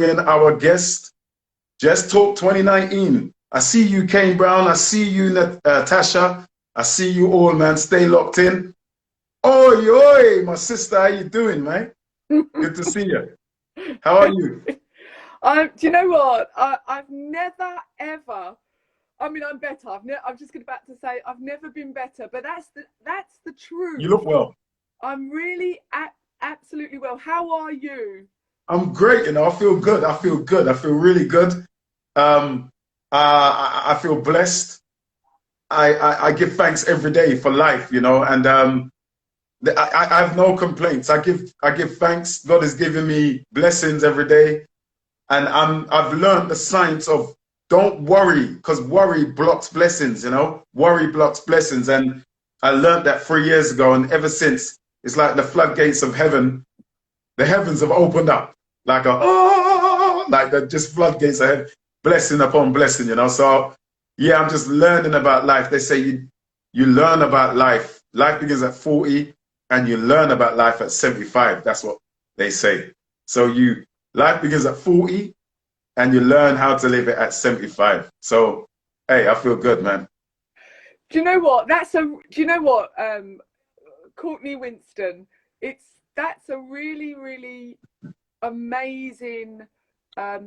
in our guest, Just Talk 2019. I see you, Kane Brown. I see you, Tasha. I see you all, man. Stay locked in. Oi, oi, my sister. How you doing, man? Good to see you. How are you? Do you know what? I've never, ever, I mean, I'm better. I'm just about to say I've never been better, but that's the truth. You look well. I'm really absolutely well. How are you? I'm great, you know. I feel good. I feel good. I feel really good. I feel blessed. I give thanks every day for life, you know, and I have no complaints. I give thanks. God has given me blessings every day, and I've learned the science of don't worry, because worry blocks blessings, you know. Worry blocks blessings, and I learned that 3 years ago, and ever since, it's like the floodgates of heaven. The heavens have opened up like like the just floodgates of heaven, blessing upon blessing, you know. So yeah, I'm just learning about life. They say you learn about life. Life begins at 40 and you learn about life at 75. That's what they say. So life begins at 40 and you learn how to live it at 75. So hey, I feel good, man. Do you know what? Do you know what? Courtney Winston. That's a really, really amazing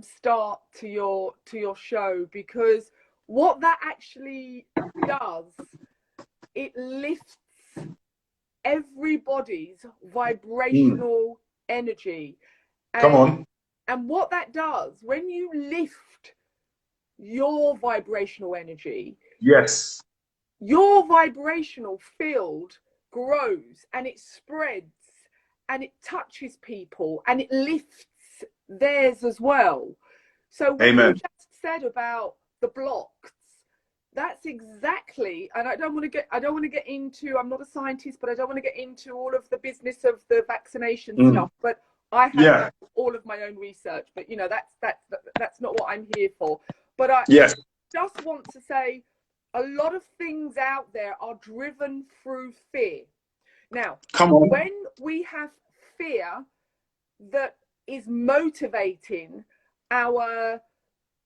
start to your show, because what that actually does, it lifts everybody's vibrational energy. Come on. And what that does, when you lift your vibrational energy, Yes. your vibrational field grows and it spreads and it touches people and it lifts theirs as well. So when Amen. you just said about the blocks, that's exactly, and I don't want to get into, I'm not a scientist, but I don't want to get into all of the business of the vaccination stuff, but I have done all of my own research, but you know, that's not what I'm here for. But I just want to say a lot of things out there are driven through fear. Now, when we have fear that is motivating our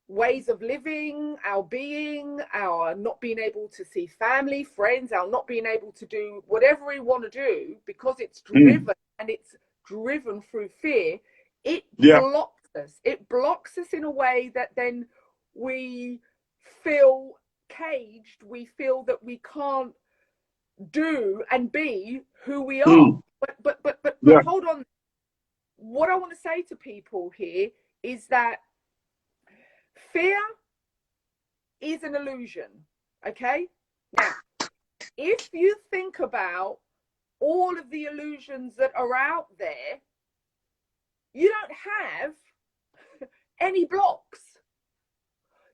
ways of living, our being, our not being able to see family, friends, our not being able to do whatever we want to do because it's driven and it's driven through fear, it blocks us. It blocks us in a way that then we feel caged. We feel that we can't do and be who we are. But hold on. What I want to say to people here is that fear is an illusion, okay? Now, if you think about all of the illusions that are out there, you don't have any blocks.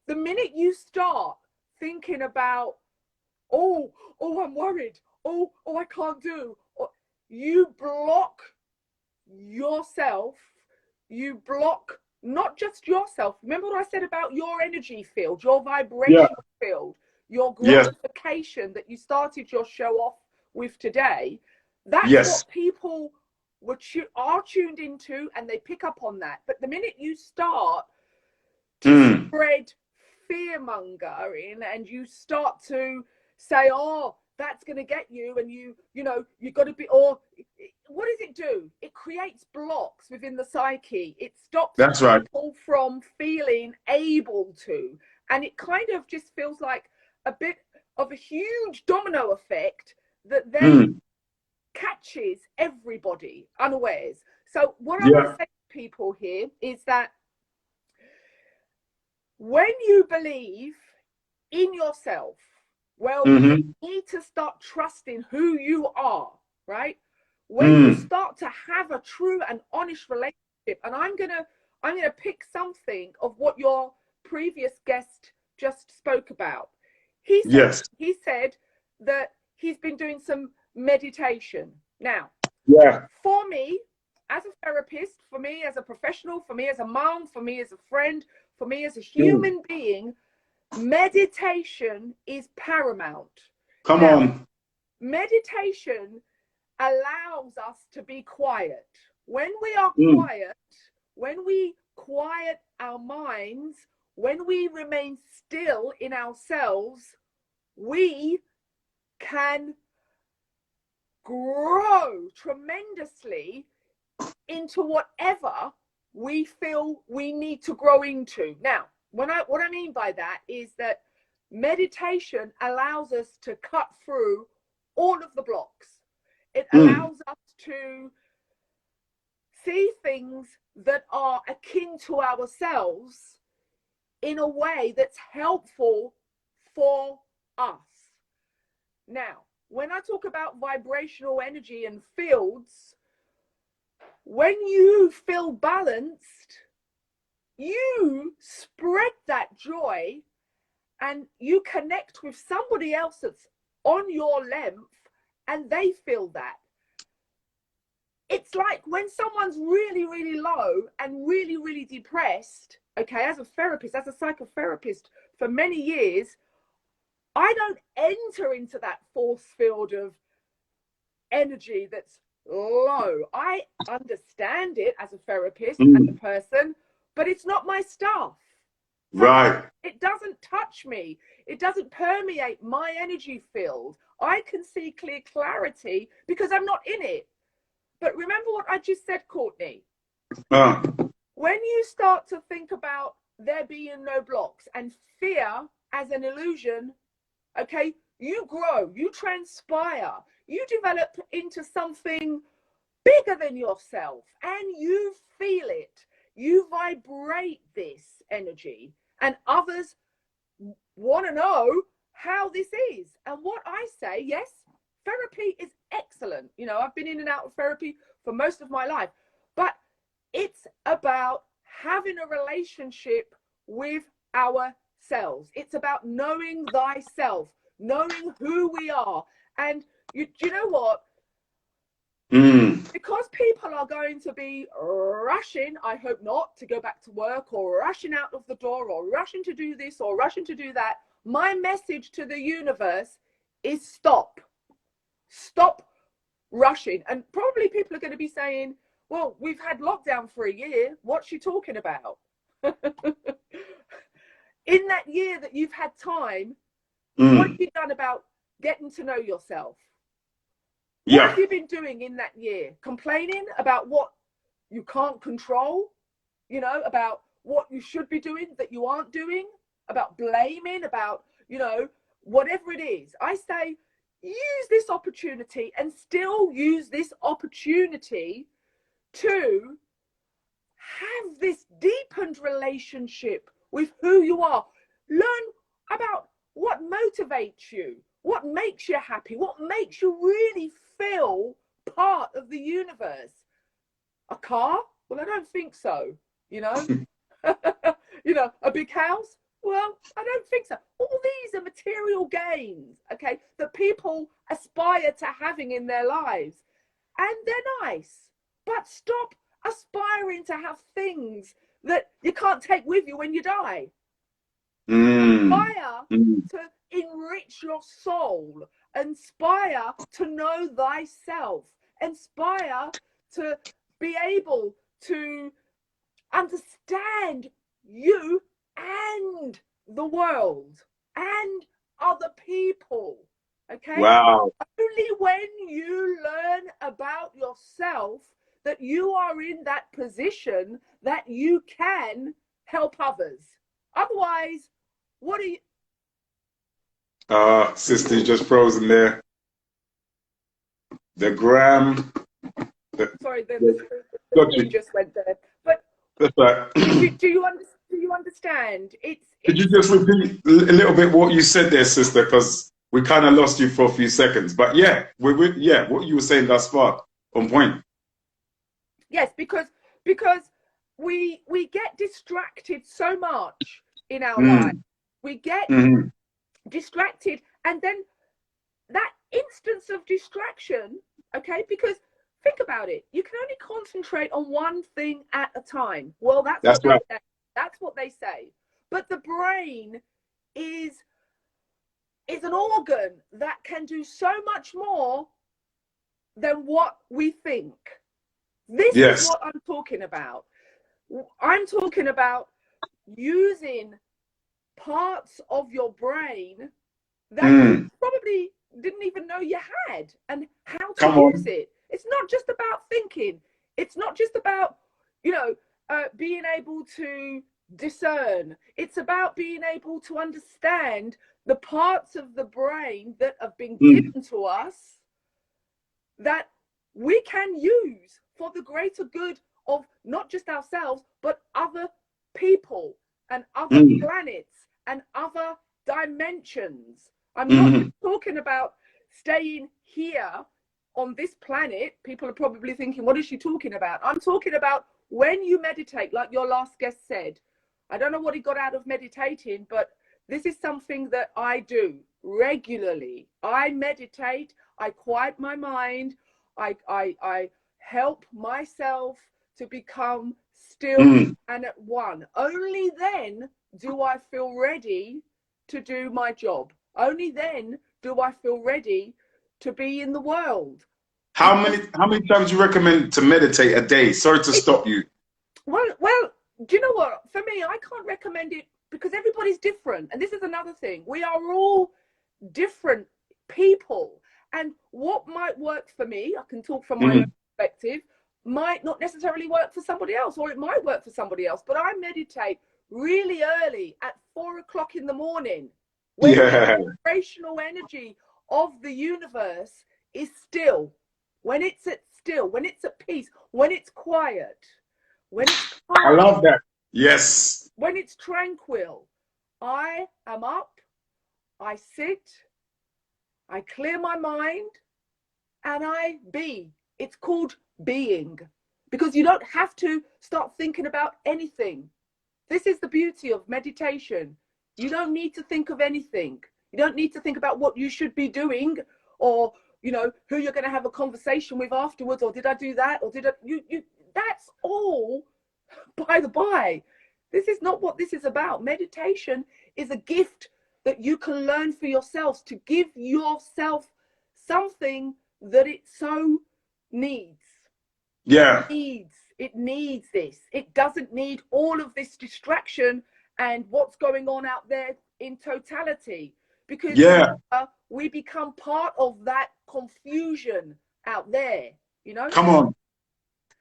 The minute you start thinking about, oh, I'm worried, oh, I can't do, you block yourself, you block not just yourself. Remember what I said about your energy field, your vibration field, your gratification that you started your show off with today. That's what people are tuned into, and they pick up on that. But the minute you start to spread fear mongering and you start to say, oh, that's going to get you, and you know, you've got to be, or what does it do? It creates blocks within the psyche. It stops people from feeling able to, and it kind of just feels like a bit of a huge domino effect that then catches everybody unawares. So what I want to say to people here is that when you believe in yourself, well, you need to start trusting who you are, right? When you start to have a true and honest relationship, and I'm gonna pick something of what your previous guest just spoke about. He said that he's been doing some meditation. Now, for me, as a therapist, for me as a professional, for me as a mom, for me as a friend, for me as a human being, meditation is paramount. Come on. Meditation allows us to be quiet. When we are quiet, when we quiet our minds, when we remain still in ourselves, we can grow tremendously into whatever we feel we need to grow into. Now, what I mean by that is that meditation allows us to cut through all of the blocks. It allows us to see things that are akin to ourselves in a way that's helpful for us. Now, when I talk about vibrational energy and fields, when you feel balanced, you spread that joy and you connect with somebody else that's on your length and they feel that. It's like when someone's really, really low and really, really depressed, okay, as a therapist, as a psychotherapist for many years, I don't enter into that force field of energy that's low. I understand it as a therapist and a person, but it's not my stuff. Right. It doesn't touch me. It doesn't permeate my energy field. I can see clear clarity because I'm not in it. But remember what I just said, Courtney. When you start to think about there being no blocks and fear as an illusion, okay, you grow, you transpire, you develop into something bigger than yourself and you feel it. You vibrate this energy and others want to know how this is. And what I say, yes, therapy is excellent. You know, I've been in and out of therapy for most of my life, but it's about having a relationship with ourselves. It's about knowing thyself, knowing who we are. And you know what? Because people are going to be rushing, I hope not, to go back to work or rushing out of the door or rushing to do this or rushing to do that, my message to the universe is stop. Stop rushing. And probably people are going to be saying, well, we've had lockdown for a year. What's she talking about? In that year that you've had time, what have you done about getting to know yourself? What have you been doing in that year? Complaining about what you can't control, you know, about what you should be doing that you aren't doing, about blaming, about, you know, whatever it is. I say, use this opportunity and still use this opportunity to have this deepened relationship with who you are. Learn about what motivates you, what makes you happy, what makes you really feel part of the universe. A car? Well, I don't think so, you know. You know, a big house? Well, I don't think so. All these are material gains, okay, that people aspire to having in their lives. And they're nice. But stop aspiring to have things that you can't take with you when you die. Aspire to enrich your soul. Inspire to know thyself. Inspire to be able to understand you and the world and other people. Okay? Wow. Only when you learn about yourself that you are in that position that you can help others. Otherwise, what are you? Sister, you just frozen there. The gram. Sorry, the screen just went there. But that's right. do you understand? Could you just repeat a little bit what you said there, sister? Because we kind of lost you for a few seconds. But yeah, what you were saying thus far, on point. Yes, because we get distracted so much in our life. We get distracted, and then that instance of distraction, okay, because think about it, you can only concentrate on one thing at a time. Well, that's what they say. But the brain is an organ that can do so much more than what we think. This is what I'm talking about. I'm talking about using parts of your brain that you probably didn't even know you had, and how to use it. It's not just about thinking. It's not just about, being able to discern. It's about being able to understand the parts of the brain that have been given to us that we can use for the greater good of not just ourselves, but other people and other planets and other dimensions. I'm not talking about staying here on this planet. People are probably thinking, what is she talking about? I'm talking about when you meditate, like your last guest said. I don't know what he got out of meditating, but this is something that I do regularly. I meditate, I quiet my mind, I help myself to become still and at one. Only then do I feel ready to do my job. Only then do I feel ready to be in the world. How many times do you recommend to meditate a day? Sorry to stop you. Well, do you know what? For me, I can't recommend it because everybody's different. And this is another thing. We are all different people. And what might work for me, I can talk from my own perspective, might not necessarily work for somebody else, or it might work for somebody else. But I meditate really early at 4 o'clock in the morning, when the vibrational energy of the universe is still, when it's at still, when it's at peace, when it's quiet, when it's calm, I love that. Yes. when it's tranquil. I am up, I sit, I clear my mind, and I be. It's called being, because you don't have to start thinking about anything. This is the beauty of meditation. You don't need to think of anything. You don't need to think about what you should be doing, or who you're going to have a conversation with afterwards, or did I do that, or did I you that's all by the by. This is not what this is about. Meditation is a gift that you can learn for yourselves, to give yourself something that it so needs. Yeah. It needs this. It doesn't need all of this distraction and what's going on out there in totality, because we become part of that confusion out there, Come on.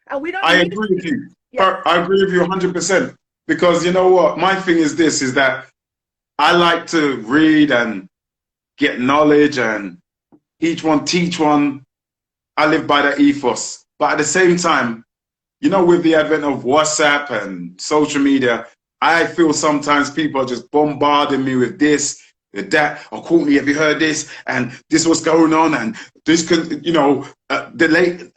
And we don't I agree with you. I agree with you 100%. Because you know what? My thing is this, is that I like to read and get knowledge, and each one teach one. I live by that ethos. But at the same time, with the advent of WhatsApp and social media, I feel sometimes people are just bombarding me with this, with that. Oh, Courtney, have you heard this? And this was going on, and this can,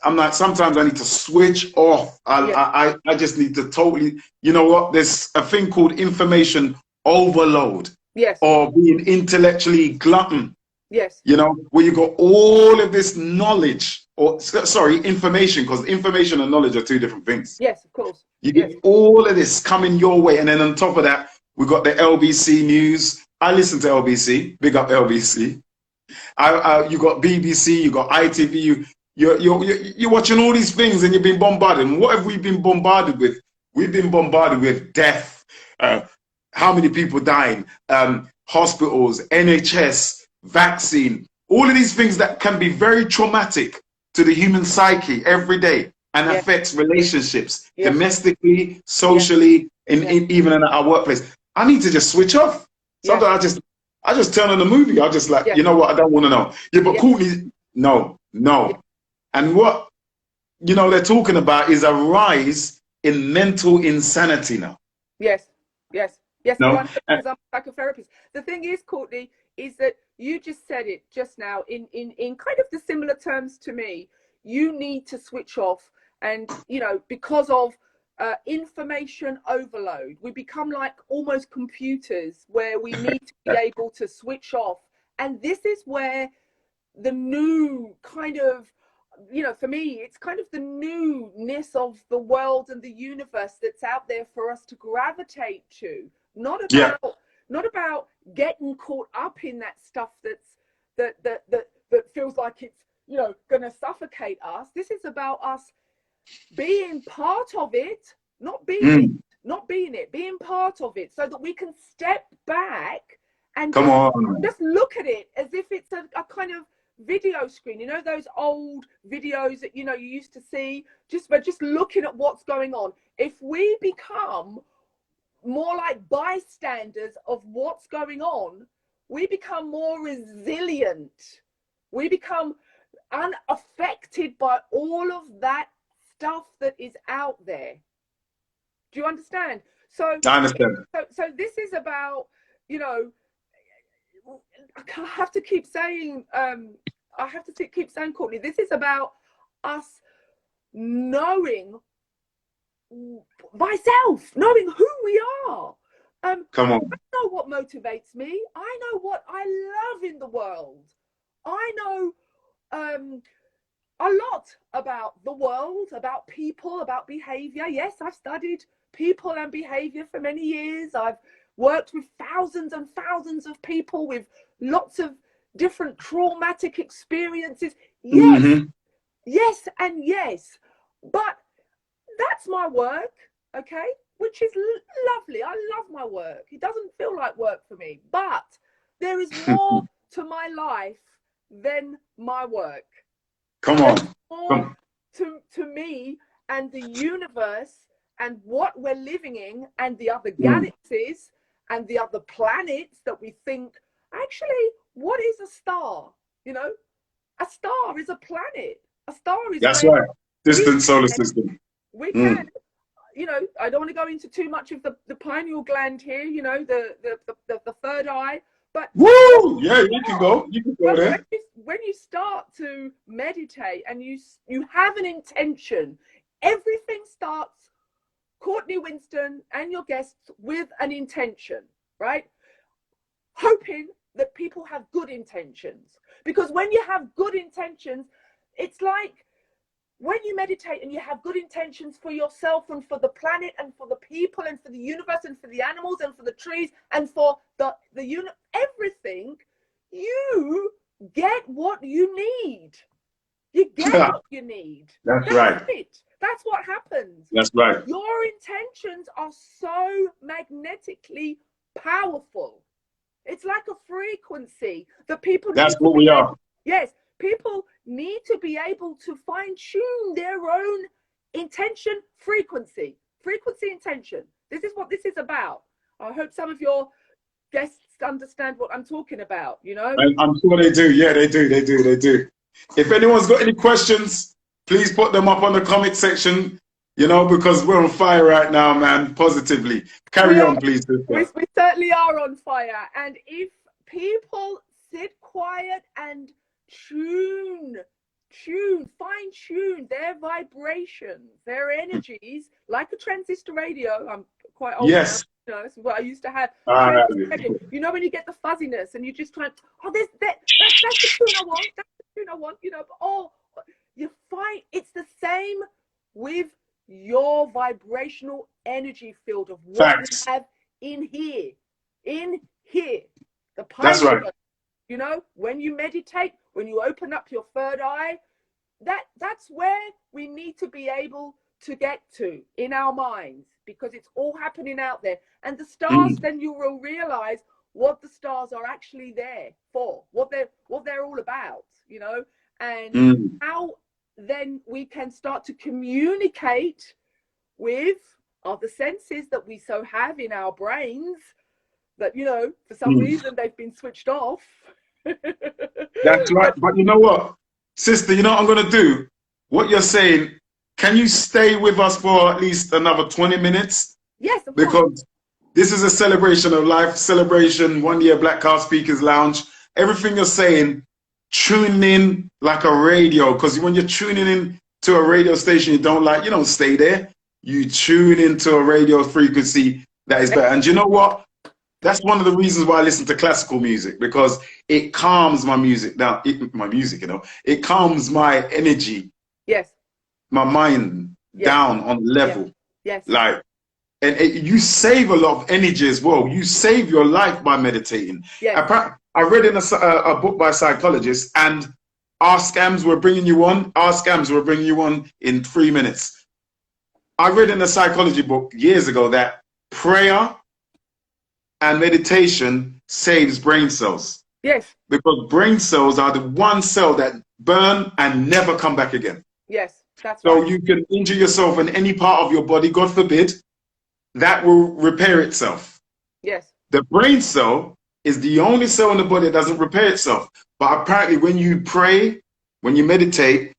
I'm like, sometimes I need to switch off. I just need to totally, there's a thing called information overload. Yes. Or being intellectually glutton. Yes. Where you got all of this knowledge, or sorry, information, because information and knowledge are two different things. Yes, of course. You get all of this coming your way, and then on top of that, we got the LBC news. I listen to LBC. Big up LBC. You got BBC. You got ITV. You're watching all these things, and you've been bombarded. And what have we been bombarded with? We've been bombarded with death. How many people dying? Hospitals, NHS, vaccine. All of these things that can be very traumatic to the human psyche every day, and affects relationships, domestically, socially, even in our workplace. I need to just switch off. Sometimes I just turn on the movie. I just like, you know what? I don't want to know. Yeah, but Courtney, no. And what, they're talking about is a rise in mental insanity now. Yes. No? Because I'm a psychotherapist. The thing is, Courtney, is that you just said it just now in kind of the similar terms to me. You need to switch off, and because of information overload, we become like almost computers, where we need to be able to switch off. And this is where the new kind of, for me, it's kind of the newness of the world and the universe that's out there for us to gravitate to. Not about getting caught up in that stuff that feels like it's going to suffocate us. This is about us being part of it, not being it, not being it, being part of it, so that we can step back and just look at it as if it's a kind of video screen. You know, those old videos that, you know, you used to see, just looking at what's going on. If we become more like bystanders of what's going on, we become more resilient. We become unaffected by all of that stuff that is out there. Do you understand? So I understand. So this is about, you know, I have to keep saying, Courtney, this is about us knowing myself, knowing who we are. Come on. I know what motivates me. I know what I love in the world. I know a lot about the world, about people, about behavior. Yes, I've studied people and behavior for many years. I've worked with thousands and thousands of people with lots of different traumatic experiences. Yes, yes, and yes. But that's my work, okay? Which is lovely. I love my work. It doesn't feel like work for me. But there is more to my life than my work. Come on. More to me and the universe and what we're living in and the other galaxies and the other planets that we think, actually, what is a star? You know, a star is a planet. A star is... That's right. Distant solar system. We can, you know, I don't want to go into too much of the pineal gland here, you know, the third eye, but... Woo! Yeah, you can go there. When you start to meditate and you have an intention, everything starts, Courtney Winston and your guests, with an intention, right? Hoping that people have good intentions. Because when you have good intentions, it's like when you meditate and you have good intentions for yourself and for the planet and for the people and for the universe and for the animals and for the trees and for the everything, you get what you need. You get what you need. That's right. It. That's what happens. That's right. Your intentions are so magnetically powerful. It's like a frequency that people need. That's what we are. Yes, people need to be able to fine-tune their own intention, frequency, intention. This is what this is about. I hope some of your guests understand what I'm talking about, you know? I'm sure they do. Yeah, they do. If anyone's got any questions, please put them up on the comment section, you know, because we're on fire right now, man, positively. Carry on, please. We certainly are on fire. And if people sit quiet and fine-tune their vibrations, their energies, like a transistor radio. I'm quite old. Yes. You know, this is what I used to have. You know, when you get the fuzziness and you just try, that's the tune I want. That's the tune I want. You know, but you find it's the same with your vibrational energy field of what you have in here. The That's right. You know, when you meditate, when you open up your third eye, that's where we need to be able to get to in our minds, because it's all happening out there. And the stars, then you will realize what the stars are actually there for, what they're all about, you know, and how then we can start to communicate with other senses that we so have in our brains that, you know, for some reason they've been switched off. That's right. But you know what, sister, you know what I'm going to do? What you're saying, can you stay with us for at least another 20 minutes? Yes, of because course. This is a celebration of life, celebration, 1 year Blackcast Speakers Lounge. Everything you're saying, tune in like a radio, because when you're tuning in to a radio station you don't stay there. You tune into a radio frequency that is better. And you know what? That's one of the reasons why I listen to classical music, because it calms my music down. It calms my energy. Yes. My mind down on level. Yes. Like, and you save a lot of energy as well. You save your life by meditating. Yes. I read in a book by a psychologist, and our scams were bringing you on in 3 minutes. I read in a psychology book years ago that prayer and meditation saves brain cells. Yes. Because brain cells are the one cell that burn and never come back again. Yes, that's So right. you can injure yourself in any part of your body, God forbid, that will repair itself. Yes. The brain cell is the only cell in the body that doesn't repair itself. But apparently when you pray, when you meditate,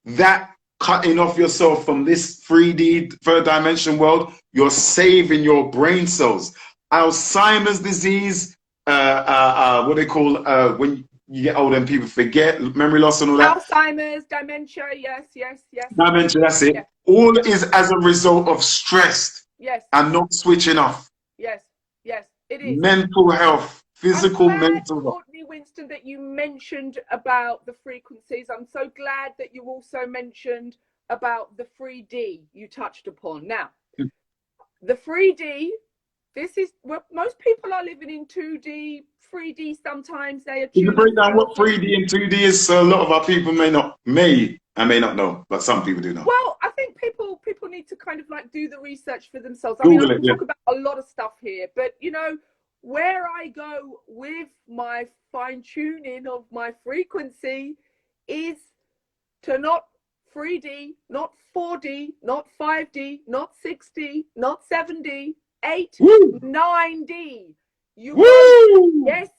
that cutting off yourself from this 3D, third dimension world, you're saving your brain cells. Alzheimer's disease, what they call when you get older and people forget, memory loss and all that. Alzheimer's, dementia, yes. Dementia, that's it. Yeah. All is as a result of stress. Yes. And not switching off. Yes, it is. Mental health, physical, I'm glad, mental health. Courtney Winston, that you mentioned about the frequencies. I'm so glad that you also mentioned about the 3D you touched upon. Now, the 3D, this is what most people are living in 2D, 3D. Sometimes they are. Can you break down what 3D and 2D is? So a lot of our people may not know, but some people do know. Well, I think people need to kind of like do the research for themselves. I Google mean, I can it, talk about a lot of stuff here, but you know, where I go with my fine tuning of my frequency is to not 3D, not 4D, not 5D, not 6D, not 7D, 8, Woo! 9D. You Woo! yes,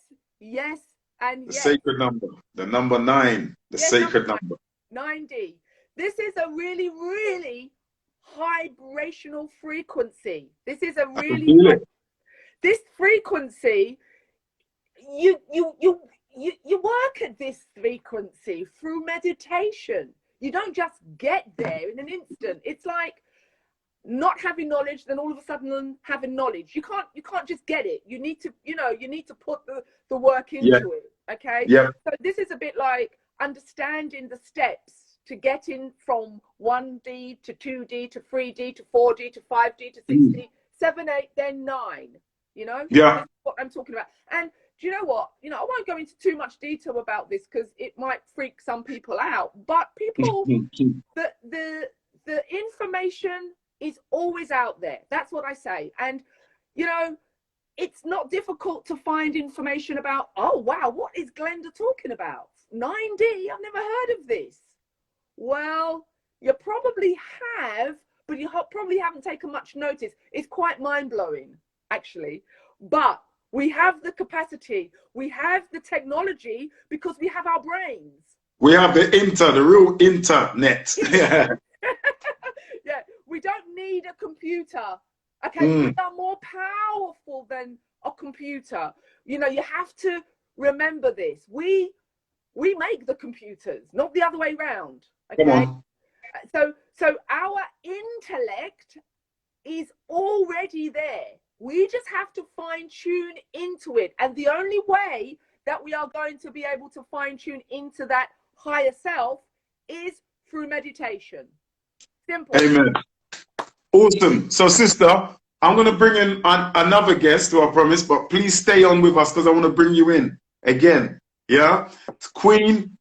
and the yes. sacred number, the number 9, the Yes, sacred number. 9D. This is a really, really vibrational frequency. This is a really this frequency. You work at this frequency through meditation. You don't just get there in an instant. It's like not having knowledge, then all of a sudden having knowledge. You can't just get it. You need to put the work into it. Okay. Yeah. So this is a bit like understanding the steps to getting from 1D to 2D to 3D to 4D to 5D to 6D, 7, 8, then 9. You know? Yeah. That's what I'm talking about. And do you know what? You know, I won't go into too much detail about this because it might freak some people out. But people, the information is always out there. That's what I say. And, you know, it's not difficult to find information about, oh, wow, what is Glenda talking about? 9D? I've never heard of this. Well, you probably have, but you probably haven't taken much notice. It's quite mind-blowing, actually. But we have the capacity. We have the technology because we have our brains. We have the real internet. Yeah, we don't need a computer. Okay, we are more powerful than a computer. You know, you have to remember this. We make the computers, not the other way around. Okay, so our intellect is already there. We just have to fine tune into it, and the only way that we are going to be able to fine tune into that higher self is through meditation. Simple. Amen. Awesome. So, sister, I'm going to bring in another guest to our promise, but please stay on with us because I want to bring you in again. Yeah, Queen,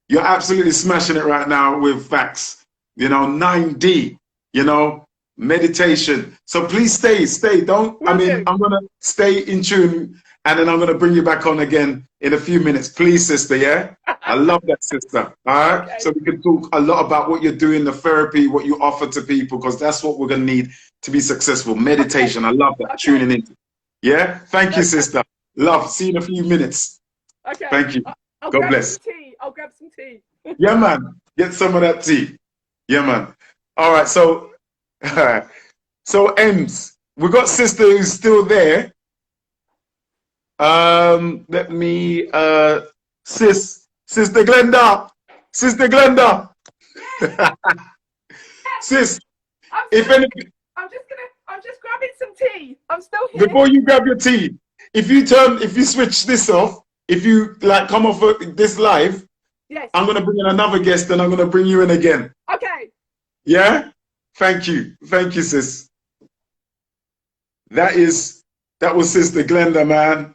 you're absolutely smashing it right now with facts. You know, 9D, you know, meditation. So please stay. I'm going to stay in tune and then I'm going to bring you back on again in a few minutes. Please, sister, yeah? I love that, sister. All right? Okay. So we can talk a lot about what you're doing, the therapy, what you offer to people, because that's what we're going to need to be successful. Meditation. Okay. I love that. Okay. Tuning in. Yeah? Thank you, sister. Love. See you in a few minutes. Okay. Thank you. God bless. I'll grab some tea. Yeah, man. Get some of that tea. Yeah, man. All right. So Ems, we got sister who's still there. Let me Sister Glenda. Sis, if anything, I'm just grabbing some tea. I'm still here. Before you grab your tea, if you switch this off, if you like come off this live, yes, I'm gonna bring in another guest and I'm gonna bring you in again. Okay. Yeah? Thank you, sis. That was Sister Glenda, man.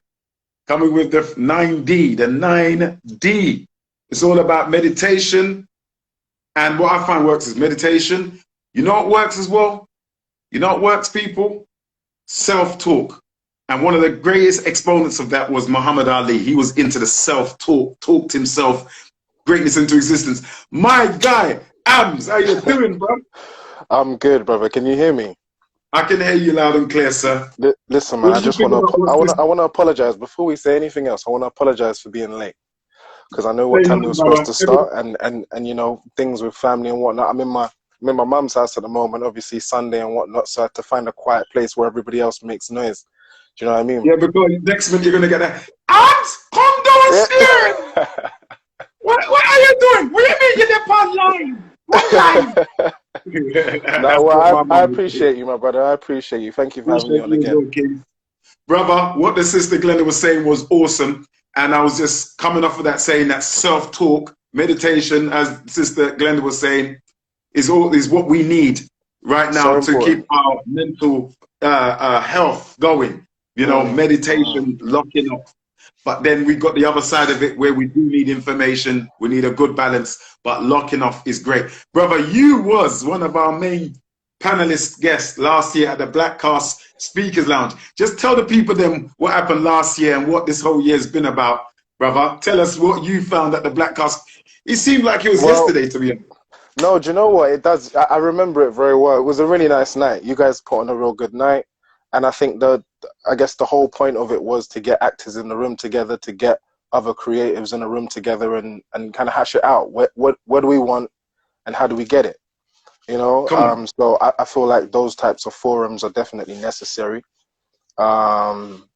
Coming with the 9D, the 9D. It's all about meditation. And what I find works is meditation. You know what works as well? You know what works, people? Self-talk. And one of the greatest exponents of that was Muhammad Ali. He was into the self-talk, talked himself greatness into existence. My guy, Ams, how you doing, bro? I'm good, brother. Can you hear me? I can hear you loud and clear, sir. Listen, man. What I do you just think want about to. what's this? I want to apologize before we say anything else. I want to apologize for being late because I know what Say time we nothing, were supposed brother. to start, and you know things with family and whatnot. I'm in my mum's house at the moment. Obviously Sunday and whatnot, so I had to find a quiet place where everybody else makes noise. Do you know what I mean? Yeah, because next minute you're gonna get that. Ams, come downstairs. Yeah. What are you doing? What do you mean you're on line? What line? No, That's what well, my I mum would say. appreciate you, my brother. I appreciate you. Thank you for having me Appreciate on you as again. well, King. Brother, what the sister Glenda was saying was awesome. And I was just coming off of that saying that self-talk, meditation, as Sister Glenda was saying, is what we need right So now to keep important. our mental health going. You know, Mm. meditation, locking up. But then we got the other side of it where we do need information. We need a good balance, but locking off is great. Brother, you was one of our main panelist guests last year at the Blackcast Speakers Lounge. Just tell the people then what happened last year and what this whole year's been about, brother. Tell us what you found at the Blackcast. It seemed like it was Well, yesterday to me. no, do you know what? It does. I remember it very well. It was a really nice night. You guys put on a real good night. And I think I guess the whole point of it was to get actors in the room together, to get other creatives in a room together and kind of hash it out. What do we want and how do we get it? You know? Come on. So I feel like those types of forums are definitely necessary. Um,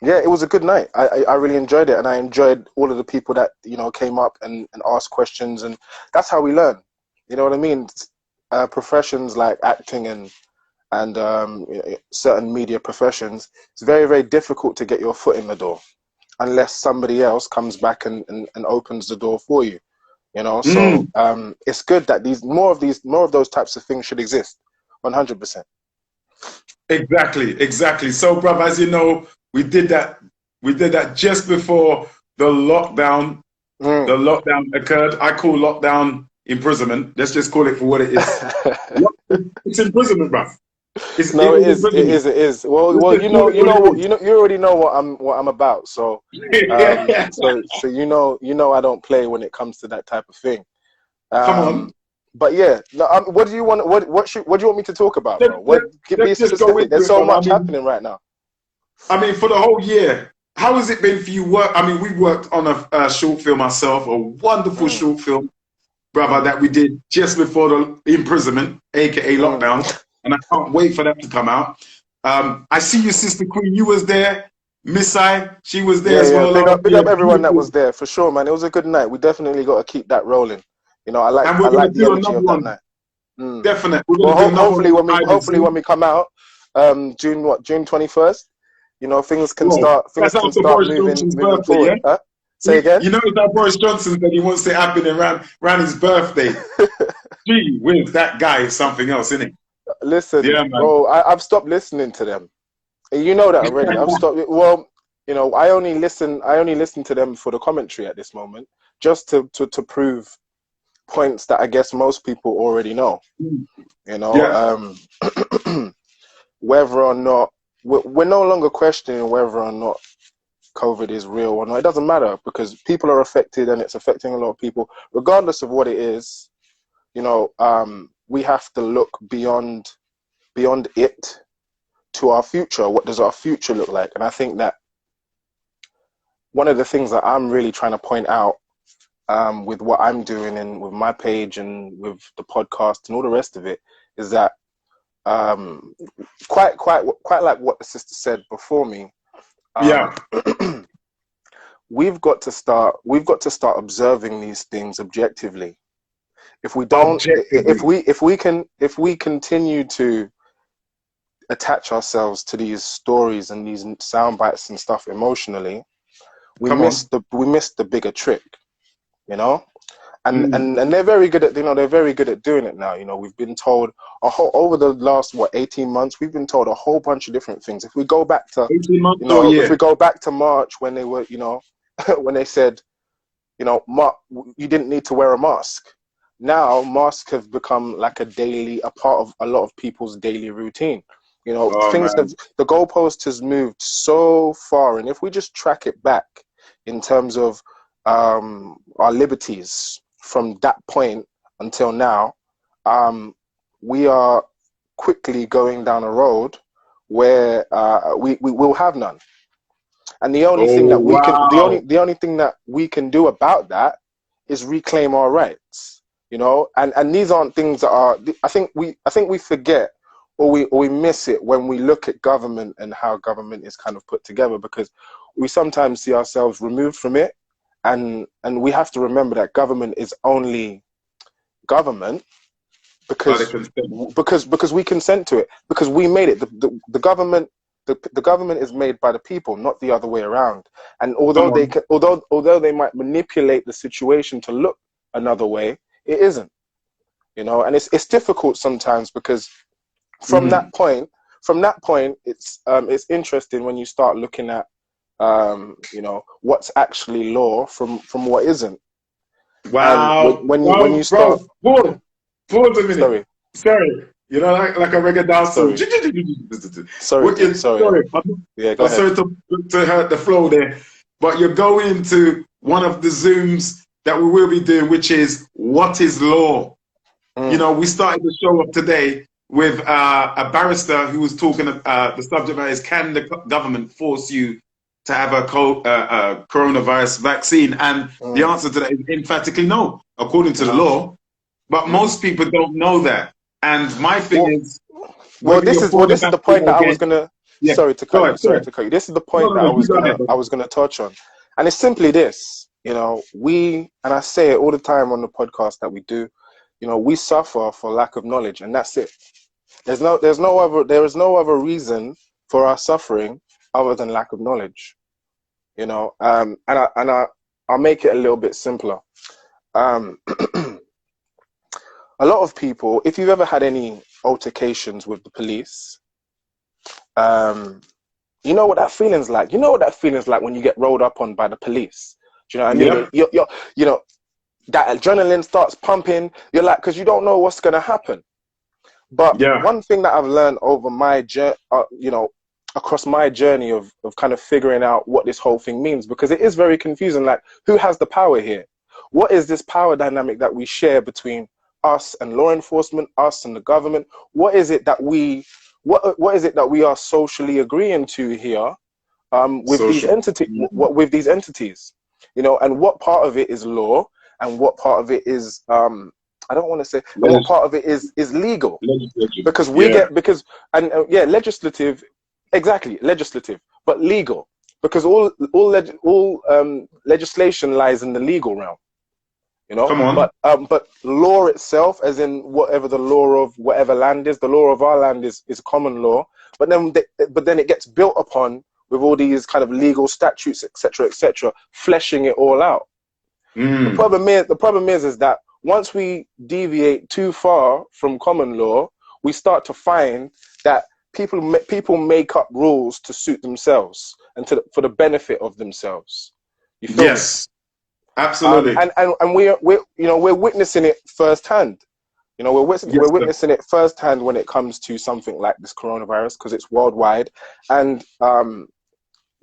yeah, it was a good night. I really enjoyed it, and I enjoyed all of the people that came up and asked questions, and that's how we learn. You know what I mean? Professions like acting and certain media professions, it's very, very difficult to get your foot in the door unless somebody else comes back and opens the door for you. You know, so Mm, it's good that more of those types of things should exist. 100%. exactly, exactly. So, brother, as you know, we did that. We did that just before the lockdown. The Mm. lockdown occurred. I call lockdown imprisonment. Let's just call it for what it is. It's imprisonment, bruv. It No, it was is. It imprisonment. is. It is. Well, Let's well, just call it what it is. you already know what I'm about. So, so I don't play when it comes to that type of thing. Come on. But yeah, no, what do you want? What do you want me to talk about, Let, bro? let, Be let's just go specific. into There's it, so brother. much happening right now. I mean, for the whole year, how has it been for you? I mean, we worked on a short film ourselves, a wonderful Mm, short film, brother, mm, that we did just before the imprisonment, aka mm. lockdown, and I can't wait for that to come out. I see your sister Queen. You was there. Miss I, she was there Yeah, as yeah. well last Big year. up everyone that Beautiful. was there for sure, man. It was a good night. We definitely got to keep that rolling. You know, And I we're gonna like the do energy another of that one. night. Mm. Definitely. We're Well, gonna do another one hopefully with Ivan hopefully when soon. we come out, June 21st, Well, things that's can after start Boris Johnson's moving birthday, yeah? forward. Huh? Say again. You know that Boris Johnson said he wants it happening around his birthday. Gee whiz, that guy is something else, isn't he? Listen, Yeah, man. bro, I've stopped listening to them. And you know that already. I've stopped. Well, I only listen to them for the commentary at this moment, just to prove points that I guess most people already know. You know, Yeah, whether or not we're no longer questioning whether or not COVID is real or not. It doesn't matter because people are affected and it's affecting a lot of people, regardless of what it is. We have to look beyond it to our future. What does our future look like? And I think that one of the things that I'm really trying to point out with what I'm doing and with my page and with the podcast and all the rest of it is that um, quite like what the sister said before me. yeah. Um, we've got to start observing these things objectively. If we don't, Objectively. if we continue to attach ourselves to these stories and these sound bites and stuff emotionally, Come on. we miss the bigger trick, you know. And, Mm. and and they're very good at they're very good at doing it now. We've been told over the last 18 months, we've been told a whole bunch of different things. If we go back to 18 months or a if we year. go back to March when they were when they said you didn't need to wear a mask. now masks have become like a part of a lot of people's daily routine. You know, Oh man. the goalpost has moved so far, and if we just track it back in terms of our liberties from that point until now, we are quickly going down a road where we will have none. And the only thing Oh that we can, wow. the only thing that we can do about that is reclaim our rights. You know, and these aren't things that are. I think we forget, or we miss it when we look at government and how government is kind of put together, because we sometimes see ourselves removed from it, and we have to remember that government is only government Oh, they because can sing. we consent to it, because we made it. The government, the government is made by the people, not the other way around. And Come although they on. can, although they might manipulate the situation to look another way, it isn't. You know, and it's difficult sometimes, because from Mm. that point, it's interesting when you start looking at you know, what's actually law from what isn't. And Wow. when you Bro, start, pause. Pause a minute. sorry, Sorry. You know, like a reggae dance song. sorry, sorry, What King, you sorry. sorry. Yeah, go I'm ahead. sorry to hurt the flow there. But you're going to one of the Zooms that we will be doing, which is what is law? You Mm, know, we started the show up today with a barrister who was talking. The subject matter is: can the government force you to have a coronavirus vaccine? And the mm. answer to that is emphatically no, according to the No. law. But Mm. most people don't know that. And my thing Well, is, whether you're for the this is the vaccine point or that I was against, gonna. yeah, go ahead, Sorry sorry. to cut you. This is the No, point no, that no, you go ahead, I brother. was gonna touch on, and it's simply this. You know, and I say it all the time on the podcast that we do. You know, we suffer for lack of knowledge, and that's it. There is no other reason for our suffering other than lack of knowledge. You know, I'll make it a little bit simpler. Um, a lot of people, if you've ever had any altercations with the police, um, you know what that feeling's like. You know what that feeling's like when you get rolled up on by the police. Do you know what I mean? And Yep, you know, that adrenaline starts pumping. You're like, because you don't know what's going to happen. But yeah, one thing that I've learned over my journey, you know, across my journey of kind of figuring out what this whole thing means, because it is very confusing. Like, who has the power here? What is this power dynamic that we share between us and law enforcement, us and the government? What is it that what is it that we are socially agreeing to here with these social. with these entities? You know, and what part of it is law, and what part of it is I don't want to say, and what Legis- part of it is legal, legislative. because Yeah, yeah, legislative, exactly, legislative, but legal, because legislation lies in the legal realm, you know. come on. But law itself, as in whatever the law of whatever land is, the law of our land is common law, but then it gets built upon with all these kind of legal statutes, etc., fleshing it all out. Mm. The problem is that once we deviate too far from common law, we start to find that people make up rules to suit themselves and for the benefit of themselves. You feel me? Yes, absolutely. And we're witnessing it firsthand. You know, we're Yes, sir. witnessing it firsthand when it comes to something like this coronavirus, because it's worldwide, and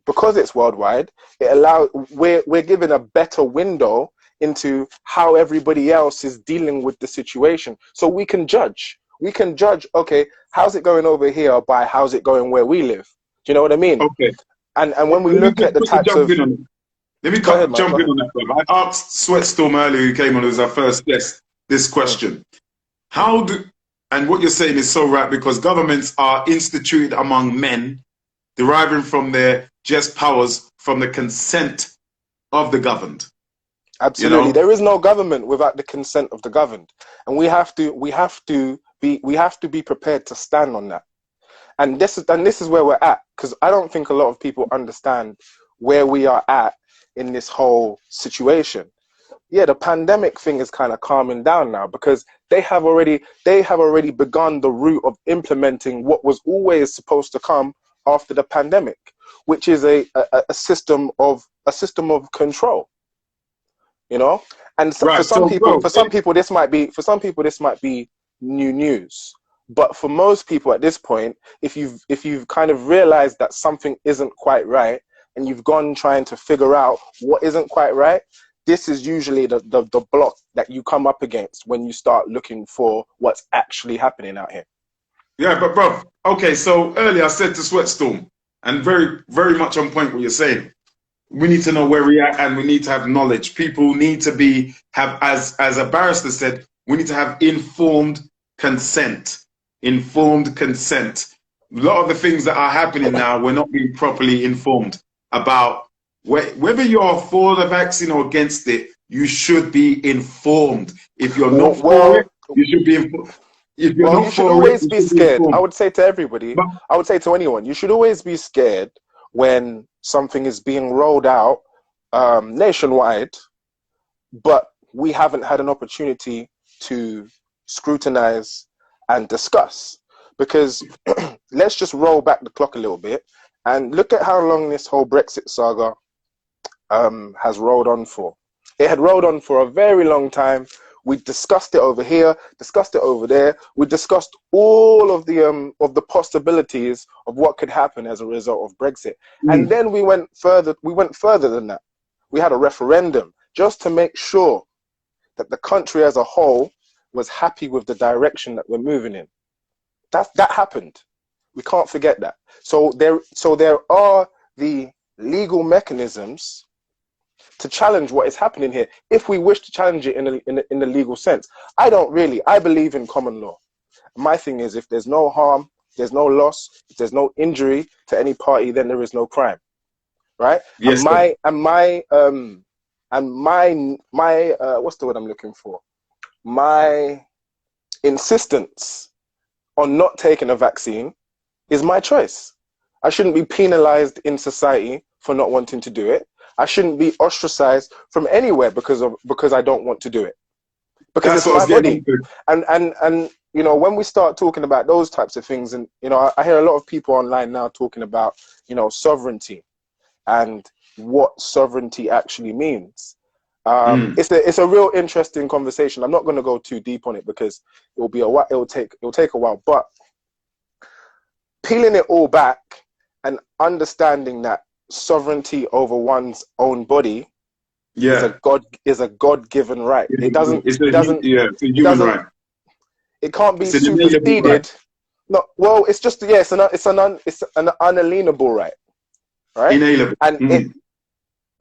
because it's worldwide, we're given a better window into how everybody else is dealing with the situation. So we can judge. Okay, how's it going over here by how's it going where we live? Do you know what I mean? Okay. And when we Let me look just at the quickly types jump of, in on it. Let me go ahead, man, go jump in ahead. on that, brother. I asked Sweatstorm earlier, who came on as our first guest, this Mm, question. mm, How do, and what you're saying is so right, because governments are instituted among men, deriving from their just powers from the consent of the governed. You absolutely. know? There is no government without the consent of the governed, and we have to be prepared to stand on that. And this is where we're at, because I don't think a lot of people understand where we are at in this whole situation. Yeah, the pandemic thing is kind of calming down now, because they have already begun the route of implementing what was always supposed to come after the pandemic, which is a system of control. you know. And Right. So, bro, for some people this might be new news. But for most people at this point, if you've kind of realized that something isn't quite right, and you've gone trying to figure out what isn't quite right, this is usually the block that you come up against when you start looking for what's actually happening out here. yeah, but bro, okay. So earlier I said to Sweatstorm, and very, very much on point what you're saying. We need to know where we're at, and we need to have knowledge. People need to have, as a barrister said, we need to have informed consent. Informed consent. A lot of the things that are happening now, we're not being properly informed about whether you're for the vaccine or against it. You should be informed. If you're not for it, you should be informed. If you're Well, not you should for it, always you be should be scared. I informed. would say to everybody, But I would say to anyone, you should always be scared when something is being rolled out nationwide, but we haven't had an opportunity to scrutinize and discuss. Because let's just roll back the clock a little bit and look at how long this whole Brexit saga has rolled on for. It had rolled on for a very long time. We discussed it over here, discussed it over there. We discussed all of the possibilities of what could happen as a result of Brexit. And then we went further. We went further than that. We had a referendum just to make sure that the country as a whole was happy with the direction that we're moving in. That happened. We can't forget that. So there are the legal mechanisms to challenge what is happening here, if we wish to challenge it in the legal sense. I believe in common law. My thing is, if there's no harm, there's no loss, if there's no injury to any party, then there is no crime, right? yes, And my what's the word I'm looking for? My insistence on not taking a vaccine is my choice. I shouldn't be penalized in society for not wanting to do it. I shouldn't be ostracized from anywhere because I don't want to do it. Because that's it's what I my was getting body. into. And you know, when we start talking about those types of things, and you know, I hear a lot of people online now talking about, you know, sovereignty and what sovereignty actually means. It's a real interesting conversation. I'm not going to go too deep on it because it'll take a while. But peeling it all back and understanding that sovereignty over one's own body is a God-given right. It's a human right. It can't be It's an inalienable right. superseded. No, well, it's just it's an unalienable right, right? Inalienable. And it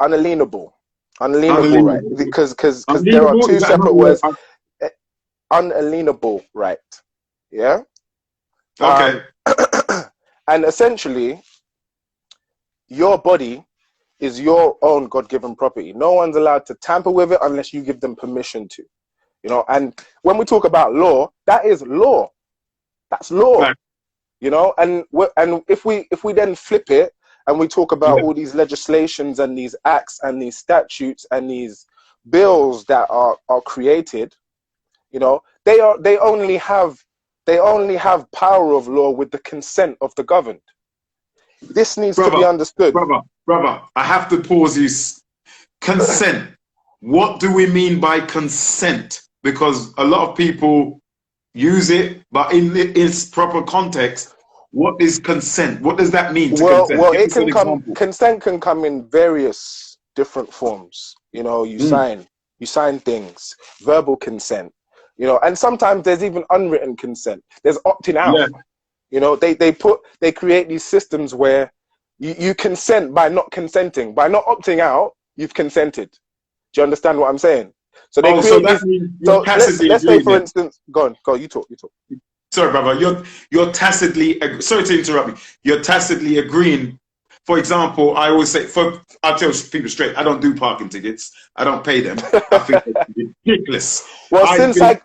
unalienable right, because there are two separate words. Unalienable right, yeah. Okay. And essentially, your body is your own God-given property. No one's allowed to tamper with it unless you give them permission to, you know. And when we talk about law, that is law. That's law, right. You know. And if we then flip it and we talk about all these legislations and these acts and these statutes and these bills that are created, you know, they only have power of law with the consent of the governed. This needs to be understood. Brother, I have to pause you. Consent. What do we mean by consent? Because a lot of people use it, but in its proper context, what is consent? What does that mean to consent? Well, it can come. Consent can come in various different forms. You know, you sign things, verbal consent. You know, and sometimes there's even unwritten consent. There's opting out. Yeah. You know, they create these systems where you consent by not consenting. By not opting out, you've consented. Do you understand what I'm saying? So they create these. So let's say, for instance, go, you talk. Sorry, brother. You're tacitly. Sorry to interrupt me. You're tacitly agreeing. For example, I always say, I'll tell people straight, I don't do parking tickets. I don't pay them. I think it's ridiculous. Well,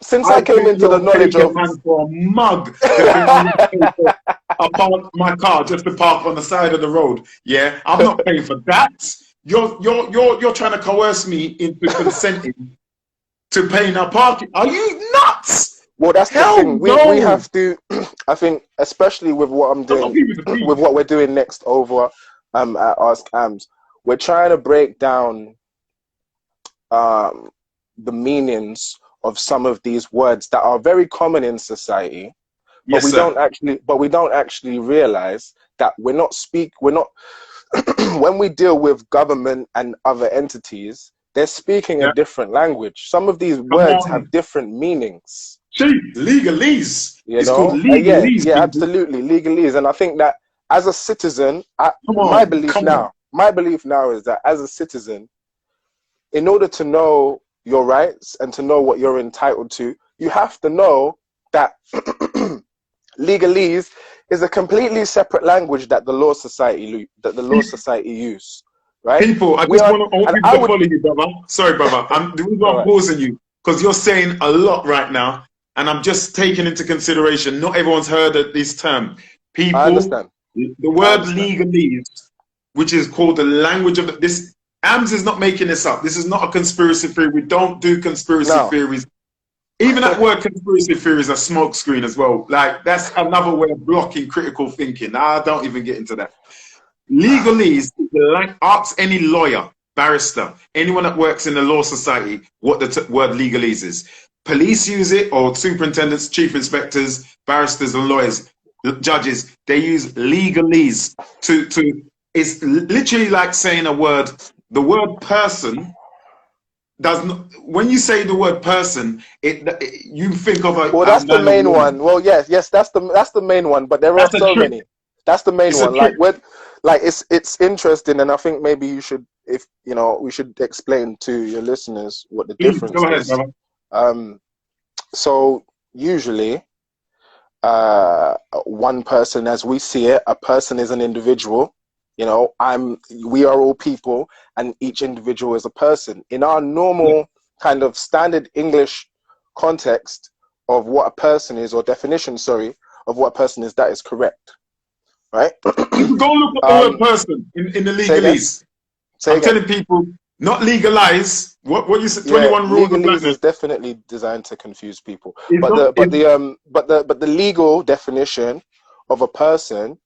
since I came into the knowledge of man for a mug to park my car just to park on the side of the road. Yeah, I'm not paying for that. You're trying to coerce me into consenting to paying a parking. Are you nuts? Well, that's the thing. We have to. I think, especially with what I'm doing, with what we're doing next over at Ask Ams, we're trying to break down the meanings of some of these words that are very common in society, but Yes, sir. we don't actually realize that we're not when we deal with government and other entities, they're speaking a Yeah. different language. Some of these Come words have on. different meanings. Chief, legalese. You It's called know, yeah, legalese, yeah, people. absolutely, legalese. And I think that as a citizen, Come on. Come on. my belief now is that as a citizen, in order to know your rights and to know what you're entitled to, you have to know that legalese is a completely separate language that the law society use, right? People, I We just are, want and people I to would, follow you, brother. Sorry, brother. The reason why all I'm right, pausing you, because you're saying a lot right now, and I'm just taking into consideration, not everyone's heard of this term. I People, understand, the I word understand. legalese, which is called the language of this, AMS is not making this up. This is not a conspiracy theory. We don't do conspiracy Now, theories. Even that word conspiracy theory is a smokescreen as well. Like, that's another way of blocking critical thinking. I don't even get into that. Legalese, ask any lawyer, barrister, anyone that works in the law society what the word legalese is. Police use it, or superintendents, chief inspectors, barristers, and lawyers, judges. They use legalese to. It's literally like saying a word. The word person does not. When you say the word person, you think of well, a that's the man or main woman. one. Well, yes, that's the main one. But there are That's a so trick. many. That's the main It's a one. trick. Like it's interesting, and I think maybe you should, if you know, we should explain to your listeners what the Please difference go ahead, is. brother. So usually, one person, as we see it, a person is an individual. You know, we are all people, and each individual is a person. In our Yeah. normal kind of standard English context of what a person is, or definition, sorry, of what a person is, that is correct, right? If you go look at the word um, person in the say again. legalese, Say I'm again. telling people not legalize. What you said, Yeah, 21 rules of legalese blackness is definitely designed to confuse people. is But not is the legal definition of a person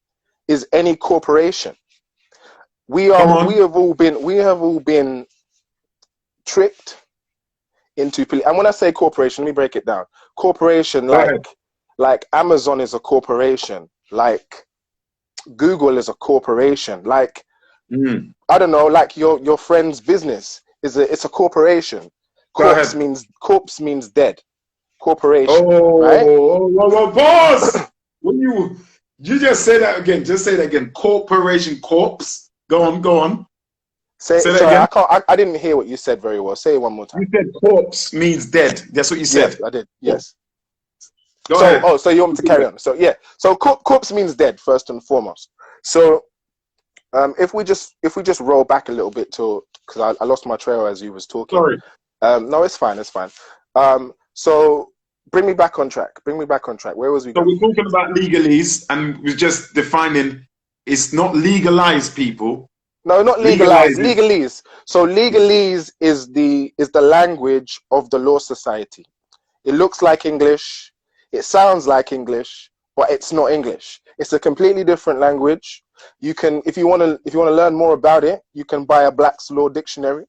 is any corporation. come on. We have all been tricked into, and when I say corporation, let me break it down. Corporation, Go ahead. like Amazon is a corporation, like Google is a corporation, like Mm. I don't know, like your friend's business it's a corporation. Go ahead. Corpse means dead. Corporation, right? Pause. When you just say that again, just say that again. Corporation corpse. Go on, go on. Say that Sorry, again. I didn't hear what you said very well. Say it one more time. You said corpse means dead. That's what you Yes, said. I did. Yes. Go So, ahead. so you want me to carry on? So yeah. So corpse means dead first and foremost. So if we just roll back a little bit to, because I lost my trail as you was talking. Sorry. No, it's fine. It's fine. So bring me back on track. Bring me back on track. Where was we So going? we're talking about legalese, and we're just defining it's not legalized, people. No, not legalize. Legalizes. Legalese. So legalese is the language of the law society. It looks like English. It sounds like English, but it's not English. It's a completely different language. You can, if you want to learn more about it, you can buy a Black's Law Dictionary.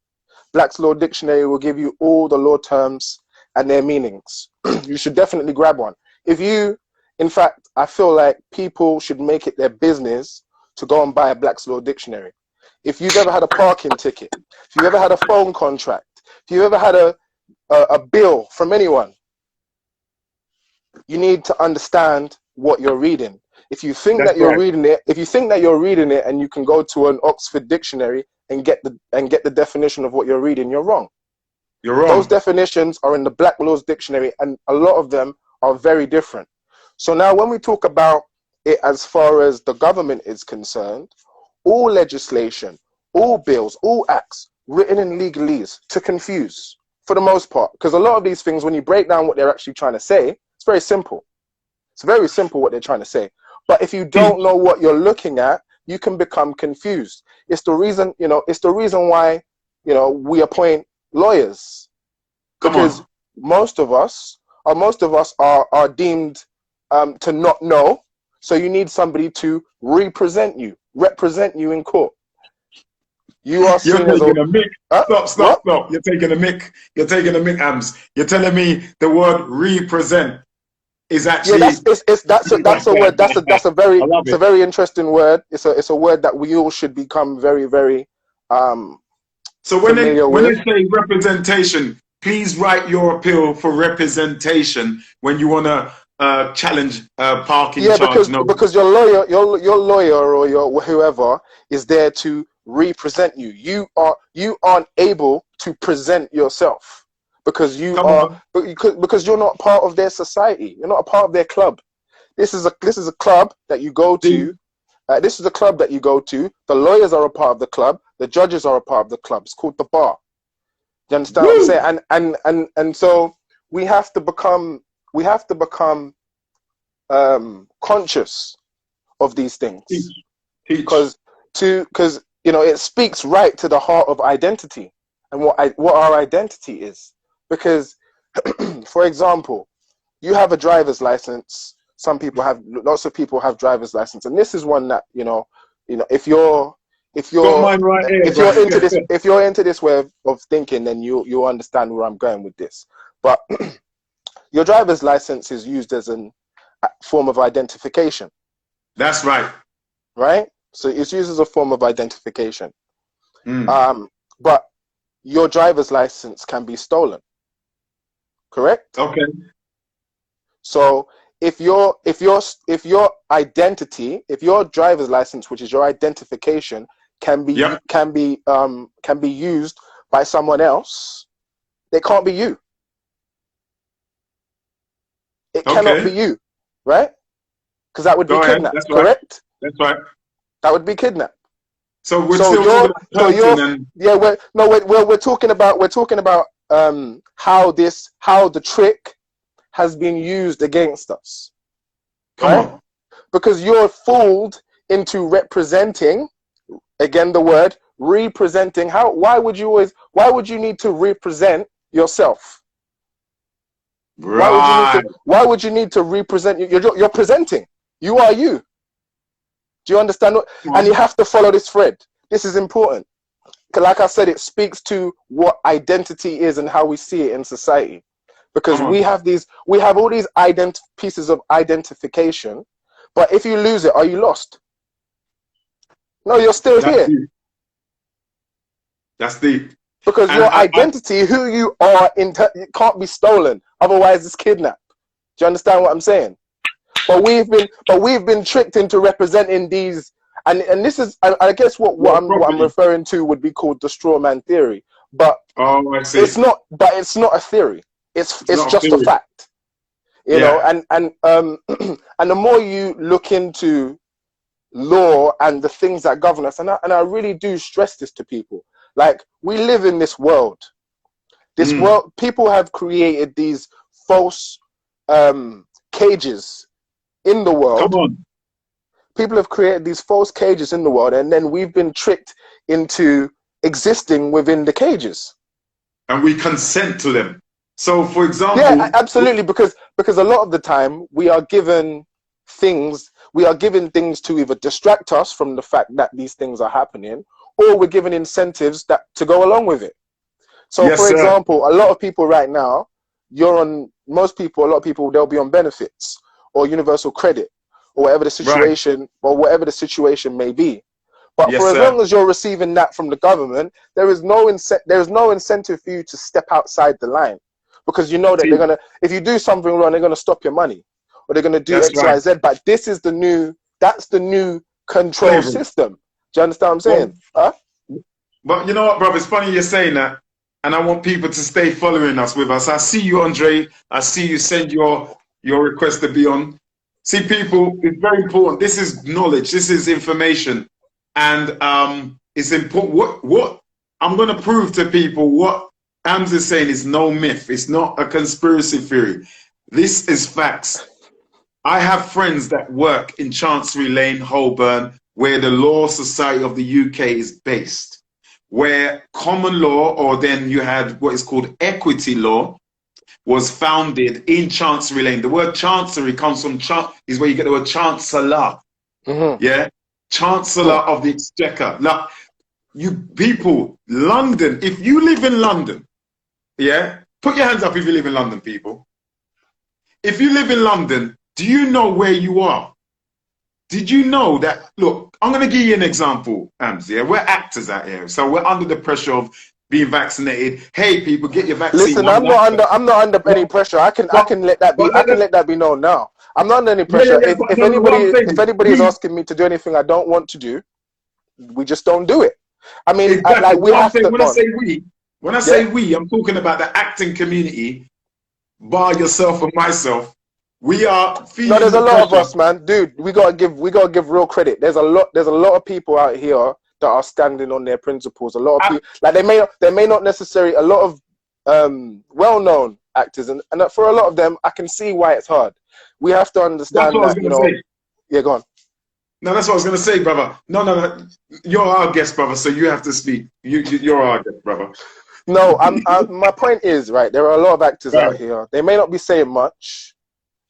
Black's Law Dictionary will give you all the law terms and their meanings. You should definitely grab one. In fact, I feel like people should make it their business to go and buy a Black's Law Dictionary. If you've ever had a parking ticket, if you've ever had a phone contract, if you've ever had a bill from anyone, you need to understand what you're reading. If you think That's that you're right. reading it, and you can go to an Oxford dictionary and get the definition of what you're reading, you're wrong. You're Those wrong. definitions are in the Black Laws Dictionary, and a lot of them are very different. So now when we talk about it as far as the government is concerned, all legislation, all bills, all acts written in legalese to confuse for the most part, because a lot of these things, when you break down what they're actually trying to say, it's very simple. It's very simple what they're trying to say. But if you don't know what you're looking at, you can become confused. It's the reason why, we appoint lawyers, Come because on. most of us are deemed to not know. So you need somebody to represent you in court. You are You're seen as a taking a mic. Stop, stop, what? stop. You're taking a mic. You're taking a mic, Ams. You're telling me the word represent is Yeah, actually. that's a word. I love It's a it. very interesting word. It's a word that we all should become very, very So familiar when they with. say representation, please write your appeal for representation when you want to challenge parking Yeah, charge notice. because your lawyer or your whoever is there to represent you. You aren't able to present yourself because Come on. because you're not part of their society. You're not a part of their club. This is a club that you go See? to. This is a club that you go to. The lawyers are a part of the club. The judges are a part of the club. It's called the bar. Do you understand what I'm Woo! saying? And so we have to become conscious of these things Teach. Teach. because it speaks right to the heart of identity and what our identity is. Because, for example, you have a driver's license. Lots of people have driver's license, and this is one that if you're if Got you're mine right here, if bro. you're into this way of thinking, then you'll understand where I'm going with this. But your driver's license is used as a form of identification, That's right. right? So it's used as a form of identification. Mm. But your driver's license can be stolen, correct? Okay. So if your identity, if your driver's license, which is your identification, can Yep. be used by someone else, it can't be you. It cannot be Okay. you, right? Because that would be Go ahead. kidnapped, That's right. correct? That's right. That would be kidnapped. So we're So still talking about person and yeah, we're talking about how the trick has been used against us, come right? on. Because you're fooled into representing, again the word representing. Why would you need to represent yourself? Right. Why would you need to represent? You're presenting. You are you. Do you understand what? Come And you on. have to follow this thread. This is important. Like I said, it speaks to what identity is and how we see it in society. Because Come on. we have all these pieces of identification, but if you lose it, are you lost? No, you're still That's here. deep. That's deep. Because And your identity, who you are, it can't be stolen. Otherwise, it's kidnapped. Do you understand what I'm saying? But we've been tricked into representing these, and this is, I guess what your I'm property. referring to would be called the straw man theory. But Oh, I it's see. not. But it's not a theory. It's It's not a just a theory. fact. Yeah. And and the more you look into law and the things that govern us, and I really do stress this to people. Like, we live in this world. This Mm. world, people have created these false cages in the Come world. on. People have created these false cages in the world, and then we've been tricked into existing within the cages. And we consent to them. So, for Yeah, example, absolutely, because a lot of the time we are given things to either distract us from the fact that these things are happening, or we're given incentives that to go along with it. So, yes, for sir. example, a lot of people right now, a lot of people, they'll be on benefits or universal credit or whatever Right. the situation may be. But Yes, for as sir. long as you're receiving that from the government, there is no incentive for you to step outside the line, because you know that See, if you do something wrong, they're gonna stop your money, or they're gonna do that's X, right. Y, Z. But that's the new control Slavery. system. Do you understand what I'm Well, saying? Huh? but you know what, brother? It's funny you're saying that. And I want people to stay following us with us. I see you, Andre. I see you send your request to be on. See, people, it's very important. This is knowledge. This is information. And it's important. What I'm going to prove to people, what Ams is saying is no myth. It's not a conspiracy theory. This is facts. I have friends that work in Chancery Lane, Holborn, where the Law Society of the UK is based, where common law, or then you had what is called equity law, was founded in Chancery Lane. The word chancery comes from is where you get the word chancellor. Mm-hmm. Yeah, Chancellor of the Exchequer. Now, you people, London, if you live in London, yeah, put your hands up if you live in London, people. If you live in London, do you know where you are? Did you know that, look, I'm going to give you an example, Ams, yeah? We're actors out here, so we're under the pressure of being vaccinated. Hey, people, get your vaccine. Listen, I'm not under any pressure. I can let that be. I can let that be known now. I'm not under any pressure. Yeah, but no, If anybody is asking me to do anything I don't want to do, we just don't do it. I mean, exactly. like we have to. When I say we, I'm talking about the acting community, bar yourself and myself. We are feeling. No, there's a lot of us, man, dude. We gotta give real credit. There's a lot of people out here that are standing on their principles. A lot of people, like they may not necessarily. A lot of well-known actors, and for a lot of them, I can see why it's hard. We have to understand that, you know. Say. Yeah, go on. No, that's what I was gonna say, brother. No. You're our guest, brother, so you have to speak. You're our guest, brother. No, my point is, right, there are a lot of actors out here. They may not be saying much,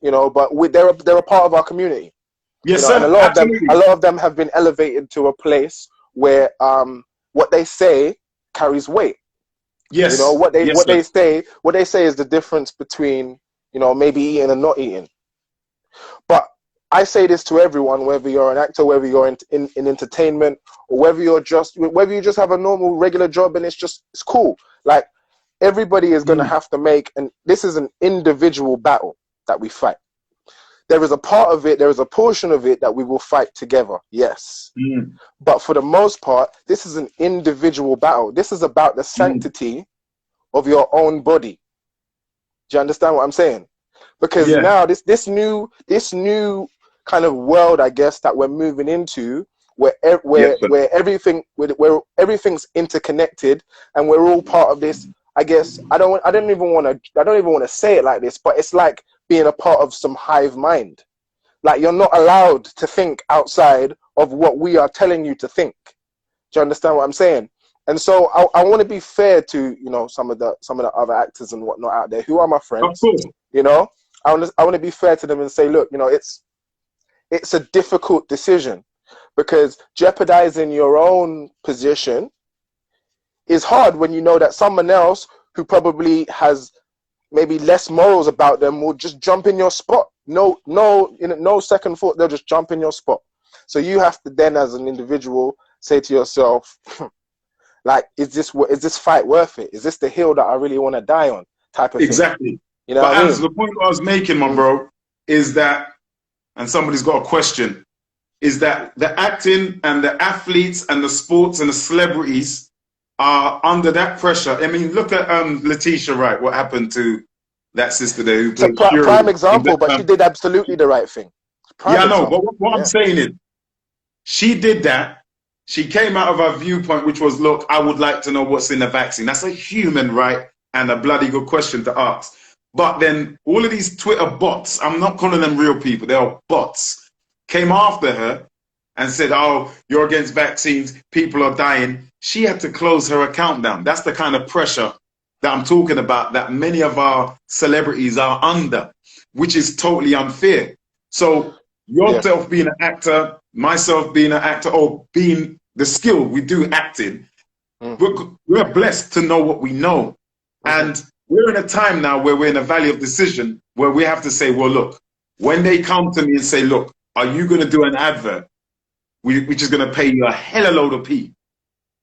you know, but they're a part of our community. Yes, you know, sir. And a lot of them have been elevated to a place where what they say carries weight. Yes. You know, what they say is the difference between, you know, maybe eating and not eating. But I say this to everyone, whether you're an actor, whether you're in entertainment, or whether you just have a normal regular job and it's cool. Like, everybody is going to have to make, and this is an individual battle that we fight. There is a part of it, there is a portion of it that we will fight together, yes. But for the most part, this is an individual battle. This is about the sanctity of your own body. Do you understand what I'm saying? Because now this new kind of world, I guess, that we're moving into, where everything's interconnected and we're all part of this. I guess I don't even want to say it like this, but it's like being a part of some hive mind. Like, you're not allowed to think outside of what we are telling you to think. Do you understand what I'm saying? And so I want to be fair to, you know, some of the other actors and whatnot out there who are my friends. Of course. You know, I want to be fair to them and say, look, you know, it's a difficult decision, because jeopardizing your own position is hard when you know that someone else who probably has maybe less morals about them will just jump in your spot. No second thought, they'll just jump in your spot. So you have to then, as an individual, say to yourself, like, is this fight worth it? Is this the hill that I really want to die on? Type of exactly. Thing. You know, but the point I was making, my bro, is that, and somebody's got a question, is that the acting and the athletes and the sports and the celebrities are under that pressure. I mean, look at Letitia Wright, what happened to that sister there who played It's a prime example, but she did absolutely the right thing. Yeah, I know, but what I'm saying is, she did that. She came out of her viewpoint, which was, look, I would like to know what's in the vaccine. That's a human right and a bloody good question to ask. But then all of these Twitter bots, I'm not calling them real people, they are bots, came after her and said, oh, you're against vaccines, people are dying. She had to close her account down. That's the kind of pressure that I'm talking about, that many of our celebrities are under, which is totally unfair. So yourself being an actor, myself being an actor, or being the skill we do acting, we're blessed to know what we know. And we're in a time now where we're in a valley of decision where we have to say, well, look, when they come to me and say, look, are you going to do an advert which is going to pay you a hell of a load of pee?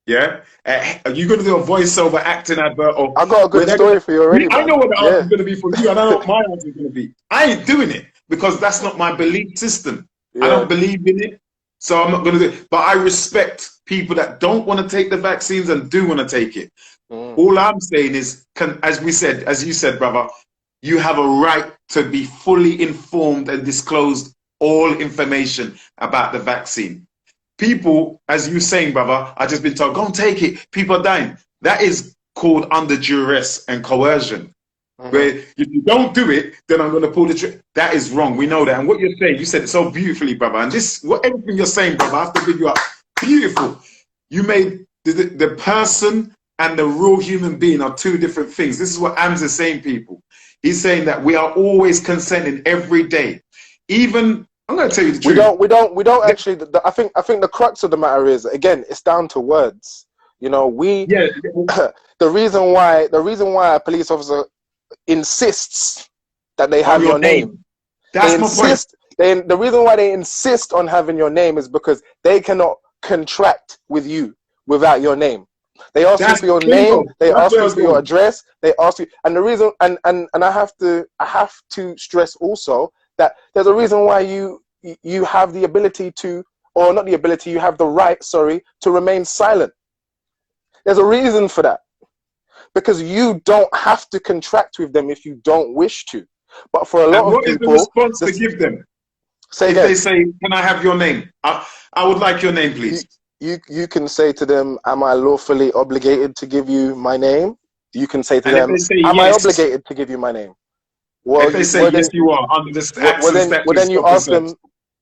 Yeah? Are you going to do a voiceover acting advert? Or I got a good story for you already. I know what the answer is going to be for you, and I know what my answer is going to be. I ain't doing it because that's not my belief system. I don't believe in it, so I'm not going to do it. But I respect people that don't want to take the vaccines and do want to take it. All I'm saying is, as you said, brother, you have a right to be fully informed and disclose all information about the vaccine. People, as you're saying, brother, I just been told, go and take it. People are dying. That is called under duress and coercion. Where if you don't do it, then I'm going to pull the trigger. That is wrong. We know that. And what you're saying, you said it so beautifully, brother. And everything you're saying, brother, I have to big you up. Beautiful. You made the person and the real human being are two different things. This is what Ams is saying, people. He's saying that we are always consenting every day. Even, I'm going to tell you the truth. We don't actually, I think the crux of the matter is, again, it's down to words. You know, we Yeah. the reason why a police officer insists that they On have your your name. name. That's my point. The reason why they insist on having your name is because they cannot contract with you without your name. They ask you That's for your name, bingo. they That's ask where I you was for your going. address, they ask you, and the reason, and I have to stress also that there's a reason why you have the ability to, or not the ability, you have the right, sorry, to remain silent. There's a reason for that. Because you don't have to contract with them if you don't wish to. But for a lot And of what is the people, response to give them? say If again, they say, "Can I have your name?" I would like your name, please. you can say to them, am I lawfully obligated to give you my name? You can say to And if them, they say am I yes, obligated to give you my name? if they say yes, you are under the acts and statutes You of the ask service.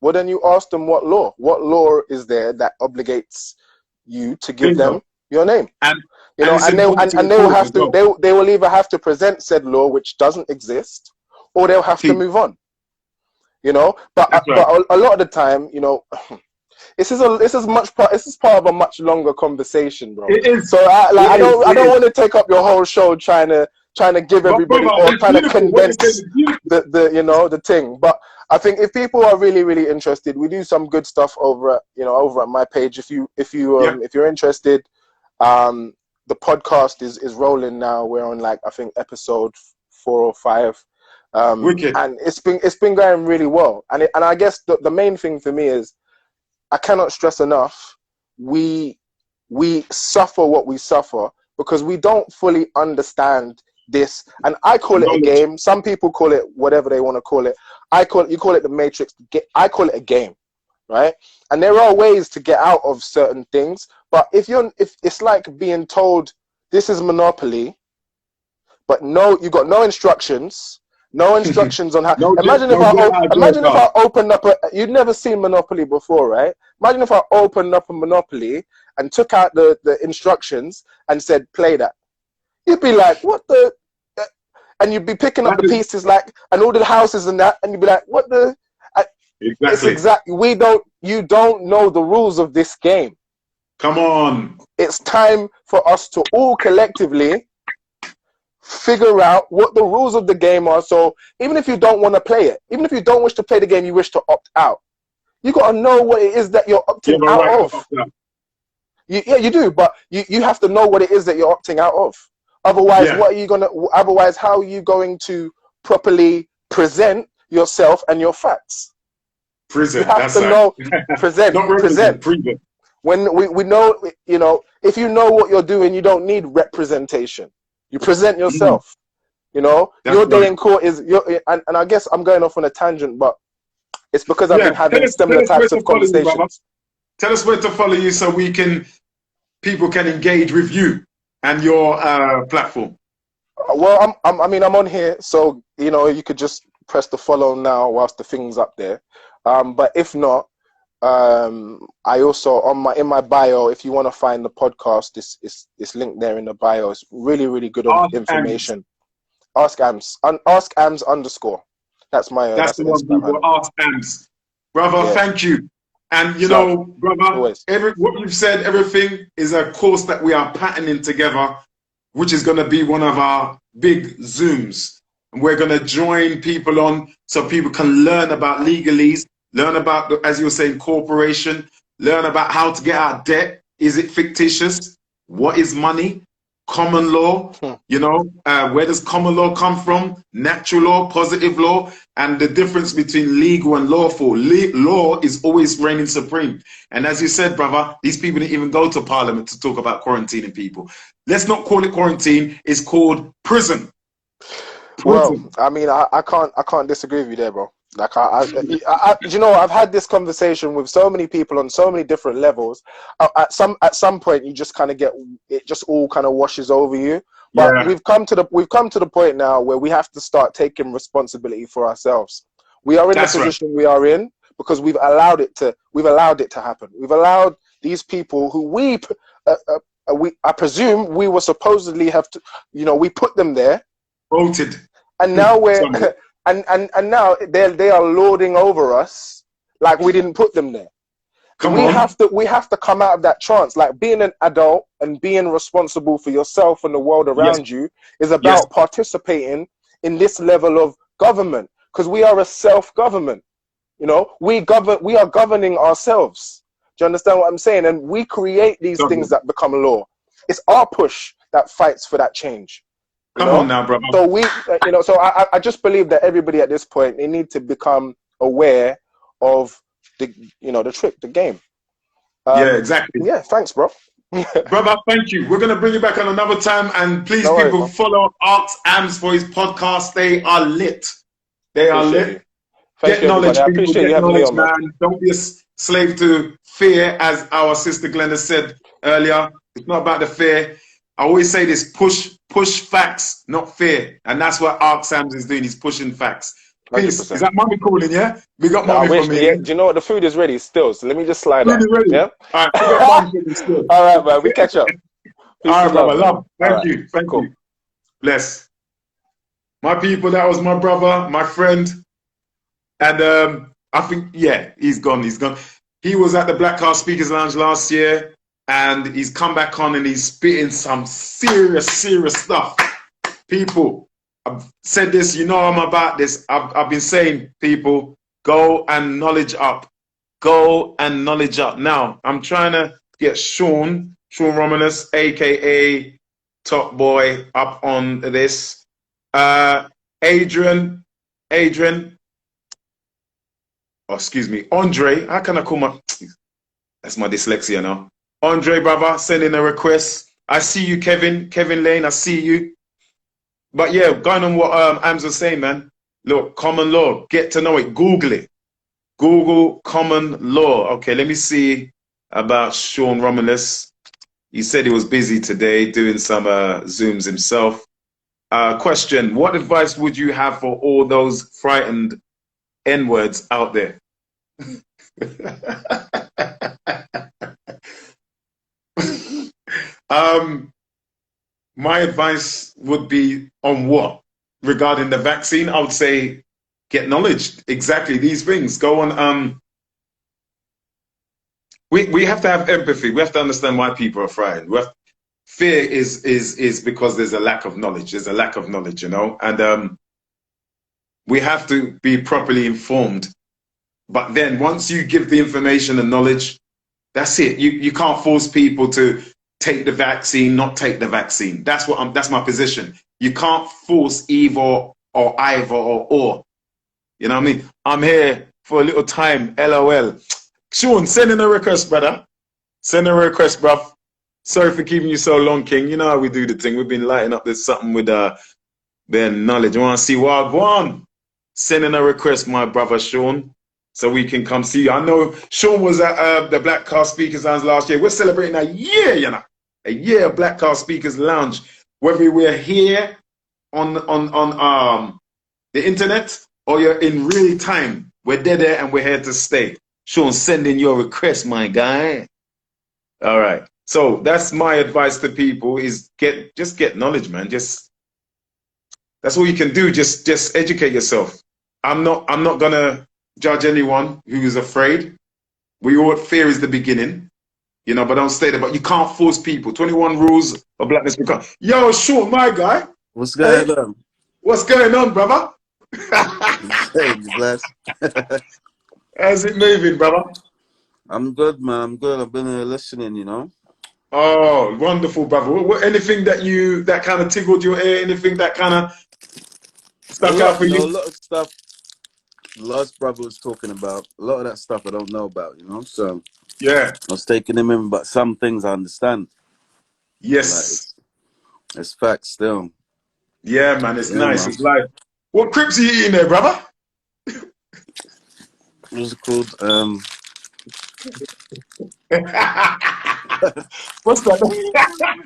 them, you ask them what law is there that obligates you to give them Bingo. your name? And You know, it's and important to they will record have as to, well. they will either have to present said law, which doesn't exist, or they'll have to Keep. move on. You know, but That's right. a lot of the time, you know, this is part of a much longer conversation, bro. It is. So I It don't is. want to take up your whole show trying to give But everybody, brother, or it's trying to beautiful. What you said condense is beautiful. the you know, the thing. But I think if people are really interested, we do some good stuff over at my page. If Yeah. you're interested, the podcast is rolling now. We're on, like, I think episode 4 or 5. Wicked. And it's been going really well. And I guess the main thing for me is, I cannot stress enough, we suffer what we suffer because we don't fully understand this. And I call it a Knowledge. game. Some people call it whatever they want to call it. You call it the Matrix. I call it a game, right? And there are ways to get out of certain things. But if it's like being told this is Monopoly, but no, you got no instructions. No instructions on how. No, Imagine if no get out of jail imagine if card. I opened up you'd never seen Monopoly before, right? Imagine if I opened up a Monopoly and took out the instructions and said, play that. You'd be like, what the? And you'd be picking up That the is pieces, like, and all the houses and that, and you'd be like, what the? It's exactly. exactly, you don't know the rules of this game. Come on. It's time for us to all collectively figure out what the rules of the game are. So even if you don't want to play it, even if you don't wish to play the game, you wish to opt out, you got to know what it is that you're You opting have a out right to of. opt out. Yeah, you do, but you have to know what it is that you're opting out of. Otherwise, Yeah. Otherwise, how are you going to properly present yourself and your facts? You Prison. have That's to right. know, present. Not represent. Prison. When we know, you know, if you know what you're doing, you don't need representation. You present yourself. You know, That's your day right. in court is and I guess I'm going off on a tangent, but it's because I've Yeah. been having Tell similar us where types to of follow you, brother. conversations. Tell us where to follow you so people can engage with you and your platform. Well, I'm on here, so you know, you could just press the follow now whilst the thing's up there. But if not, I also in my bio, if you want to find the podcast, it's linked there in the bio. It's really good Ask Ams. information. Ask Ams _. That's my That's that's the the one, Instagram people. handle. Ask Ams. Brother, Yeah, thank you. And you it's love, know, brother, always. what you've said, everything is a course that we are patterning together, which is going to be one of our big Zooms. And we're going to join people on so people can learn about legalese, learn about, as you were saying, corporation, learn about how to get out of debt. Is it fictitious? What is money? Common law, you know, where does common law come from? Natural law, positive law, and the difference between legal and lawful. Law is always reigning supreme. And as you said, brother, these people didn't even go to parliament to talk about quarantining people. Let's not call it quarantine. It's called prison. Well, Prison. I mean, I can't disagree with you there, bro. Like you know, I've had this conversation with so many people on so many different levels. At some point, you just kind of get it, just all kind of washes over you. But Yeah, we've come to the point now where we have to start taking responsibility for ourselves. We are in the that's right. position we are in because we've allowed it to happen. We've allowed these people who I presume we were supposedly have to, you know, we put them there, Voted. and now we're Somebody. and now they are lording over us like we didn't put them there. Come on. We have to come out of that trance. Like being an adult and being responsible for yourself and the world Yes. around you is Yes. about participating in this level of government, because we are a self-government. You know, we are governing ourselves. Do you understand what I'm saying? And we create these things that become law. It's our push that fights for that change. Come on now, brother. So so I just believe that everybody at this point, they need to become aware of the game. Yeah, exactly. Yeah, thanks, bro. Brother, thank you. We're going to bring you back on another time. And please, No worries, people, man. follow Arts Ams for his podcast. They are lit. They are Appreciate lit. you. Thank Get you, knowledge, everybody. I people. appreciate Get you having me knowledge, on, man. Don't be a slave to fear, as our sister Glenda said earlier. It's not about the fear. I always say this: push facts, not fear. And that's what Arc Sams is doing. He's pushing facts. Peace. 100%. Is that mommy calling? Yeah, we got No, I mommy wish. for me. Yeah, do you know what? The food is ready still, so let me just slide Food out. is ready. Yeah. All right, we got mommy for me still. All right, man. We catch up. Peace All right, and love, brother. man. Love. Thank you. Thank you. Bless. My people, that was my brother, my friend. And I think, yeah, he's gone. He's gone. He was at the Blackcast Speakers Lounge last year, and he's come back on and he's spitting some serious stuff. People, I've said this, you know I'm about this. I've been saying, people, go and knowledge up. Go and knowledge up. Now, I'm trying to get Shone Romulus, a.k.a. Top Boy, up on this. Adrian, oh, excuse me, Andre, how can I call that's my dyslexia now. Andre, brother, send in a request. I see you, Kevin Lane, I see you. But yeah, going on what Ams was saying, man. Look, common law, get to know it, Google it. Google common law. Okay, let me see about Shone Romulus. He said he was busy today doing some Zooms himself. Question, what advice would you have for all those frightened N-words out there? My advice would be on what? Regarding the vaccine, I would say get knowledge. Exactly these things. Go on. We have to have empathy. We have to understand why people are frightened. Fear is because there's a lack of knowledge. There's a lack of knowledge, you know, and we have to be properly informed. But then once you give the information and knowledge, that's it. You can't force people to take the vaccine, not take the vaccine. That's my position. You can't force either or either or. You know what I mean? I'm here for a little time. LOL. Sean, send in a request, brother. Send a request, bruv. Sorry for keeping you so long, King. You know how we do the thing. We've been lighting up this something with their knowledge. You want to see what I want? Send in a request, my brother Sean, so we can come see you. I know Sean was at the Blackcast Speakers Lounge last year. We're celebrating a year, you know, a year of Blackcast Speakers Lounge. Whether we're here on the internet or you're in real time, we're there and we're here to stay. Sean, send in your request, my guy. All right. So that's my advice to people: is just get knowledge, man. That's all you can do. Just educate yourself. I'm not gonna judge anyone who's afraid. We all fear is the beginning, you know, but don't stay there. But you can't force people. 21 rules of blackness become. Yo, Sean, my guy. What's going on? What's going on, brother? Hey, bless. How's it moving, brother? I'm good, man. I'm good. I've been here listening, you know. Oh, wonderful, brother. Anything that kind of tickled your ear? Anything that kind of stuck out for you? A lot of stuff Last brother was talking about. A lot of that stuff I don't know about, you know. So yeah, I was taking him in, but some things I understand. Yes. Like, it's facts still. Yeah, man. It's Yeah, nice. man. It's like, what crips are you eating there, brother? What's it called? What's that?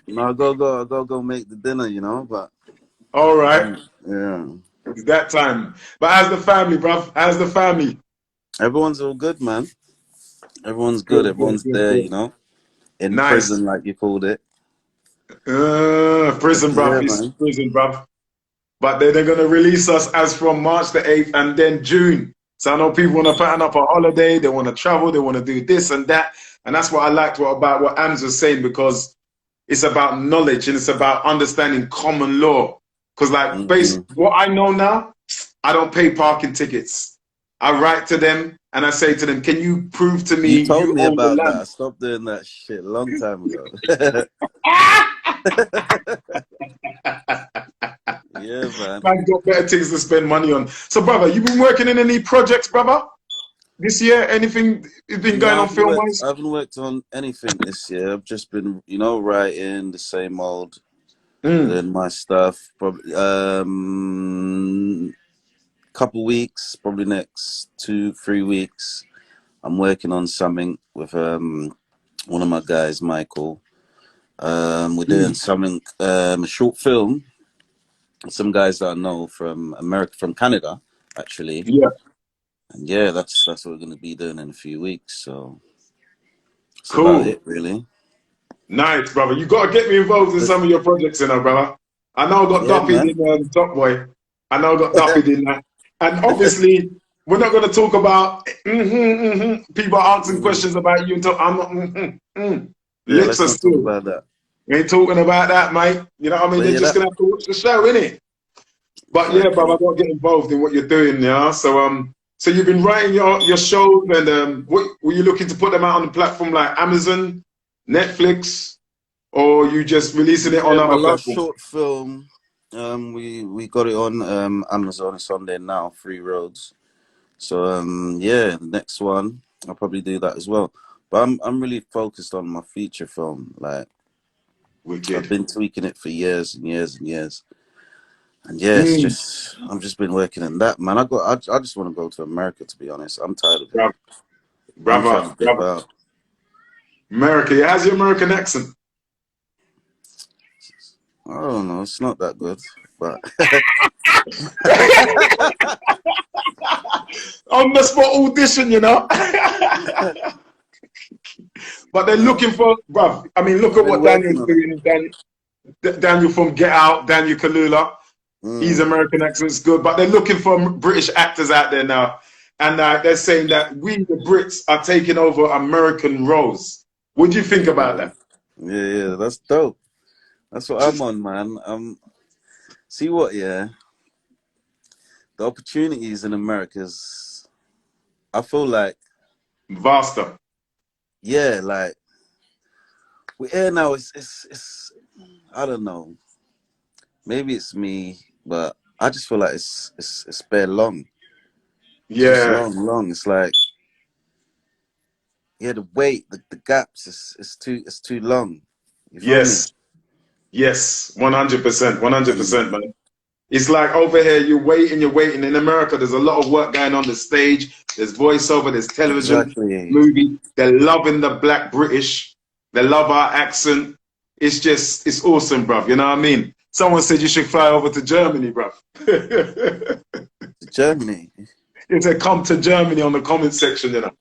No, I go make the dinner, you know. But All right. yeah, It's that time. But how's the family, bruv? How's the family? everyone's all good, man. Everyone's good. Everyone's there, you know. In Nice. prison, like you called it. Prison, bruv. Yeah, It's man. prison, bruv. But they're going to release us as from March the 8th and then June. So I know people want to plan up a holiday, they want to travel, they want to do this and that. And that's what I liked about what Ams was saying, because it's about knowledge and it's about understanding common law. Because like based what I know now, I don't pay parking tickets. I write to them and I say to them, can you prove to me You told you me own the about that. I land? stopped doing that shit a long time ago. Yeah, man. Man's got better things to spend money on. So, brother, you been working in any projects, brother? This year, anything has been going No, on film wise? I haven't worked on anything this year. I've just been, you know, writing the same old, doing my stuff. Probably couple weeks, probably next 2-3 weeks. I'm working on something with one of my guys, Michael. We're doing something, a short film. Some guys that I know from America, from Canada, actually. Yeah. And yeah, that's what we're gonna be doing in a few weeks. So that's about Cool. it, really. Nice, brother. You got to get me involved in But, some of your projects, you know, brother. I know I got yeah, Duffy man. in Top Boy. I know I got Duffy in that. And obviously, we're not going to talk about people asking questions about you. I'm not. Yeah, Lips let's are not talk still. about that. We ain't talking about that, mate. You know what I mean? But They're yeah, just that going to have to watch the show, innit? But yeah, brother, exactly. I got to get involved in what you're doing, yeah. So you've been writing your shows, and what were you looking to put them out on the platform like Amazon, Netflix, or you just releasing it on Yeah, my other last platforms? short film, we got it on Amazon. It's on there now, Free Roads. So yeah, the next one I'll probably do that as well. But I'm really focused on my feature film. Like I've Wicked. been tweaking it for years and years and years. And yeah, it's Mm, just I've just been working on that, man. I just want to go to America, to be honest. I'm tired of here. brother, I'm trying to dip brother. out. America, yeah, how's your American accent? I don't know, it's not that good, but On the spot audition, you know. But they're uh, looking for, bruv. I mean, look I've at been what working Daniel's on it. doing. Daniel from Get Out, Daniel Kalula. His Mm, American accent's good, but they're looking for British actors out there now. And they're saying that we, the Brits, are taking over American roles. What do you think about yeah, that? yeah, that's dope. That's what I'm on, man. See what, yeah, the opportunities in America's. I feel like, Vaster. yeah, like we're here now. It's I don't know. Maybe it's me, but I just feel like it's bare long. It's just Yeah. long. It's like, yeah, the wait, the gaps is too long. You feel me? Yes. Yes. 100%. And 100%, man. It's like over here, you're waiting, you're waiting. In America, there's a lot of work going on the stage. There's voiceover, there's television, exactly, movie. They're loving the black British. They love our accent. It's just, it's awesome, bruv. You know what I mean? Someone said you should fly over to Germany, bruv. Germany. If they come to Germany on the comment section, you know.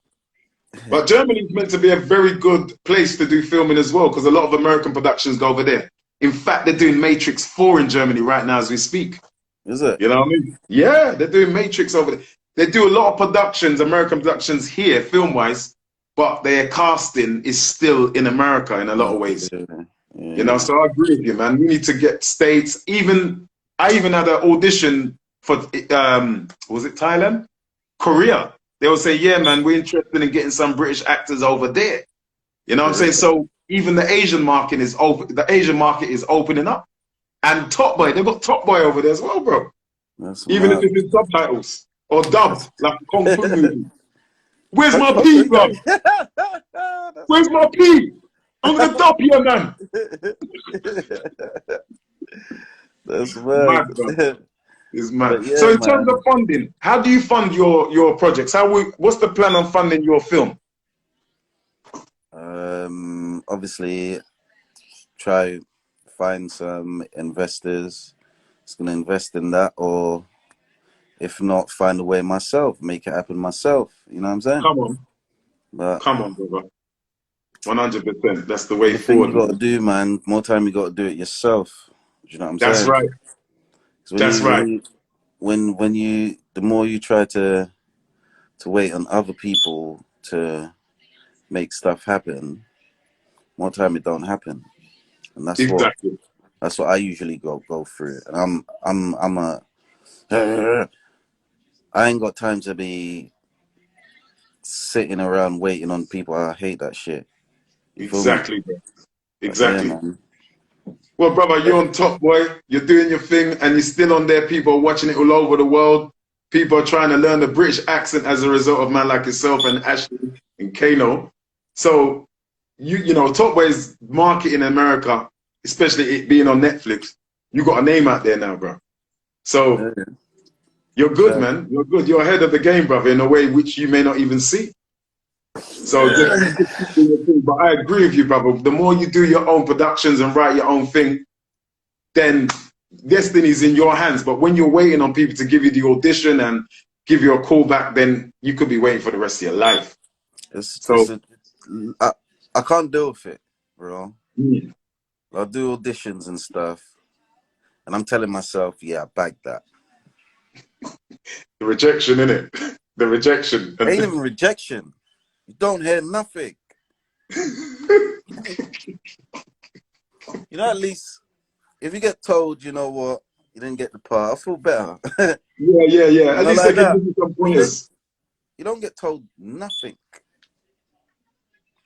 But Germany is meant to be a very good place to do filming as well, because a lot of American productions go over there. In fact, they're doing Matrix 4 in Germany right now as we speak. Is it? You know what I mean? Yeah, they're doing Matrix over there. They do a lot of productions, American productions here, film-wise, but their casting is still in America in a lot of ways. Yeah, You know, yeah. so I agree with you, man. We need to get states. I even had an audition for was it Thailand? Korea. They will say, yeah, man, we're interested in getting some British actors over there. You know what I'm For saying? real. So even the Asian market is open. The Asian market is opening up. And Top Boy, they've got Top Boy over there as well, bro. That's Even if mad. it's in subtitles or That's dubbed, like a Kung Fu movie. Where's my pee, bro? That's Where's my mad. pee? I'm gonna dub you, man. That's Mad, mad. bro. It's mad. But So yeah, in terms of man. funding, how do you fund your projects? What's the plan on funding your film? Obviously, try find some investors that's gonna invest in that, or if not, find a way myself, make it happen myself. You know what I'm saying? Come on, But come on, brother. 100%. That's the way anything you forward, got to man. do, man, more time you got to do it yourself. Do you know what I'm That's saying? right. 'Cause That's right. when you, the more you try to wait on other people to make stuff happen, more time it don't happen, and Exactly. that's what I usually go through. And I'm a I ain't got time to be sitting around waiting on people. I hate that shit. You feel me? Exactly, bro. But yeah, Exactly. man. Well, brother, you're on top, boy. You're doing your thing, and you're still on there. People are watching it all over the world. People are trying to learn the British accent as a result of man like yourself and Ashley and Kano. So, you know, Top Boy's market in America, especially it being on Netflix, you got a name out there now, bro. So Yeah, you're good, so, man. You're good. You're ahead of the game, brother, in a way which you may not even see. So just yeah. keep doing your thing. But I agree with you, brother. The more you do your own productions and write your own thing, then destiny's in your hands. But when you're waiting on people to give you the audition and give you a call back, then you could be waiting for the rest of your life. It's So I can't deal with it, bro. mm, I'll do auditions and stuff, and I'm telling myself, yeah, I bagged that. the rejection, innit? The rejection. Ain't even rejection. You don't hear nothing. You know, at least if you get told, you know what, you didn't get the part, I feel better. Yeah. You At know, least they like can that. give you some But pointers. you don't get told nothing.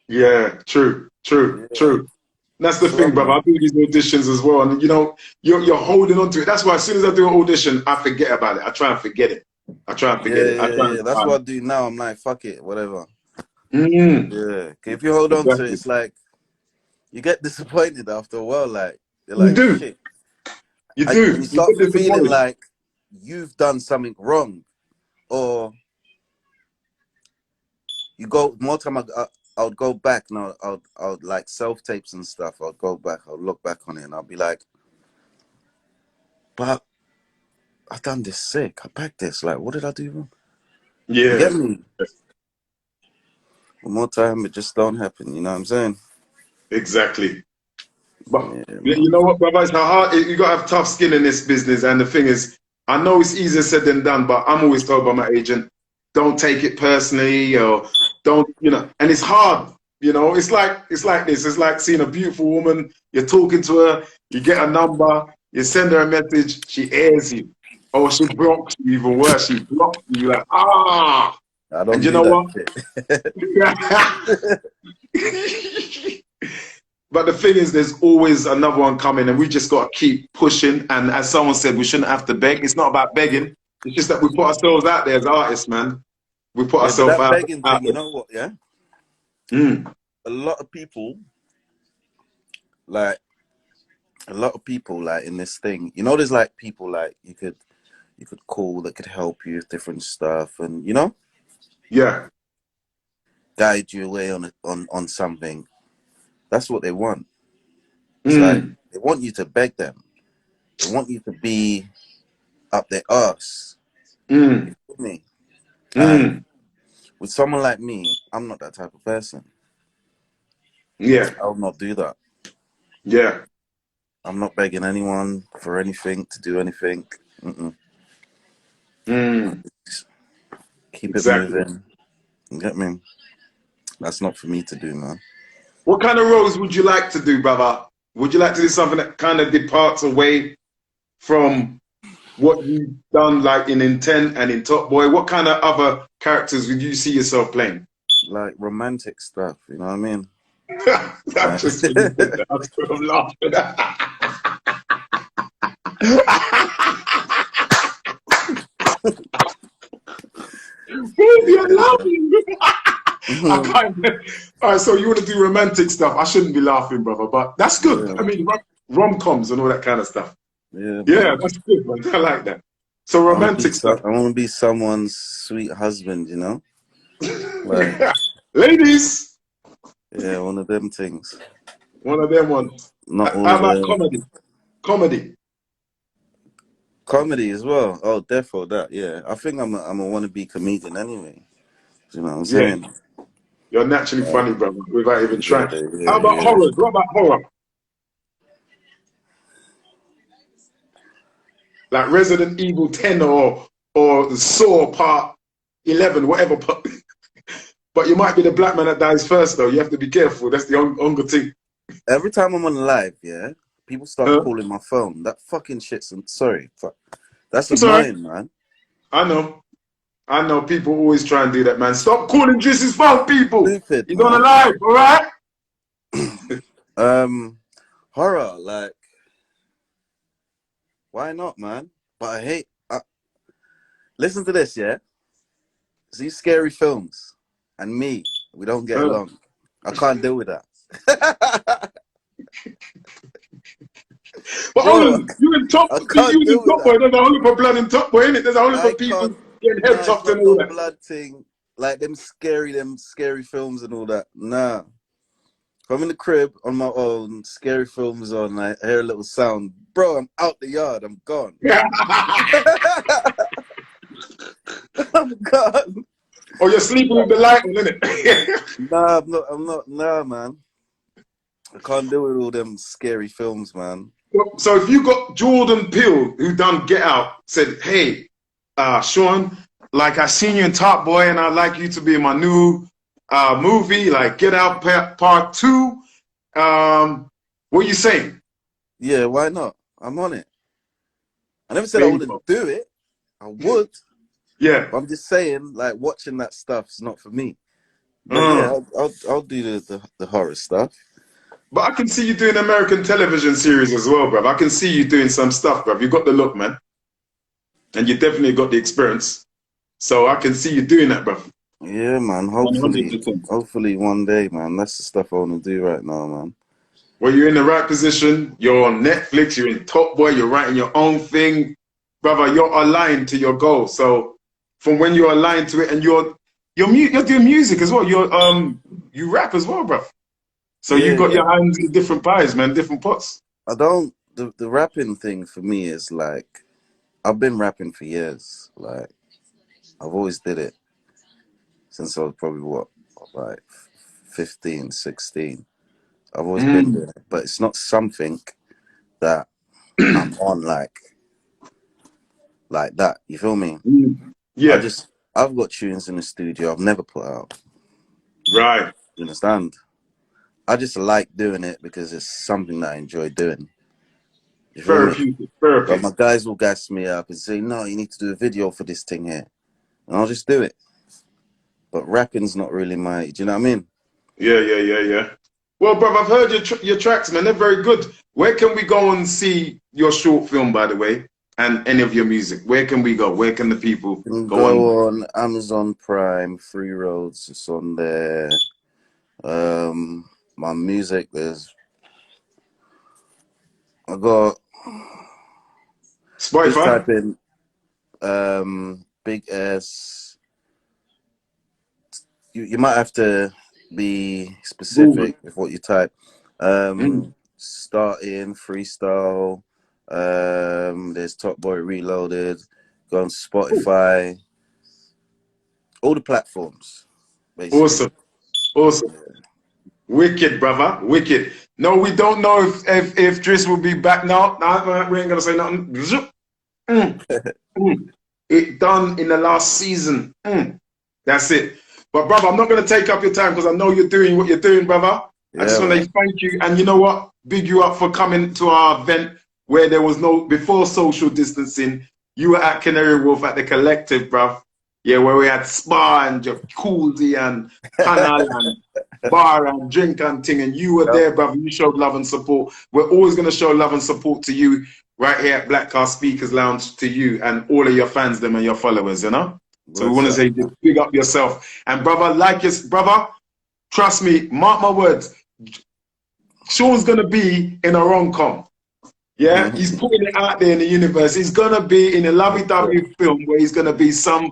Yeah, true. Yeah. That's the So thing, brother. I do these auditions as well, and you know, you're holding on to it. That's why as soon as I do an audition, I forget about it. I try and forget it. I try and forget it. I try yeah. That's and what I do now. I'm like, fuck it, whatever. mm, Yeah. 'Cause if you hold on to it, exactly. it's like you get disappointed after a while. Like you're You like, do. shit, You and you do. You start get feeling disappointed. like you've done something wrong, or you go more time. I would go back and I would like self tapes and stuff. I'll go back. I'll look back on it and I'll be like, but I done this sick. I backed this. Like, what did I do wrong? You get Yeah, me? One more time, it just don't happen. You know what I'm saying? exactly. But Yeah, you man. know what, brother? It's hard. You got to have tough skin in this business. And the thing is, I know it's easier said than done, but I'm always told by my agent, don't take it personally, or don't, you know. And it's hard. You know, it's like this. It's like seeing a beautiful woman. You're talking to her. You get a number. You send her a message. She airs you, or she blocks you. Even worse, she blocks you. You're like, ah. I And don't you do know that what? shit. But the thing is, there's always another one coming, and we just got to keep pushing. And as someone said, we shouldn't have to beg. It's not about begging. It's just that we put ourselves out there as artists, man. We put Yeah, but ourselves that out, begging out thing, you there. know what? Yeah, Mm, a lot of people, like in this thing, you know, there's like people like you could call that could help you with different stuff, and you know, yeah. guide you away on something. That's what they want. It's like Mm, they want you to beg them. They want you to be up their arse. You mm, feel me? And mm, with someone like me, I'm not that type of person. yeah. I'll not do that. Yeah. I'm not begging anyone for anything to do anything. Mm-mm. Mm, Keep it exactly. moving. You get me? That's not for me to do, man. What kind of roles would you like to do, brother? Would you like to do something that kind of departs away from what you've done, like in Intent and in Top Boy? What kind of other characters would you see yourself playing? Like romantic stuff, you know what I mean? That's Like, just when you said that. I was sort of laughing. Baby, I'm laughing. I can't. All right, so you want to do romantic stuff? I shouldn't be laughing, brother, but that's good. yeah, I mean, rom-coms and all that kind of stuff. yeah, Yeah, man. that's good, man. I like that. So romantic stuff. I want to be someone's sweet husband, you know? Like, Ladies, yeah, one of them things. one of them ones. Not How all about the comedy? Comedy. comedy as well. Oh, defo that. Yeah, I think I'm a wannabe comedian anyway. You know what I'm Yeah, saying? you're naturally Like, funny, brother, without even yeah, trying. How about yeah, horrors? What about horror? Like Resident Evil 10 or the Saw part, 11, whatever. But you might be the black man that dies first, though. You have to be careful. That's the only thing. Every time I'm on live, yeah, people start Huh? calling my phone. That fucking shit's, sorry, fuck. That's It's all right. annoying, man. I know. I know people always try and do that, man. Stop calling Juicy's phone, people. Stupid, He's on a man. live, all right? Horror, like, why not, man? But I hate, listen to this, yeah? These scary films and me, we don't get along. I can't deal with that. But Bro, you in top, I you can't in deal with Top Boy. that. There's a whole heap of blood in Top Boy, innit? There's a whole heap I of people can't, getting nah, head it's chopped not and all no that. blood thing. Like them scary films and all that. Nah. If I'm in the crib on my own, scary films on, I hear a little sound. Bro, I'm out the yard. I'm gone. I'm gone. Or you're sleeping with the light on, innit? Nah, nah, man. I can't deal with all them scary films, man. So if you got Jordan Peele, who done Get Out, said, hey, Sean, like I seen you in Top Boy and I'd like you to be in my new movie, like Get Out Part 2. What are you saying? Yeah, why not? I'm on it. I never said There I you wouldn't go. do it. I would. Yeah. But I'm just saying, like, watching that stuff's not for me. But yeah, I'll do the horror stuff. But I can see you doing American television series as well, bruv. I can see you doing some stuff, bruv. You got the look, man. And you definitely got the experience. So I can see you doing that, bruv. Yeah, man. Hopefully, 100%. hopefully one day, man. That's the stuff I want to do right now, man. Well, you're in the right position. You're on Netflix. You're in Top Boy. You're writing your own thing. Brother, you're aligned to your goal. So from when you're aligned to it and you're doing music as well. You rap as well, bruv. So you Yeah, got yeah. your hands in different pies, man, different pots. I don't. The rapping thing for me is like, I've been rapping for years. Like, I've always did it since I was probably what, like 15, 16. I've always been doing it, but it's not something that I'm on like that. You feel me? Yeah, I've got tunes in the studio I've never put out. right. You understand? I just like doing it because it's something that I enjoy doing. You feel me? Therapeutic, But therapy. my guys will gas me up and say, no, you need to do a video for this thing here. And I'll just do it. But rapping's not really do you know what I mean? Yeah. Well, bruv, I've heard your tracks, man. They're very good. Where can we go and see your short film, by the way, and any of your music? Where can we go? Where can the people You can go on? go on Amazon Prime, Free Roads, it's on there. My music, I got, just Spotify? type in Big S. You might have to be Google. specific with what you type. Starting freestyle. There's Top Boy Reloaded. Go on Spotify. All the platforms, basically. Awesome. Awesome. Wicked, brother. Wicked. No, we don't know if Driss will be back now. Nah, we ain't gonna say nothing. It done in the last season. That's it. But brother, I'm not gonna take up your time because I know you're doing what you're doing, brother. I just Yeah, want to man. thank you, and you know what? Big you up for coming to our event where there was no before social distancing. You were at Canary Wharf at the Collective, bruv. Yeah, where we had spa and jacuzzi and canal and bar and drink and thing, and you were Yep. there, brother. You showed love and support. We're always going to show love and support to you right here at Blackcast Speakers Lounge, to you and all of your fans, them and your followers, you know? So we Bless want to up. say, big up yourself. And brother, like your brother, trust me, mark my words, Sean's going to be in a rom-com. Yeah, he's putting it out there in the universe. He's going to be in a lovey-dovey film where he's going to be some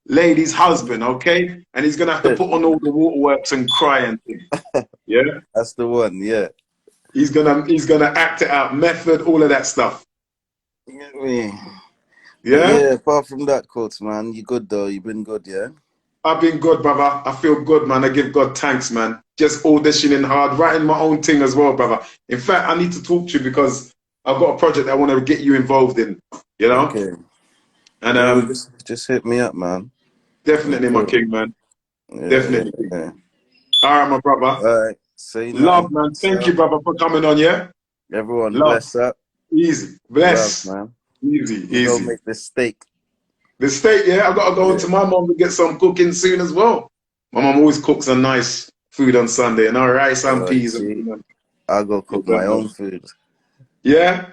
lady's husband, okay? And he's going to have to put on all the waterworks and cry and things. Yeah? That's the one, yeah. He's gonna act it out, method, all of that stuff. You get me? But Yeah? yeah, apart from that, Coates, man, you good though? You've been good, yeah? I've been good, brother. I feel good, man. I give God thanks, man. Just auditioning hard, writing my own thing as well, brother. In fact, I need to talk to you because I've got a project I want to get you involved in, you know? Okay. And Yeah, just hit me up, man. Definitely, my Cool. king, man. Yeah, Definitely. yeah. All right, my brother. All right. Say Love, nothing. man. Thank So, you, brother, for coming on, yeah? everyone, Love. bless up. Easy. Love, Bless. man. Easy, We go easy. make this steak. The steak, yeah, I gotta go Yeah. to my mom to get some cooking soon as well. My mom always cooks some nice food on Sunday, and our rice and You peas. see, And, I go you cook don't my know. own food. Yeah,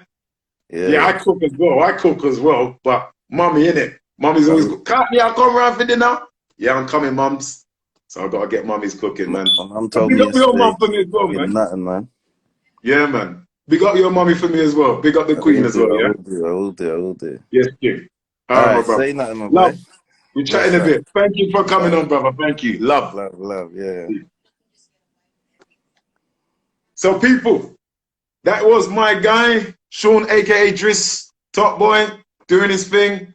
yeah, Yeah. I cook as well. I cook as well, but mommy, innit? Mommy's always And cook. Can't me, I'll come round for dinner. Yeah, I'm coming, mums. So I gotta get mommy's cooking, man. my mum And told big me up your mum yesterday, for me as well, fucking man. nothing, man. Yeah, man. Big up your mommy for me as well. Big up the I queen will as do, well, I yeah? will do, I will do, I will do. Yes, king. All All right, my right, brother. say nothing, my Love. boy. We're chatting Bless a up. bit. Thank you for coming Love, on, brother. Thank you. Love. love, love, yeah. So, people, that was my guy, Sean, aka Driss, Top Boy, doing his thing.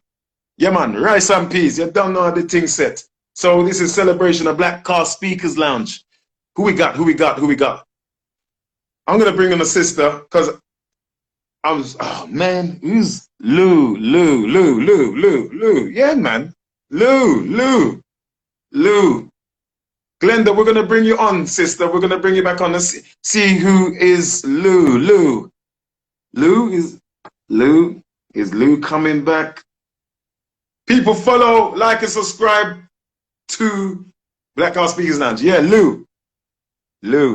Yeah, man, rice and peas. You don't know how the thing set. So, this is celebration of Blackcast Speakers Lounge. Who we got? Who we got? Who we got? I'm going to bring in a sister because I was, oh man, who's Lou. Yeah, man. Lou. Glenda, we're going to bring you on, sister. We're going to bring you back on to see who is Lou. Lou is Lou coming back? People follow, like, and subscribe to Black House Speakers Lounge. Yeah, Lou,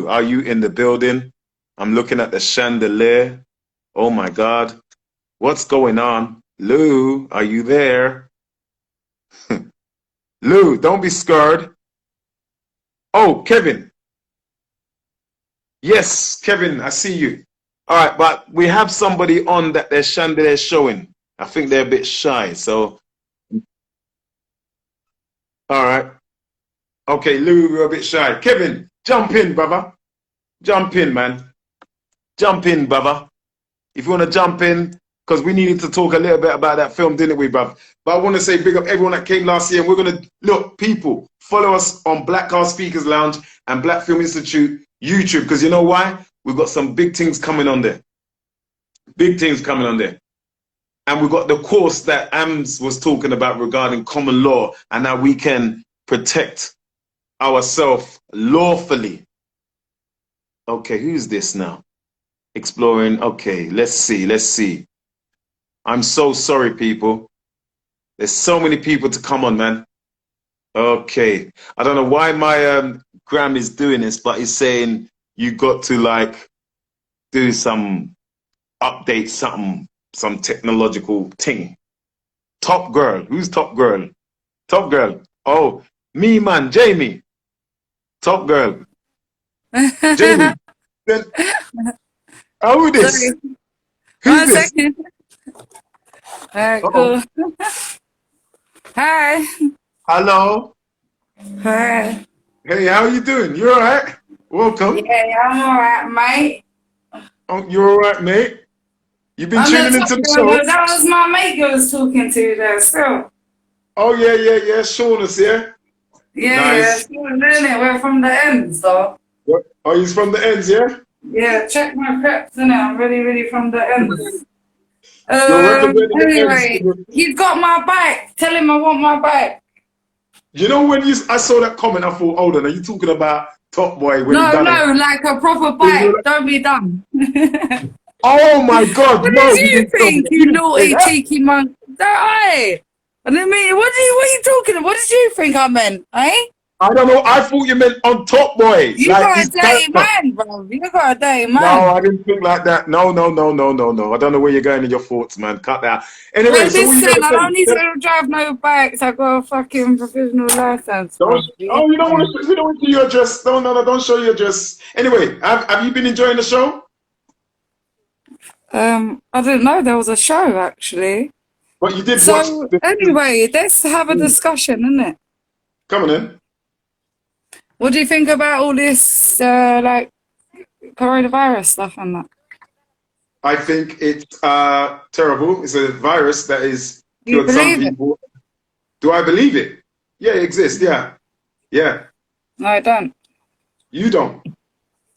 are you in the building? I'm looking at the chandelier. Oh my God. What's going on? Lou, are you there? Lou, don't be scared. Oh, Kevin. Yes, Kevin, I see you. All right, but we have somebody on that their chandelier showing. I think they're a bit shy, so all right. Okay, Lou, we're a bit shy. Kevin, jump in, brother. Jump in, man. Jump in, brother. If you want to jump in, because we needed to talk a little bit about that film, didn't we, bruv? But I want to say big up everyone that came last year. And we're going to, look, people, follow us on Black Car Speakers Lounge and Black Film Institute YouTube, because you know why? We've got some big things coming on there. Big things coming on there. And we've got the course that Ams was talking about regarding common law and how we can protect ourselves lawfully. Okay, who's this now? Exploring. Okay, let's see. I'm so sorry, people. There's so many people to come on, man. Okay. I don't know why my gram is doing this, but it's saying you got to like do some update, some technological thing. Top girl. Who's top girl? Top girl. Oh, me, man. Jamie. Top girl. Jamie. Then, who this? Sorry. Who's One this? second. All right, Uh-oh. cool. Hi. Hello. Hi. Hey, how you doing? You all right? Welcome. Yeah, I'm all right, mate. Oh, you all right, mate? You've been I'm not tuning into talking the show? about that was my mate you was talking to there, so. Oh, yeah. Sean is here. Yeah, Nice. still doing it. We're from the ends, though. What? Oh, he's from the ends, yeah? Yeah, check my preps, innit? I'm really from the ends. You're representing the ends. Anyway, he's got my bike. Tell him I want my bike. You know, when I saw that comment, I thought, hold on, are you talking about Top Boy when he No, done it? like a proper You know, bike. Don't be dumb. oh, my God, What no, did you you didn't tell me think, that. you You didn't say naughty, that. cheeky monk? I didn't mean, what are you talking about? What did you think I meant, eh? I don't know. I thought you meant on Top Boy, You like got a his dirty character. man, bro. You got a dirty No, man. I didn't think like that. No. I don't know where you're going in your thoughts, man. Cut that. Anyway, Well, so what you listen, going I don't to need say? to drive no bikes. I got a fucking professional license, Don't, bro. Yeah. oh, you don't want to, you don't want to see your address. No, don't show your address. Anyway, have you been enjoying the show? I didn't know there was a show, actually. But you did watch So, the anyway, let's have a discussion, innit? coming in. What do you think about all this, like, coronavirus stuff and that? I think it's terrible. It's a virus that is Do you killed some believe it? people. Do I believe it? Yeah, it exists. Yeah. No, I don't. You don't.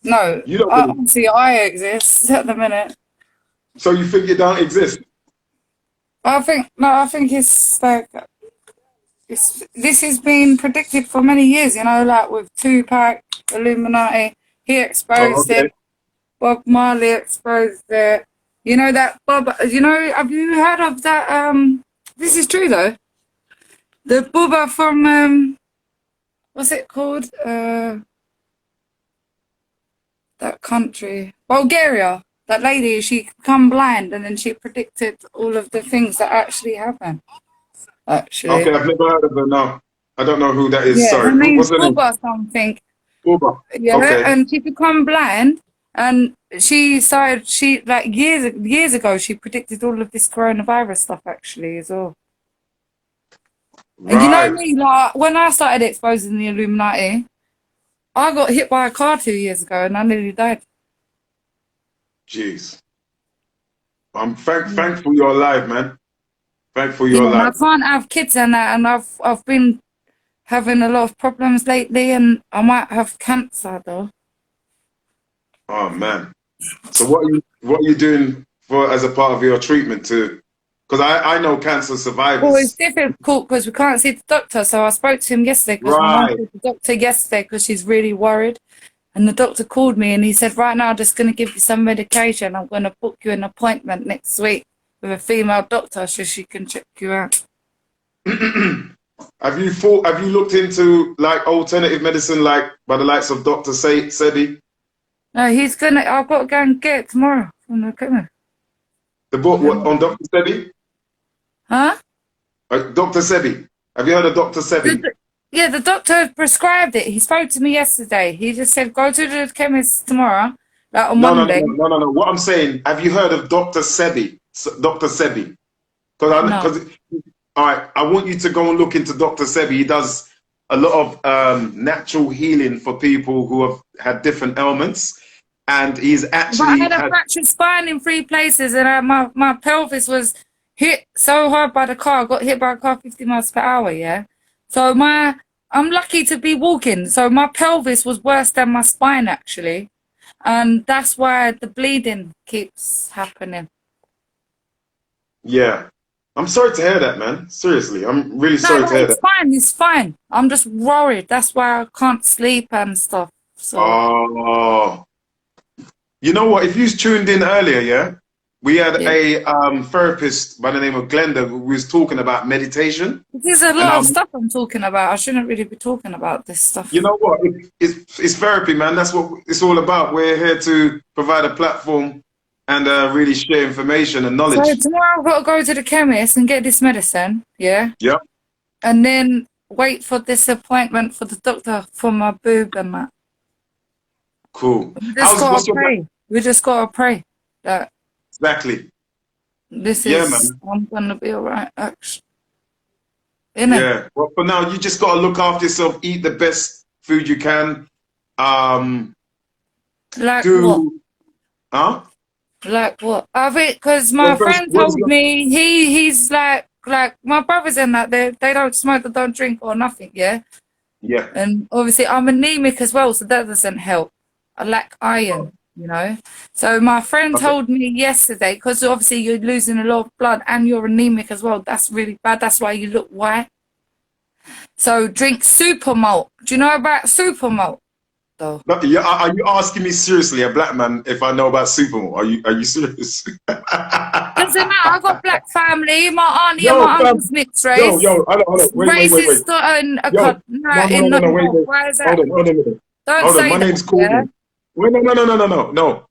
No, You don't believe it. obviously I exist at the minute. So you think it don't exist? I think it's like This has been predicted for many years, you know, like with Tupac, Illuminati. He Oh, exposed okay. it. Bob Marley exposed it. You know that have you heard of that? This is true though. The Bubba from what's it called? That country, Bulgaria. That lady, she become blind, and then she predicted all of the things that actually happen. Okay, Actually, I've never heard of her. No, I don't know who that is. yeah, her Sorry. name's What's her name? Bubba something. Uber. Yeah, Okay. and she become blind, and she started. She like years ago, she predicted all of this coronavirus stuff actually as well. And you know Right. me, like when I started exposing the Illuminati, I got hit by a car 2 years ago, and I nearly died. Jeez. I'm thankful you're alive, man. Thankful you're Yeah, and I alive. can't have kids and that, and I've been having a lot of problems lately, and I might have cancer though. Oh man. So what are you doing for as a part of your treatment to? Because I know cancer Well, it's survivors. difficult because we can't see the doctor. So I spoke to him yesterday because my mum Right. called the doctor yesterday because she's really worried. And the doctor called me and he said, right now, I'm just going to give you some medication. I'm going to book you an appointment next week with a female doctor so she can check you out. Have you looked into like alternative medicine like by the likes of Dr. Sebi? No, I've got to go and get it tomorrow from the clinic. The book what, on Dr. Sebi? Huh? Dr. Sebi. Have you heard of Dr. Sebi? Yeah, the doctor prescribed it. He spoke to me yesterday. He just said, go to the chemist tomorrow, like on No, no, no, Monday. no, no, no, no. What I'm saying, have you heard of Dr. Sebi? Dr. Sebi? No. Because all right, I want you to go and look into Dr. Sebi. He does a lot of natural healing for people who have had different ailments, and he's But I actually had a had. fractured spine in 3 places, and my pelvis was hit so hard by the car. I got hit by a car 50 miles per hour, yeah? So I'm lucky to be walking. So my pelvis was worse than my spine, actually. And that's why the bleeding keeps happening. Yeah, I'm sorry to hear that, man. Seriously, I'm really No, sorry to hear it's that. fine. It's fine. I'm just worried. That's why I can't sleep and stuff. So, Oh, you know what? If you tuned in earlier, yeah, we had yeah. a therapist by the name of Glenda who was talking about meditation, There's a and lot of stuff I'm talking about. I shouldn't really be talking about this you stuff. know what? It's therapy, man. That's what it's all about. We're here to provide a platform and really share information and So knowledge. tomorrow I've got to go to the chemist and get this medicine, yeah? Yeah, And then wait for this appointment for the doctor for my boob and that. cool. We just gotta What's your pray. We just gotta pray that exactly? this Yeah, is, man. I'm gonna be alright, actually. Innit? Yeah. Well, for now, you just gotta look after yourself. Eat the best food you can. Um, Like what? do huh? Like what? I think because Well, my first, friend what's told your me he's like my brothers and that they don't smoke, they don't drink or nothing, yeah. yeah? And obviously I'm anemic as well, so that doesn't help. I lack iron, you know. So my friend Okay. told me yesterday because obviously you're losing a lot of blood and you're anemic as well. That's really bad. That's why you look white. So drink super malt. Do you know about super malt though? No, yeah, are you asking me seriously, a black man, if I know about Supermall? Are you serious? Doesn't matter. I've got black family. My auntie and Yo, my fam, uncle's mixed yo, race. yo, hold on, wait. Racist in Yo, no, no, in no, no, the no, wait, north. wait. Why is that? Hold on a minute. Don't Hold on, say my that, name's yeah? Courtney. Wait, no.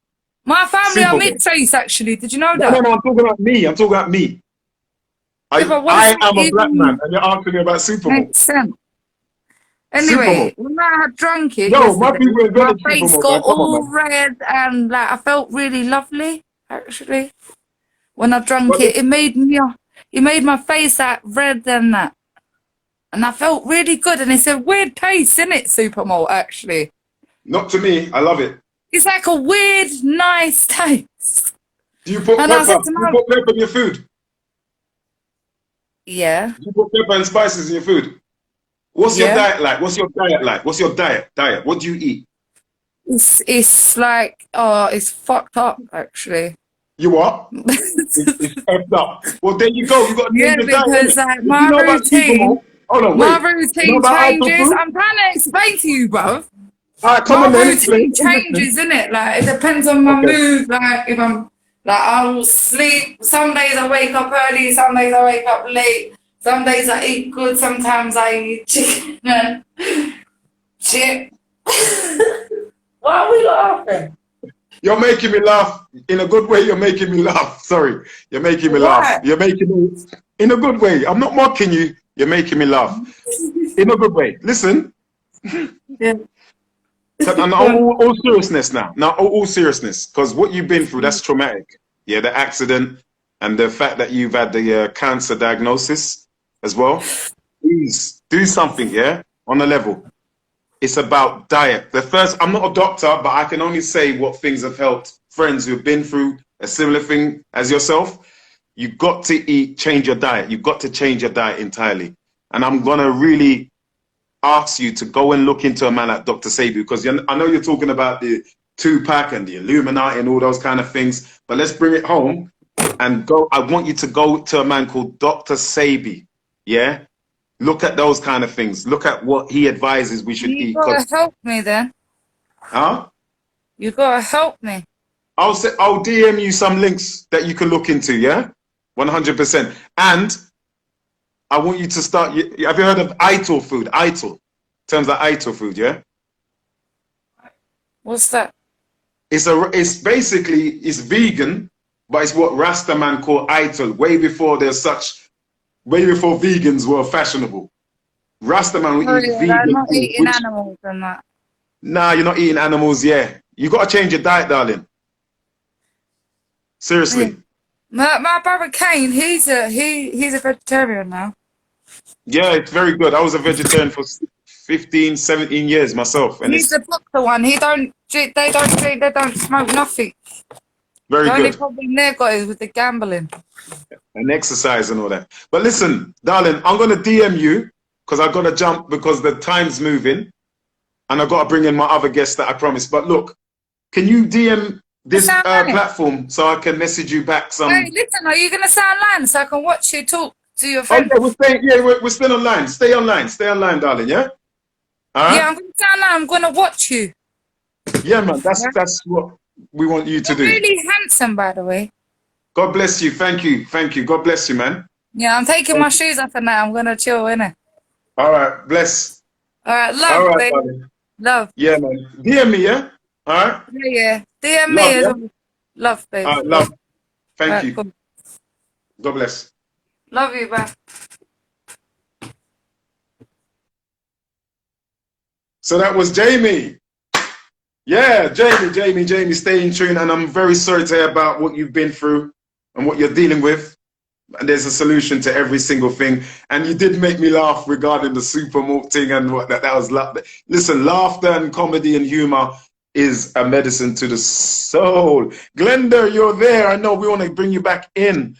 My family are Supermall. mixed race, actually. Did you know No, that? I'm talking about me. I'm talking about me. Yeah, but what does I that am a black man, even and you're asking me about Supermall. make sense? Supermall. Anyway, when I had drunk it Yo, my yesterday, people my invented face Supermall, got man. Come on, all man. red and like I felt really lovely, actually. When I drank But it, it made my face like red and that. And I felt really good. And it's a weird taste, isn't it, Supermalt, actually? not to me. I love it. It's like a weird, nice taste. Do you put And I pepper? said to Do you my, put pepper in your food? yeah, Do you put pepper and spices in your food? What's your yeah. diet like? What's your diet like? What's your diet? Diet. What do you eat? It's like, oh, it's fucked up, actually. You what? It's effed up. Well, there you go. You got to Yeah, change your diet, because innit? like If you my know about Supermall, routine, Hold on, My wait. You know routine about ital changes. food? I'm trying to explain to you, bruv. All right, come My on then, explain. routine I'm listening. changes, innit? Like, it depends on my Okay. mood. Like, if I'm, like, I'll sleep. Some days I wake up early, some days I wake up late. Some days I eat good, sometimes I eat chicken and shit. Why are we laughing? You're making me laugh in a good way. You're making me laugh. Sorry, you're making me laugh. Why? You're making me in a good way. I'm not mocking you. You're making me laugh in a good way. Listen, Yeah. and all seriousness now. Now, all seriousness, because what you've been through, that's traumatic. Yeah, the accident and the fact that you've had the cancer diagnosis as well. Please do something. Yeah, on a level. It's about diet. The first, I'm not a doctor, but I can only say what things have helped friends who've been through a similar thing as yourself. You've got to eat, change your diet. You've got to change your diet entirely. And I'm going to really ask you to go and look into a man like Dr. Sebi, because I know you're talking about the Tupac and the Illuminati and all those kind of things, but let's bring it home and go. I want you to go to a man called Dr. Sebi. Yeah? Look at those kind of things. Look at what he advises we should You eat. gotta help me then. Huh? You gotta help me. I'll DM you some links that you can look into, yeah? 100%. And I want you to start, have you heard of ital food? Ital. Terms like ital food, yeah? What's that? It's basically, it's vegan, but it's what Rasta man call ital, way before vegans were fashionable. Rasta man will Oh eat yeah, I'm vegan not food, eating animals and that. nah, you're not eating animals, yeah. You got to change your diet, darling. Seriously. My brother Kane, he's a vegetarian now. Yeah, it's very good. I was a vegetarian for 15, 17 years myself, and He's it's the boxer one. They don't drink, they don't smoke nothing. very The only good. problem they've got is with the gambling. And exercise and all that. But listen, darling, I'm going to DM you because I've got to jump because the time's moving and I've got to bring in my other guests that I promised. But look, can you DM this Sound right? platform so I can message you back some? Hey, listen, are you gonna sound online so I can watch you talk to your Oh, friend? yeah, we're still online. Stay online, darling, yeah? All right? Yeah, I'm gonna sound online. I'm gonna watch you. Yeah, man, Yeah? that's what we want you to You're do. really handsome, by the way. God bless you. Thank you. Thank you. God bless you, man. Yeah, I'm taking my shoes off and now I'm gonna chill, innit? All right, bless. All right, All love, right, babe. darling. Love. Yeah, man. DM me, yeah? All right? Yeah, yeah. DM me Love, as yeah? well. Love, babe. All right, love. Thank Alright, you. cool. God bless. Love you, bye. So that was Jamie. Yeah, Jamie, stay in tune. And I'm very sorry to hear about what you've been through and what you're dealing with. And there's a solution to every single thing. And you did make me laugh regarding the super malt thing and what that was. Listen, laughter and comedy and humor is a medicine to the soul. Glenda, you're there. I know we want to bring you back in.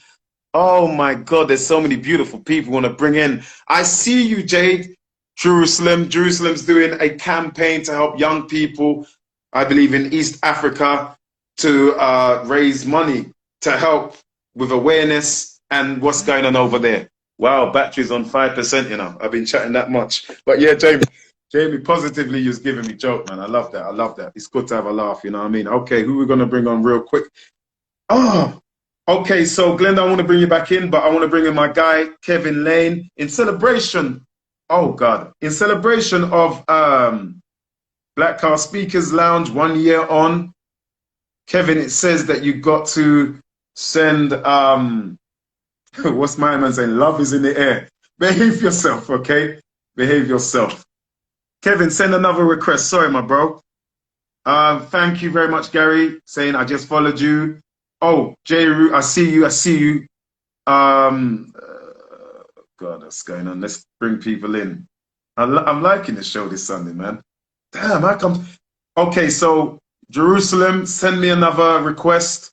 Oh my God, there's so many beautiful people we want to bring in. I see you, Jade. Jerusalem's doing a campaign to help young people, I believe in East Africa, to raise money to help with awareness and what's going on over there. Wow, battery's on 5%, you know. I've been chatting that much. But yeah, Jamie, positively, you're giving me joke, man. I love that. It's good to have a laugh, you know what I mean? Okay, who are we going to bring on real quick? Oh, okay, so Glenda, I want to bring you back in, but I want to bring in my guy, Kevin Lane, in celebration. Oh, God. In celebration of Blackcast Speakers Lounge 1 year on. Kevin, it says that you got to send, what's my man saying? Love is in the air. Behave yourself, okay? Behave yourself. Kevin, send another request. Sorry, my bro. Thank you very much, Gary, saying I just followed you. Oh, J-Root, I see you. God, what's going on? Let's bring people in. I'm liking the show this Sunday, man. Damn, how come? Okay, so Jerusalem, send me another request.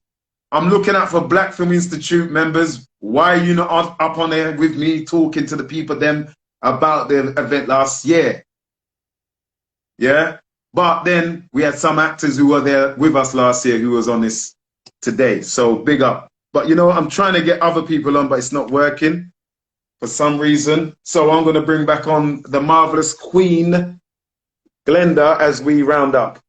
I'm looking out for Black Film Institute members. Why are you not up on there with me talking to the people them about the event last year? Yeah? But then we had some actors who were there with us last year who was on this today. So big up. But you know, I'm trying to get other people on, but it's not working. for some reason. So I'm going to bring back on the marvelous Queen Glenda as we round up.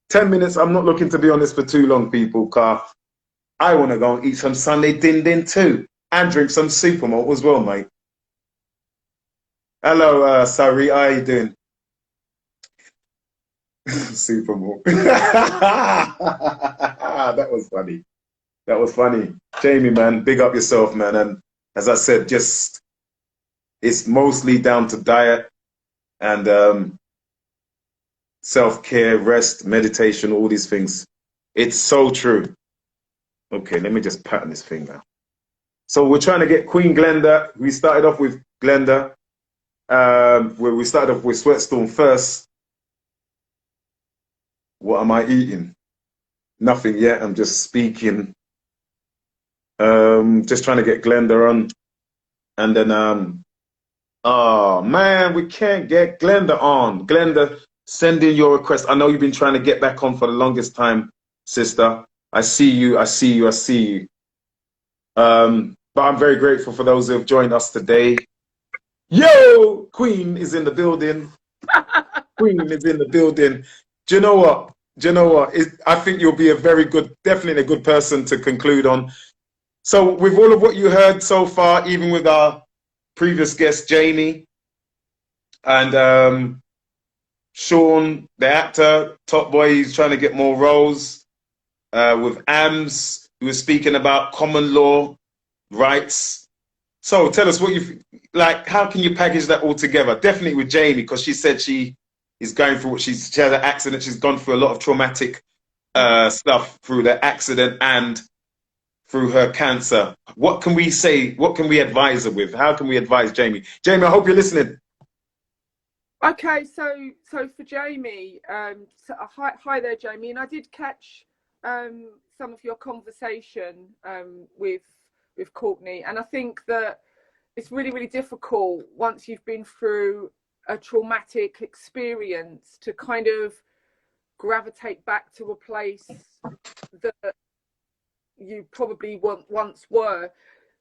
10 minutes. I'm not looking to be on this for too long, people, car. I want to go and eat some Sunday din din too. And drink some supermalt as well, mate. Hello, Sari. How you doing? Supermalt. That was funny. That was funny. Jamie, man, big up yourself, man. And as I said, just it's mostly down to diet and self-care, rest, meditation, all these things. It's so true. Okay, let me just pattern this thing now. So we're trying to get Queen Glenda. We started off with Glenda. Where we started off with Sweatstorm first. What am I eating? Nothing yet. I'm just speaking. Just trying to get Glenda on. And then, oh man, we can't get Glenda on. Glenda, send in your request. I know you've been trying to get back on for the longest time, sister. I see you. But I'm very grateful for those who have joined us today. Yo, Queen is in the building. Queen is in the building. Do you know what? I think you'll be definitely a good person to conclude on. So with all of what you heard so far, even with our previous guest, Jamie, and Sean, the actor, Top Boy, he's trying to get more roles. With AMS, who was speaking about common law rights. So tell us what you like. How can you package that all together? Definitely with Jamie, because she said she is going through she had an accident. She's gone through a lot of traumatic stuff through the accident and through her cancer. What can we say? What can we advise her with? How can we advise Jamie? Jamie, I hope you're listening. Okay, so for Jamie, hi there, Jamie, and I did catch some of your conversation with Courtney, and I think that it's really, really difficult once you've been through a traumatic experience to kind of gravitate back to a place that you probably once were.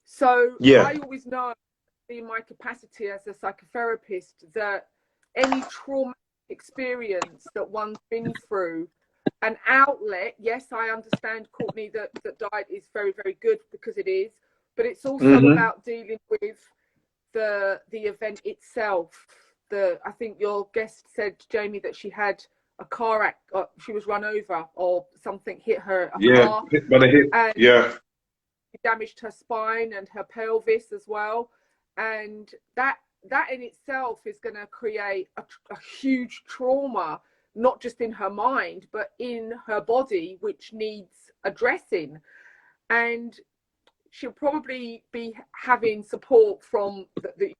So yeah. I always know in my capacity as a psychotherapist that any traumatic experience that one's been through, an outlet, yes, I understand, Courtney, that diet is very, very good because it is, but it's also about dealing with the event itself. I think your guest said, Jamie, that she had a car accident, she was run over or something hit her car. Hit by the hip. And yeah. It damaged her spine and her pelvis as well. And that in itself is going to create a huge trauma, not just in her mind, but in her body, which needs addressing. And she'll probably be having support from the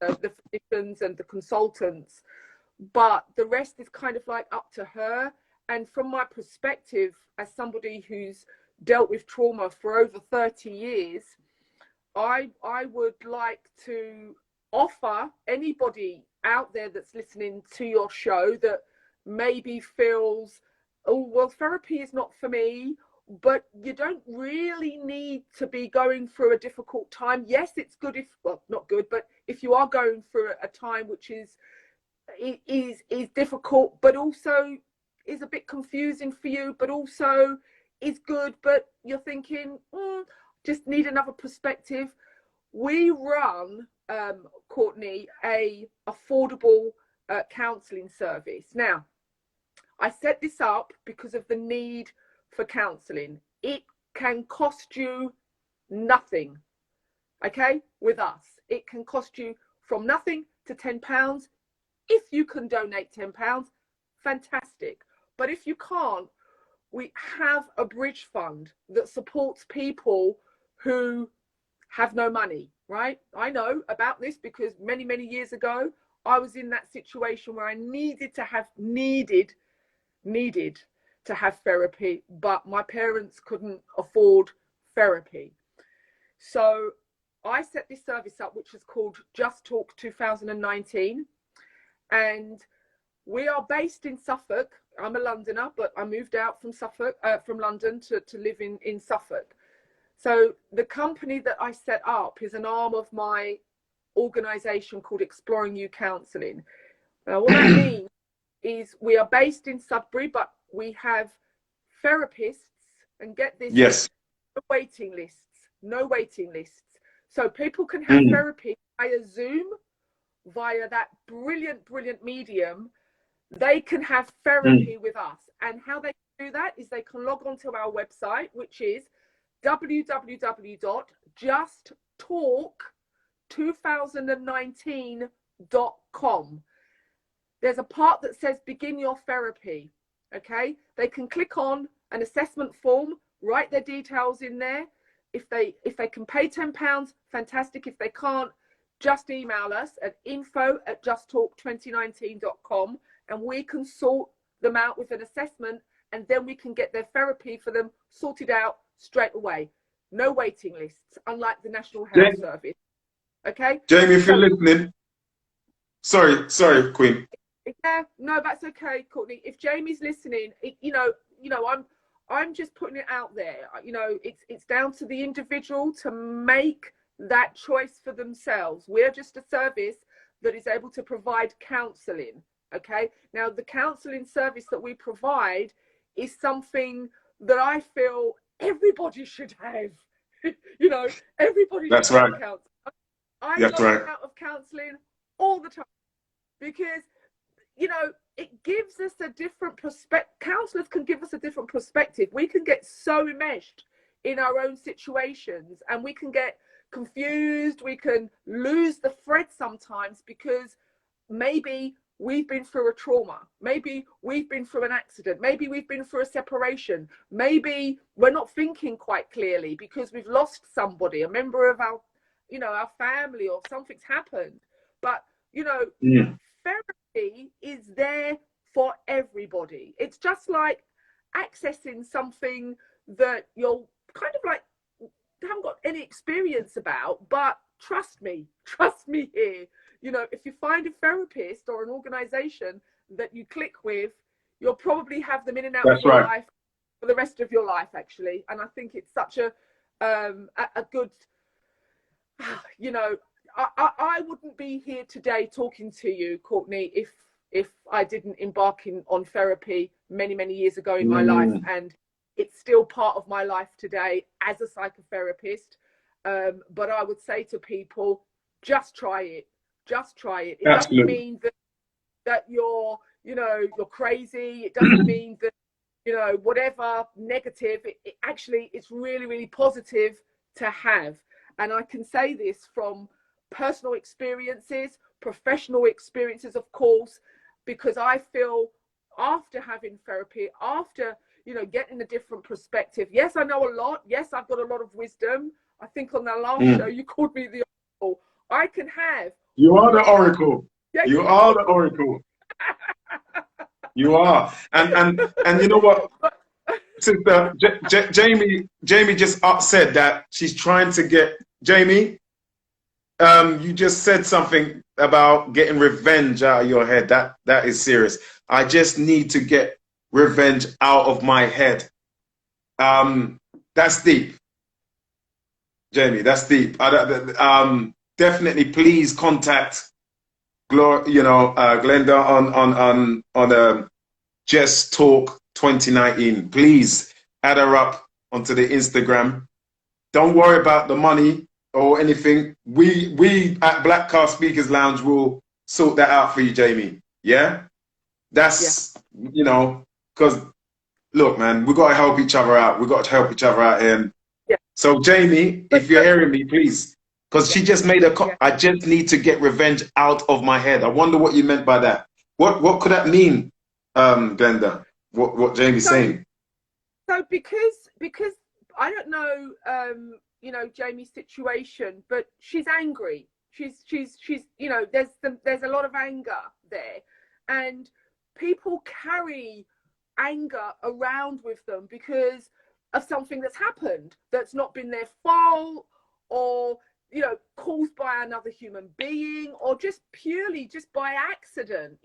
physicians and the consultants, but the rest is kind of like up to her. And from my perspective, as somebody who's dealt with trauma for over 30 years, I would like to offer anybody out there that's listening to your show that maybe feels, oh, well, therapy is not for me, but you don't really need to be going through a difficult time. Yes, it's good if, well, not good, but if you are going through a time which is difficult, but also is a bit confusing for you, but also is good, but you're thinking, just need another perspective. We run, Courtney, a affordable counselling service. Now, I set this up because of the need for counselling. It can cost you nothing, okay, with us. It can cost you from nothing to £10. If you can donate £10, fantastic. But if you can't, we have a bridge fund that supports people who have no money, right? I know about this because many, many years ago, I was in that situation where I needed to have therapy, but my parents couldn't afford therapy. So I set this service up, which is called Just Talk 2019. And we are based in Suffolk. I'm a Londoner, but I moved out from Suffolk, from London to live in Suffolk. So the company that I set up is an arm of my organization called Exploring You Counselling. Now, what that means is we are based in Sudbury, but we have therapists, and get this, Yes. no waiting lists, no waiting lists. So people can have therapy via Zoom, via that brilliant, brilliant medium. They can have therapy with us. And how they do that is they can log on to our website, which is www.justtalk2019.com. There's a part that says begin your therapy. Okay, they can click on an assessment form, write their details in there. If they can pay £10, fantastic. If they can't, just email us at info@justtalk2019.com, and we can sort them out with an assessment, and then we can get their therapy for them sorted out straight away. No waiting lists, unlike the National Health Service. Okay, Jamie, if you're listening, sorry, Queen. Yeah, no, that's okay, Courtney. If Jamie's listening, I'm just putting it out there. It's down to the individual to make that choice for themselves. We're just a service that is able to provide counselling. Okay. Now, the counselling service that we provide is something that I feel everybody should have. Everybody That's should have right. counselling. I That's log right. out of counselling all the time because it gives us a different perspective. Counsellors can give us a different perspective. We can get so enmeshed in our own situations, and we can get confused. We can lose the thread sometimes because maybe we've been through a trauma. Maybe we've been through an accident. Maybe we've been through a separation. Maybe we're not thinking quite clearly because we've lost somebody, a member of our family, or something's happened. But, therapy is there for everybody. It's just like accessing something that you're kind of like haven't got any experience about, but trust me here, if you find a therapist or an organization that you click with, you'll probably have them in and out of your life for the rest of your life, actually. And I think it's such a good, I wouldn't be here today talking to you, Courtney, if I didn't embark on therapy many, many years ago in my life. And it's still part of my life today as a psychotherapist. But I would say to people, just try it. Just try it. It doesn't mean that you're crazy. It doesn't mean that, whatever negative. It actually, it's really, really positive to have. And I can say this from personal experiences, professional experiences, of course, because I feel after having therapy, after, getting a different perspective. Yes, I know a lot. Yes, I've got a lot of wisdom. I think on the last show, you called me the oracle. I can have. You are the oracle. Yeah, you are the oracle. You are. And you know what? Sister, Jamie just said that she's trying to get, Jamie, you just said something about getting revenge out of your head. That is serious. I just need to get revenge out of my head. That's deep, Jamie. That's deep. Definitely, please contact Glenda on Just Talk 2019. Please add her up onto the Instagram. Don't worry about the money or anything. We at Blackcast Speakers Lounge will sort that out for you, Jamie. Yeah? That's, because, look, man, we got to help each other out. We got to help each other out. And so, Jamie, if you're hearing me, please, because she just made I just need to get revenge out of my head. I wonder what you meant by that. What could that mean, Glenda? What Jamie's saying? So because I don't know, Jamie's situation, but she's angry. She's there's a lot of anger there, and people carry anger around with them because of something that's happened that's not been their fault, or caused by another human being, or just purely by accident.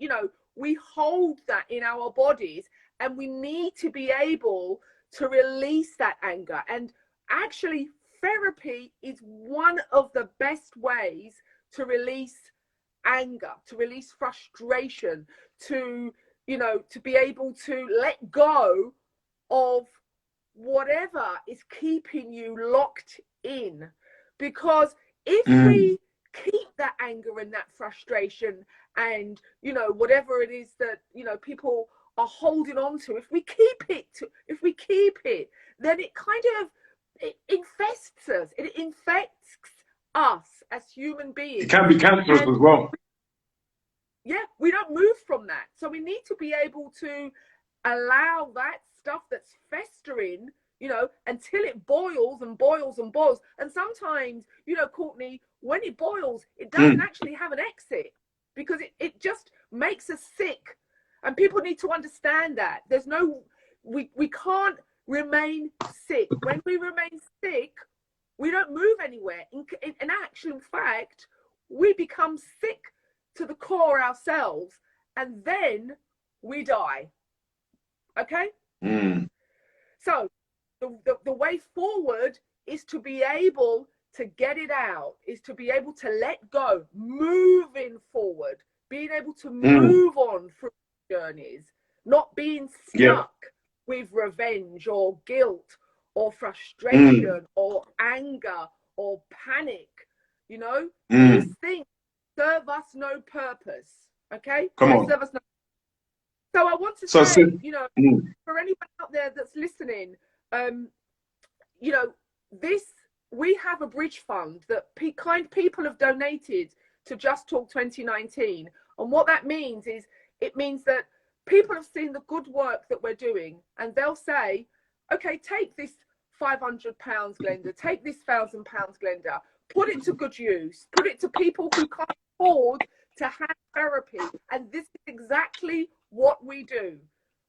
We hold that in our bodies, and we need to be able to release that anger and actually therapy is one of the best ways to release anger, to release frustration, to, you know, to be able to let go of whatever is keeping you locked in. Because if we keep that anger and that frustration and, you know, whatever it is that, you know, people are holding on to, if we keep it, then it kind of, it infests us. It infects us as human beings. It can be cancerous as well. Yeah, we don't move from that. So we need to be able to allow that stuff that's festering, you know, until it boils and boils and boils. And sometimes, you know, Courtney, when it boils, it doesn't actually have an exit, because it just makes us sick. And people need to understand that. There's no, we can't remain sick. When we remain sick, we don't move anywhere. In actual fact, we become sick to the core ourselves, and then we die. Okay? So the way forward is to be able to get it out, is to be able to let go, moving forward, being able to move on through journeys, not being stuck with revenge or guilt or frustration or anger or panic. You know, these things serve us no purpose. Okay? Come on. Serve us no. So I want to say, you know, for anyone out there that's listening, you know, we have a bridge fund that kind people have donated to Just Talk 2019. And what that means is, it means that people have seen the good work that we're doing, and they'll say, okay, take this £500, Glenda, take this £1,000, Glenda, put it to good use, put it to people who can't afford to have therapy. And this is exactly what we do.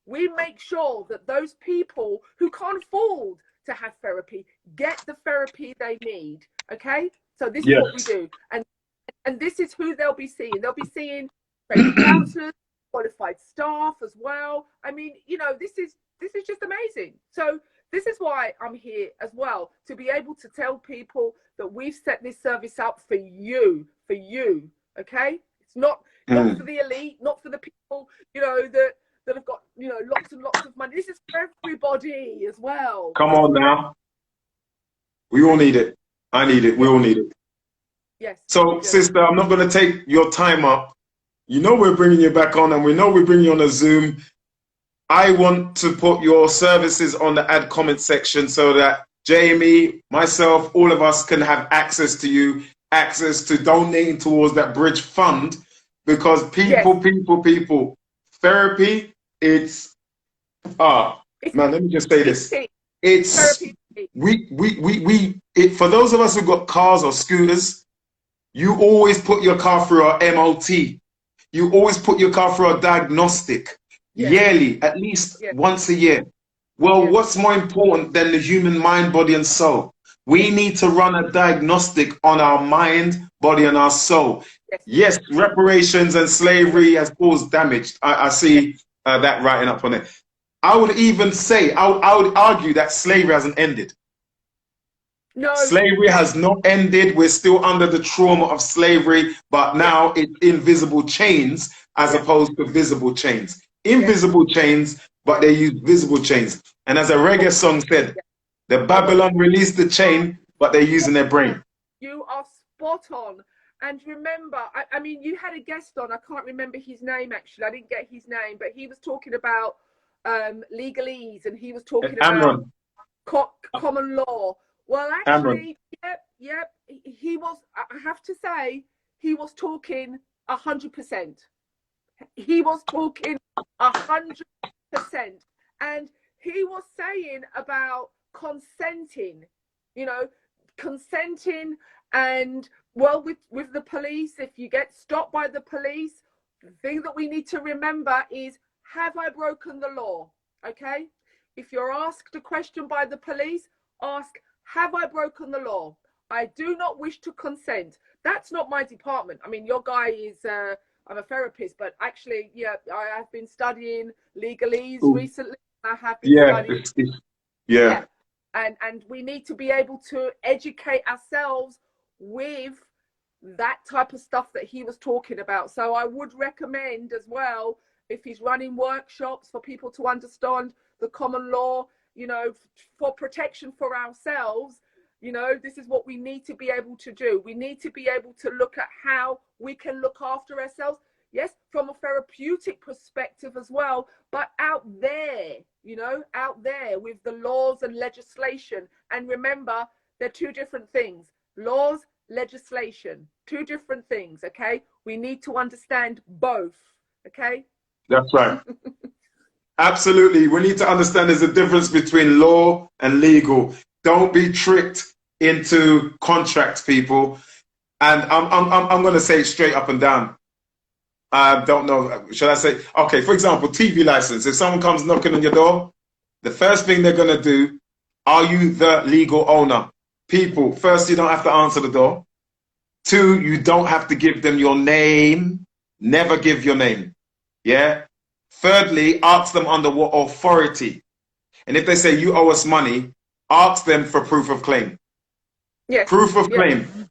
We make sure that those people who can't afford to have therapy get the therapy they need. Okay? So this is what we do. And this is who they'll be seeing. They'll be seeing trained counselors, qualified staff as well. I mean, you know, this is just amazing. So this is why I'm here as well, to be able to tell people that we've set this service up for you, okay? It's not for the elite, not for the people, you know, that have got, you know, lots and lots of money. This is for everybody as well. Come on now. We all need it. I need it. We all need it. Yes. So, sister, I'm not going to take your time up. You know we're bringing you back on, and we know we're bringing you on a Zoom. I want to put your services on the add comment section so that Jamie, myself, all of us can have access to you, access to donating towards that bridge fund, because people, therapy, it's man, let me just say this. It's for those of us who've got cars or scooters, you always put your car through our MOT. You always put your car through a diagnostic yearly, at least once a year. Well, what's more important than the human mind, body, and soul? We need to run a diagnostic on our mind, body, and our soul. Yes, reparations and slavery has caused damage. I see that writing up on it. I would even say, I would argue that slavery hasn't ended. No. Slavery has not ended. We're still under the trauma of slavery, but now it's invisible chains as opposed to visible chains. Invisible chains, but they use visible chains. And as a reggae song said, the Babylon released the chain, but they're using their brain. You are spot on. And remember, I mean, you had a guest on, I can't remember his name actually, I didn't get his name, but he was talking about legalese, and he was talking about common law. Well, actually, he was, I have to say, he was talking 100%. He was talking 100%. And he was saying about consenting, you know, consenting. And well, with the police, if you get stopped by the police, the thing that we need to remember is, have I broken the law? Okay? If you're asked a question by the police, ask, have I broken the law? I do not wish to consent. That's not my department. I mean, your guy is, I'm a therapist, but actually, I have been studying legalese recently. I have been studying. and we need to be able to educate ourselves with that type of stuff that he was talking about. So I would recommend as well, if he's running workshops for people to understand the common law, you know, for protection for ourselves, you know, this is what we need to be able to do. We need to be able to look at how we can look after ourselves. Yes, from a therapeutic perspective as well, but out there, you know, out there with the laws and legislation. And remember, they're two different things. Laws, legislation, two different things, okay? We need to understand both, okay? That's right. Absolutely. We need to understand there's a difference between law and legal. Don't be tricked into contracts, people. And I'm going to say it straight up and down. I don't know. Should I say? Okay, for example, TV license. If someone comes knocking on your door, the first thing they're going to do, are you the legal owner? People, first, you don't have to answer the door. Two, you don't have to give them your name. Never give your name. Yeah. Thirdly, ask them under what authority. And if they say you owe us money, ask them for proof of claim. Yes. Proof of claim.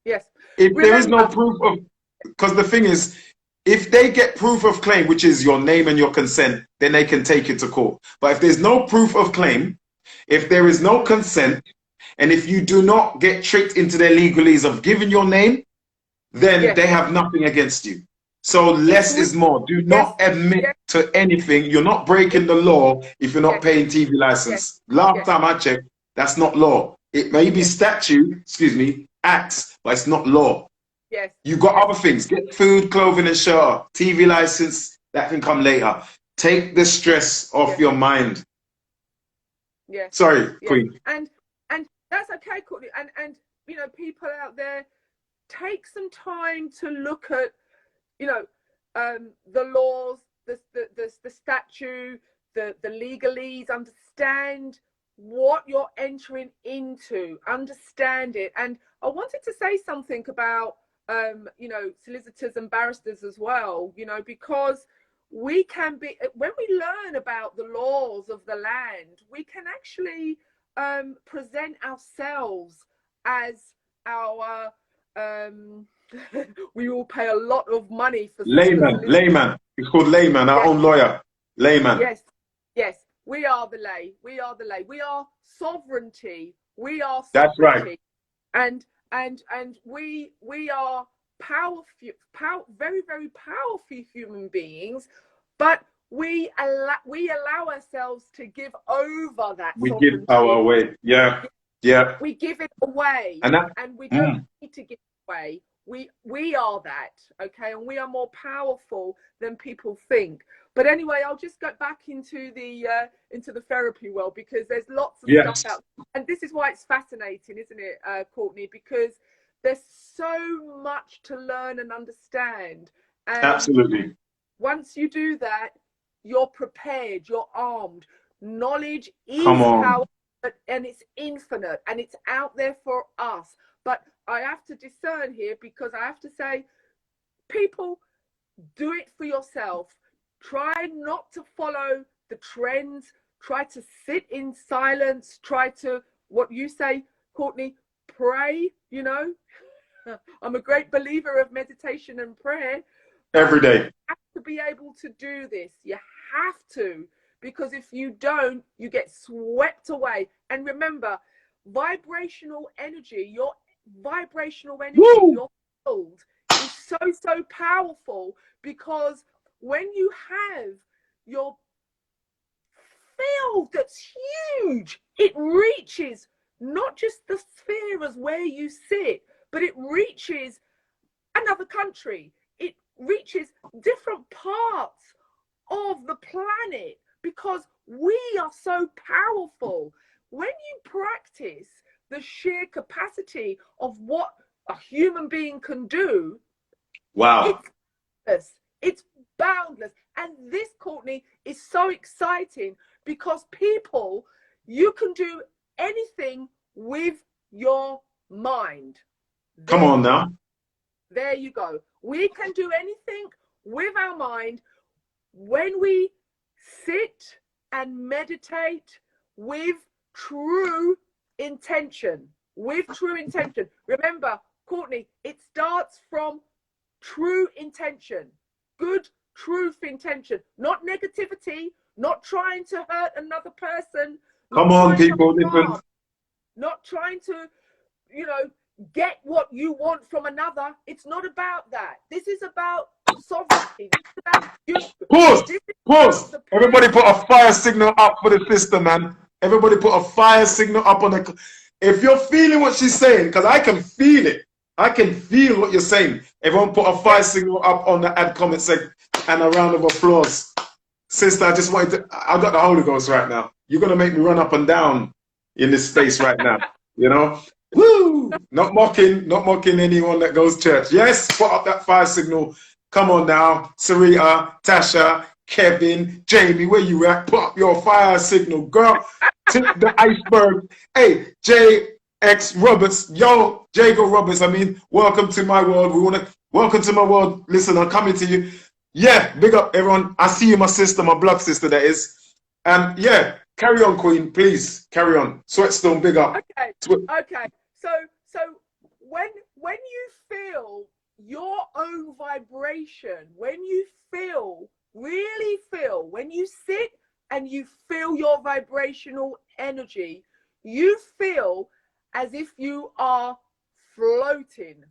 Yes. If there is no proof of, because the thing is, if they get proof of claim, which is your name and your consent, then they can take it to court. But if there's no proof of claim, if there is no consent, and if you do not get tricked into their legalese of giving your name, then they have nothing against you. So less is more. Do not admit to anything. You're not breaking the law if you're not paying TV license. Last time I checked, that's not law. It may be statute, excuse me, acts, but it's not law. Yes. You got other things. Get food, clothing, and shelter. TV license, that can come later. Take the stress off your mind. Yes. Sorry, Queen. And that's okay, Courtney. And you know, people out there, take some time to look at, you know, the laws, the statute, the legalese. Understand what you're entering into. Understand it. And I wanted to say something about you know, solicitors and barristers as well, you know, because we can be, when we learn about the laws of the land, we can actually present ourselves as our we will pay a lot of money for layman. It's called layman, our own lawyer. Layman. Yes, we are the lay. We are the lay. We are sovereignty. We are sovereignty. That's right. And we are very, very powerful human beings, but we allow ourselves to give over that we sovereignty. Give power away. Yeah. We give it away, and we don't need to give it away. We are that, okay, and we are more powerful than people think. But anyway, I'll just go back into the therapy world, because there's lots of stuff out, and this is why it's fascinating, isn't it, Courtney? Because there's so much to learn and understand. And absolutely. Once you do that, you're prepared, you're armed. Knowledge is power, and it's infinite, and it's out there for us. But I have to discern here, because I have to say, people, do it for yourself. Try not to follow the trends. Try to sit in silence. Try to, what you say, Courtney, pray, you know. I'm a great believer of meditation and prayer. Every day. You have to be able to do this. You have to, because if you don't, you get swept away. And remember, vibrational energy, your vibrational energy, your field is so powerful, because when you have your field that's huge, it reaches not just the sphere as where you sit, but it reaches another country. It reaches different parts of the planet, because we are so powerful. When you practice the sheer capacity of what a human being can do, it's boundless. And this, Courtney, is so exciting, because people, you can do anything with your mind. Come on now. There you go. We can do anything with our mind when we sit and meditate with true intention. With true intention. Remember, Courtney, it starts from true intention. Good, truth intention. Not negativity, not trying to hurt another person. Come on, people, listen. Not trying to, you know, get what you want from another. It's not about that. This is about sovereignty. This is about you. Pause. Everybody put a fire signal up for the sister, man. Everybody put a fire signal up on the... If you're feeling what she's saying, because I can feel it. I can feel what you're saying. Everyone put a fire signal up on the add comment section and a round of applause. Sister, I just wanted to... I've got the Holy Ghost right now. You're going to make me run up and down in this space right now. You know? Woo! Not mocking anyone that goes to church. Yes, put up that fire signal. Come on now. Sarita, Tasha, Kevin, Jamie, where you at? Put up your fire signal, girl. Tip the iceberg. Hey, J.X. Roberts. Yo, Jago Roberts. I mean, welcome to my world. Welcome to my world. Listen, I'm coming to you. Yeah, big up everyone. I see you, my sister, my blood sister, that is. And yeah, carry on, Queen, please. Carry on. Sweatstone, big up. Okay. Okay. So when you feel your own vibration, when you really feel, when you sit and you feel your vibrational energy, you feel as if you are floating.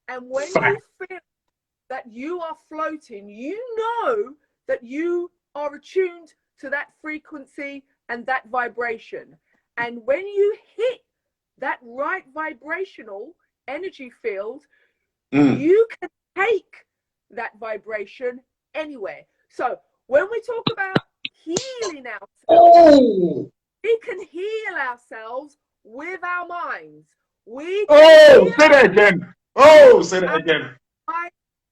And when you feel that you are floating, you know that you are attuned to that frequency and that vibration. And when you hit that right vibrational energy field, you can take that vibration anywhere. So when we talk about healing ourselves, we can heal ourselves with our minds. We can say that again. Say that again.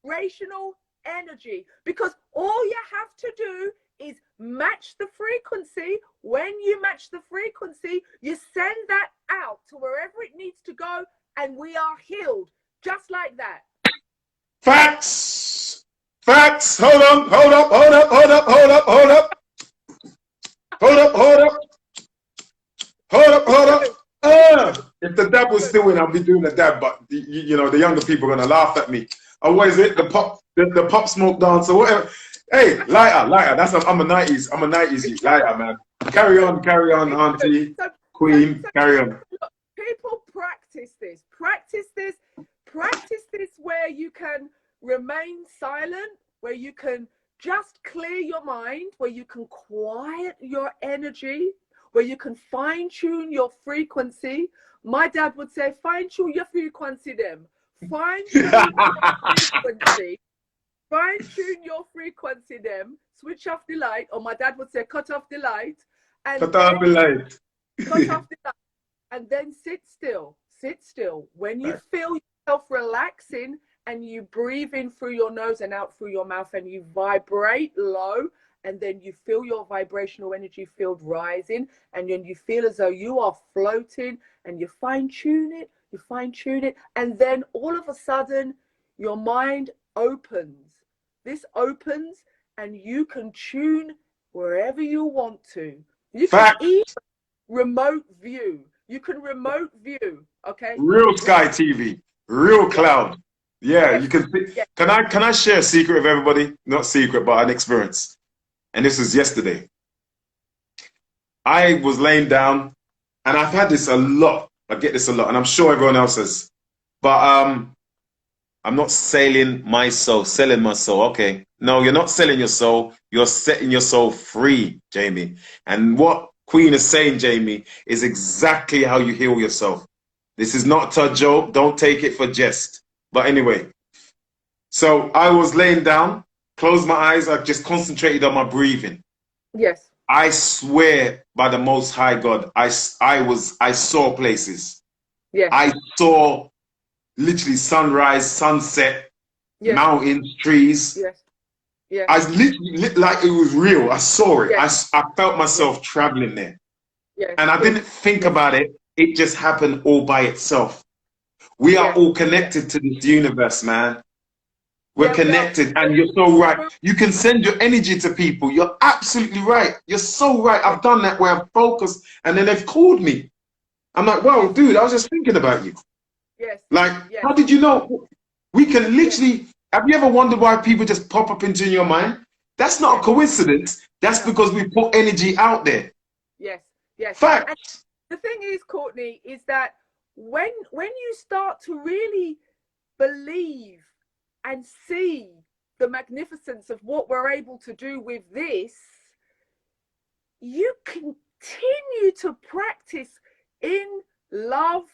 Vibrational energy, because all you have to do is match the frequency. When you match the frequency, you send that out to wherever it needs to go, and we are healed just like that. Facts. Hold up. If the dab was still in, I'll be doing the dab, but you know, the younger people are gonna laugh at me. Or what is it? The pop smoke dance or whatever. Hey, lighter. I'm a 90s youth. Lighter, man. Carry on, auntie, queen, carry on. People practice this where you can remain silent, where you can just clear your mind, where you can quiet your energy, where you can fine-tune your frequency. My dad would say, fine-tune your frequency, them. Fine-tune your frequency, them. Switch off the light, or my dad would say, cut off the light. And cut off the light. And then sit still. When you feel yourself relaxing and you breathe in through your nose and out through your mouth and you vibrate low, and then you feel your vibrational energy field rising, and then you feel as though you are floating, and you fine-tune it, and then all of a sudden your mind opens. This opens and you can tune wherever you want to. You can even remote view. Okay? Real Sky TV, real cloud. Yeah, you can see. Can I share a secret with everybody? Not secret, but an experience. And this was yesterday. I was laying down, and I've had this a lot. I get this a lot, and I'm sure everyone else has. But I'm not selling my soul. Okay. No, you're not selling your soul. You're setting your soul free, Jamie. And what Queen is saying, Jamie, is exactly how you heal yourself. This is not a joke. Don't take it for jest. But anyway, so I was laying down, closed my eyes. I just concentrated on my breathing. Yes. I swear by the Most High God, I saw places. Yes. I saw literally sunrise, sunset, mountains, trees. Yes. Yes. I literally, like it was real. I saw it. Yes. I felt myself traveling there. Yes. And I didn't think about it. It just happened all by itself. We are all connected to this universe, man. We're Yeah, we are. connected, and you're so right. You can send your energy to people. You're absolutely right. You're so right. I've done that where I've focused, and then they've called me. I'm like, wow, Yes. dude, I was just thinking about you. Yes. Like, Yes. how did you know? We can literally, have you ever wondered why people just pop up into your mind? That's not a coincidence. That's because we put energy out there. Yes. Yes. Fact. And the thing is, Courtney, is that when you start to really believe and see the magnificence of what we're able to do with this, you continue to practice in love,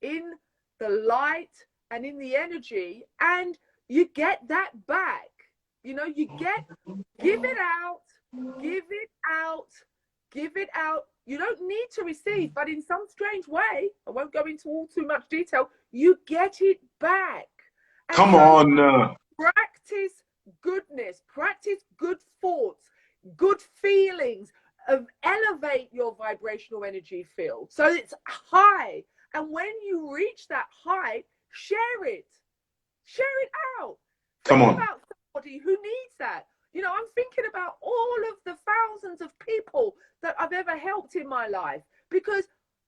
in the light, and in the energy, and you get that back. You know, you get, give it out, give it out, give it out. You don't need to receive, but in some strange way, I won't go into all too much detail, you get it back. And Come so on. practice goodness, practice good thoughts, good feelings, elevate your vibrational energy field so it's high. And when you reach that height, share it out. Come Think on. about somebody who needs that. You know, I'm thinking about all of the thousands of people that I've ever helped in my life, because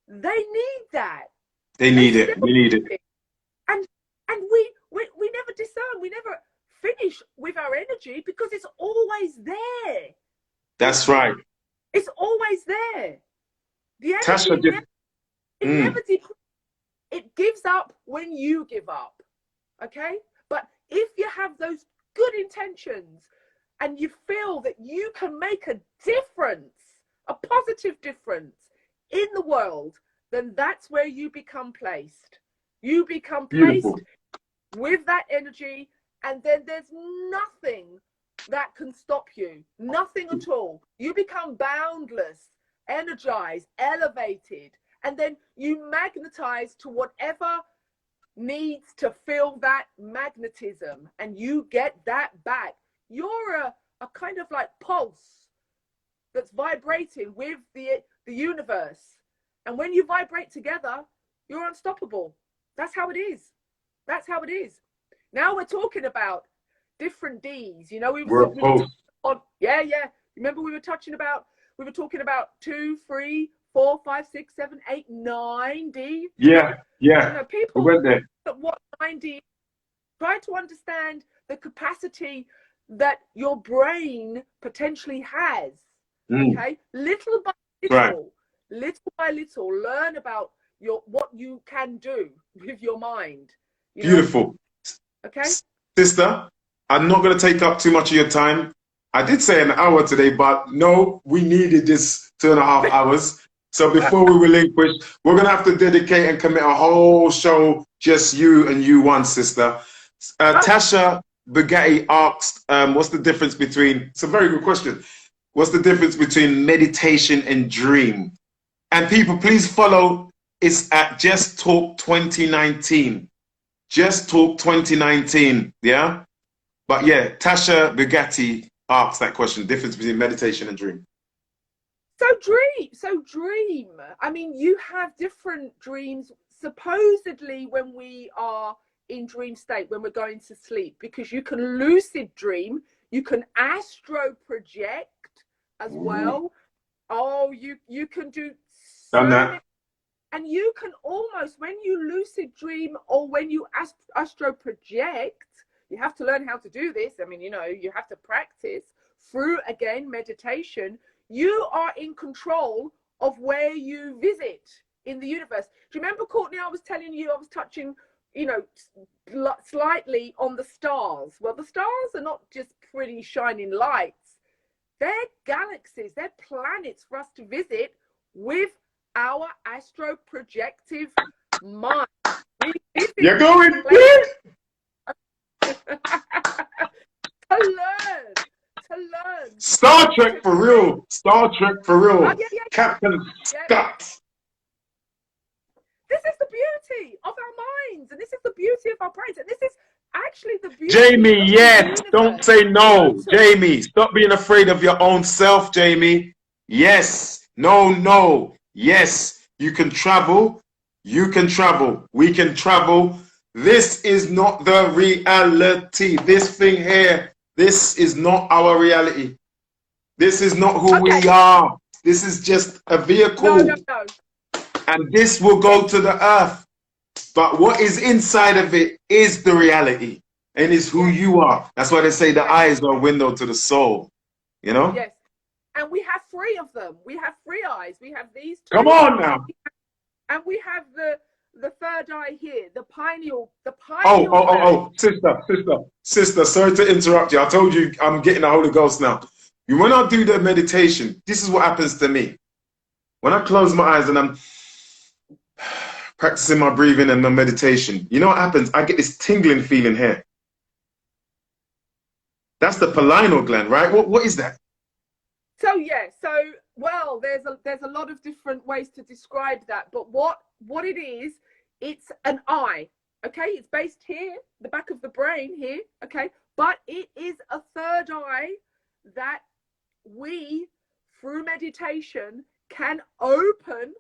they need that. They need it. We need it. And we never discern, we never finish with our energy, because it's always there. That's right. It's always there. The energy Tasha, never decreases. It gives up when you give up. Okay? But if you have those good intentions and you feel that you can make a difference, a positive difference in the world, then that's where you become placed. You become placed beautiful. With that energy, and then there's nothing that can stop you. Nothing at all. You become boundless, energized, elevated, and then you magnetize to whatever needs to feel that magnetism, and you get that back. You're a kind of like pulse that's vibrating with the universe. And when you vibrate together, you're unstoppable. That's how it is. That's how it is. Now we're talking about different D's. You know, we were on, yeah. Remember we were talking about 2, 3, 4, 5, 6, 7, 8, 9 D. Yeah. You know, people went there. What 9D, try to understand the capacity that your brain potentially has. Okay, little by little, learn about what you can do with your mind. Beautiful. Okay, sister, I'm not going to take up too much of your time. I did say an hour today, but no, we needed this 2.5 hours. So before we relinquish, we're going to have to dedicate and commit a whole show, just you and you one, sister. Tasha Bugatti asked, what's the difference between, it's a very good question. What's the difference between meditation and dream? And people, please follow. It's at Just Talk 2019. Just Talk 2019, yeah? But yeah, Tasha Bugatti asked that question, difference between meditation and dream. So dream. I mean, you have different dreams, supposedly, when we are in dream state, when we're going to sleep, because you can lucid dream, you can astro project as well. Oh, you can do so many. And you can almost, when you lucid dream or when you astro project, you have to learn how to do this. I mean, you know, you have to practice through, again, meditation. You are in control of where you visit in the universe. Do you remember, Courtney, I was telling you, I was touching, you know, slightly on the stars. Well, the stars are not just pretty shining lights. They're galaxies, they're planets for us to visit with our astro projective mind. You're going to learn. Star Trek for real. Star Trek for real. Yeah. Captain Scott. This is the beauty of our minds, and this is the beauty of our brains, and this is actually the beauty. Jamie, yes. Don't say no. Jamie, stop being afraid of your own self, Jamie. Yes. No. Yes. You can travel. You can travel. We can travel. This is not the reality. This thing here, this is not our reality. This is not who we are. This is just a vehicle. No. And this will go to the earth. But what is inside of it is the reality. And is who you are. That's why they say the eyes are a window to the soul. You know? Yes. And we have 3 of them. We have 3 eyes. We have these 2. Come on now. And we have the third eye here, the pineal. Sister, sorry to interrupt you. I told you I'm getting the Holy Ghost now. When I do the meditation, this is what happens to me. When I close my eyes and I'm practicing my breathing and my meditation, you know what happens? I get this tingling feeling here. That's the pineal gland, right? What is that? So well, there's a lot of different ways to describe that, but what it is, it's an eye, okay? It's based here, the back of the brain here, okay? But it is a third eye that we, through meditation, can open,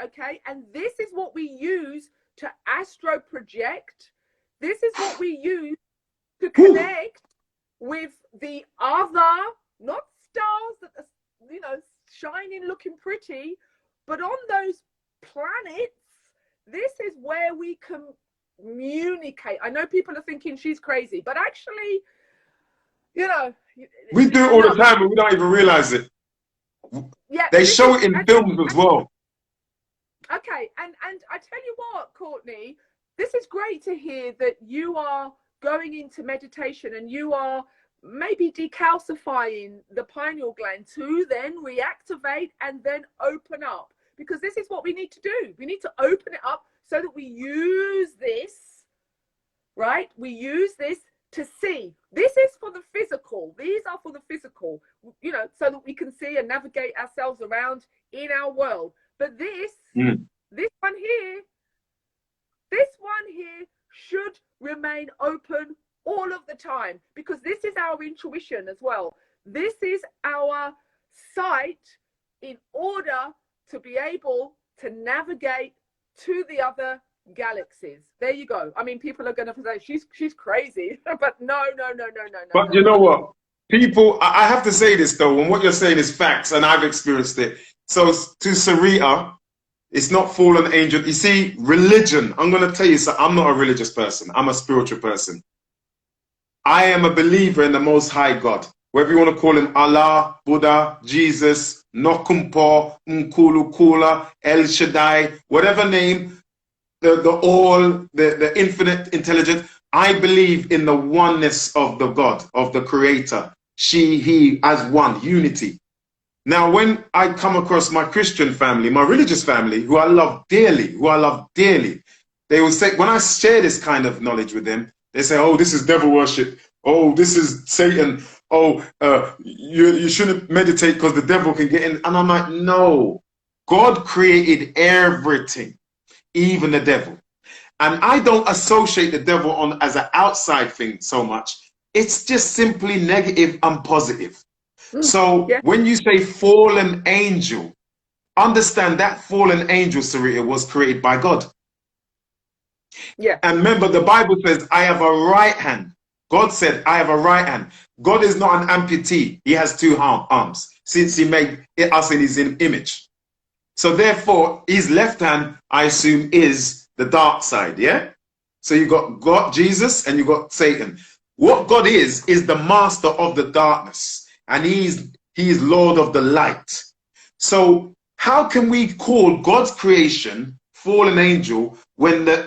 okay? And this is what we use to astro project. This is what we use to connect with the other, not stars that are, you know, shining, looking pretty, but on those planets, this is where we communicate. I know people are thinking she's crazy, but actually, you know, we do it all the time and we don't even realize it. Yeah, they show it in films as well. Okay, and I tell you what, Courtney, this is great to hear that you are going into meditation and you are maybe decalcifying the pineal gland to then reactivate and then open up, because this is what we need to do. We need to open it up so that we use this, right? We use this to see. This is for the physical. These are for the physical, you know, so that we can see and navigate ourselves around in our world. But this one here should remain open all of the time, because this is our intuition as well. This is our sight in order to be able to navigate to the other galaxies. There you go. I mean, people are going to say she's crazy, but no. But you know what? People, I have to say this though, and what you're saying is facts, and I've experienced it. So to Sarita, it's not fallen angel. You see, religion, I'm going to tell you something. I'm not a religious person. I'm a spiritual person. I am a believer in the Most High God. Whether you want to call him Allah, Buddha, Jesus, Nokumpo, Nkulukula, El Shaddai, whatever name, the infinite intelligence, I believe in the oneness of the God, of the Creator. She, he, as one, unity. Now, when I come across my Christian family, my religious family, who I love dearly, they will say, when I share this kind of knowledge with them, they say, oh, this is devil worship. Oh, this is Satan. Oh, you shouldn't meditate because the devil can get in. And I'm like, no. God created everything, even the devil. And I don't associate the devil as an outside thing so much. It's just simply negative and positive. So when you say fallen angel, understand that fallen angel, Sarita, was created by God. Yeah. And remember, the Bible says, I have a right hand. God said, I have a right hand. God is not an amputee. He has 2 arms, since he made us in his image. So therefore, his left hand, I assume, is the dark side, yeah? So you got God, Jesus, and you got Satan. What God is the master of the darkness. And he is Lord of the light. So how can we call God's creation fallen angel when the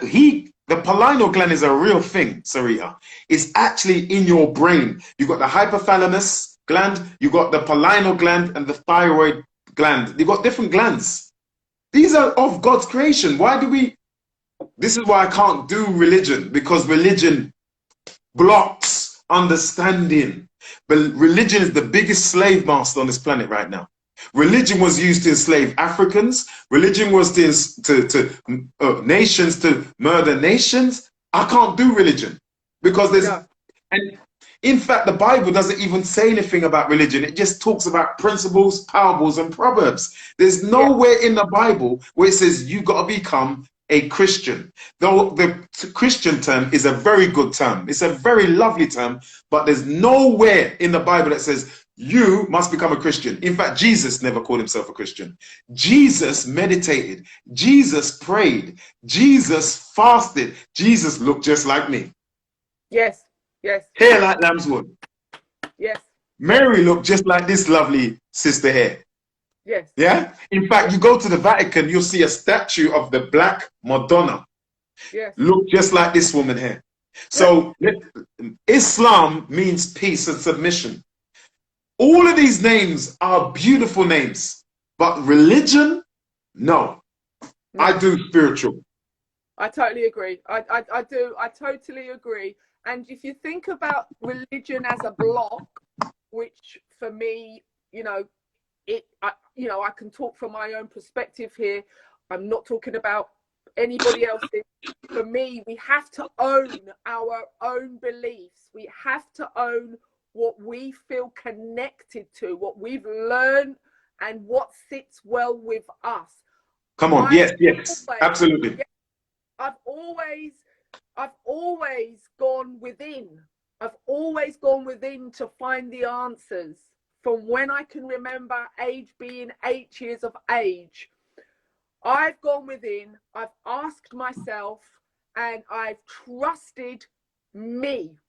pineal gland is a real thing, Sarita? It's actually in your brain. You got the hypothalamus gland, you got the pineal gland, and the thyroid gland. You got different glands. These are of God's creation. This is why I can't do religion, because religion blocks understanding. But religion is the biggest slave master on this planet right now. Religion was used to enslave Africans. Religion was to nations to murder nations. I can't do religion because and in fact, the Bible doesn't even say anything about religion. It just talks about principles, parables, and proverbs. There's nowhere in the Bible where it says you got to become a Christian. Though the Christian term is a very good term, it's a very lovely term, but there's nowhere in the Bible that says you must become a Christian. In fact, Jesus never called himself a Christian. Jesus meditated, Jesus prayed, Jesus fasted, Jesus looked just like me. Yes, yes. Hair like lamb's wool. Yes. Mary looked just like this lovely sister here. Yes. Yeah. In fact, you go to the Vatican, you'll see a statue of the Black Madonna. Yes. Look just like this woman here. So Islam means peace and submission. All of these names are beautiful names, but religion, no. I do spiritual. I totally agree. I do. I totally agree. And if you think about religion as a block, which for me, you know, I can talk from my own perspective here. I'm not talking about anybody else. For me, we have to own our own beliefs. We have to own what we feel connected to, what we've learned, and what sits well with us. Come on. Yes, absolutely. I've always gone within. I've always gone within to find the answers. From when I can remember age being 8 years of age, I've gone within, I've asked myself, and I've trusted me.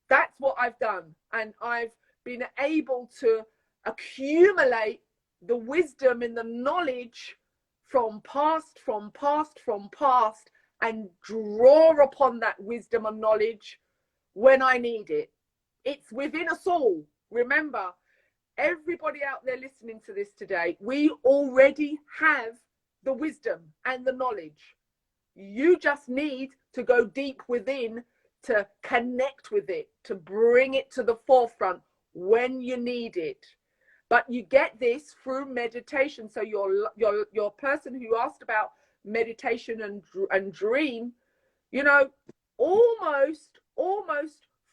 That's what I've done. And I've been able to accumulate the wisdom and the knowledge from past, and draw upon that wisdom and knowledge when I need it. It's within us all. Remember, everybody out there listening to this today, we already have the wisdom and the knowledge. You just need to go deep within to connect with it, to bring it to the forefront when you need it. But you get this through meditation. So your person who asked about meditation and dream, you know, almost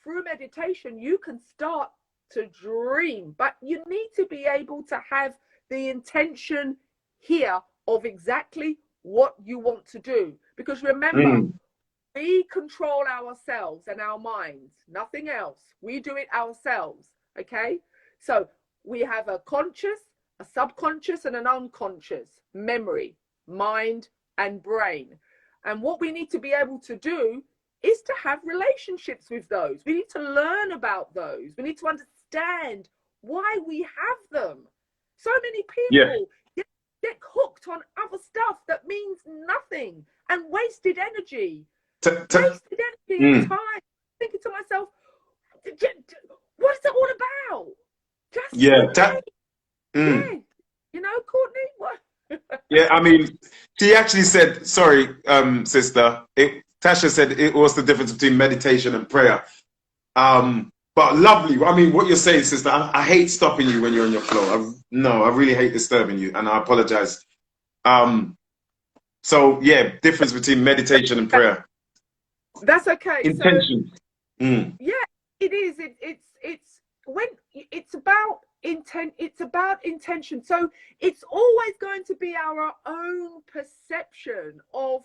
through meditation you can start to dream, but you need to be able to have the intention here of exactly what you want to do, because remember, we control ourselves and our minds, nothing else. We do it ourselves. Okay, so we have a conscious, a subconscious, and an unconscious memory, mind and brain. And what we need to be able to do is to have relationships with those. We need to learn about those. We need to understand why we have them. So many people get hooked on other stuff that means nothing, and wasted energy. Wasted energy and time. Thinking to myself, what is it all about? Just you know, Courtney, what? Yeah, I mean, she actually said, sorry, sister, Tasha said it was the difference between meditation and prayer. But lovely. I mean, what you're saying, sister, I hate stopping you when you're in your flow. I really hate disturbing you, and I apologize. So yeah, difference between meditation and prayer. That's okay. Intention. So, yeah, it is. It's when it's about intent. It's about intention. So it's always going to be our own perception of,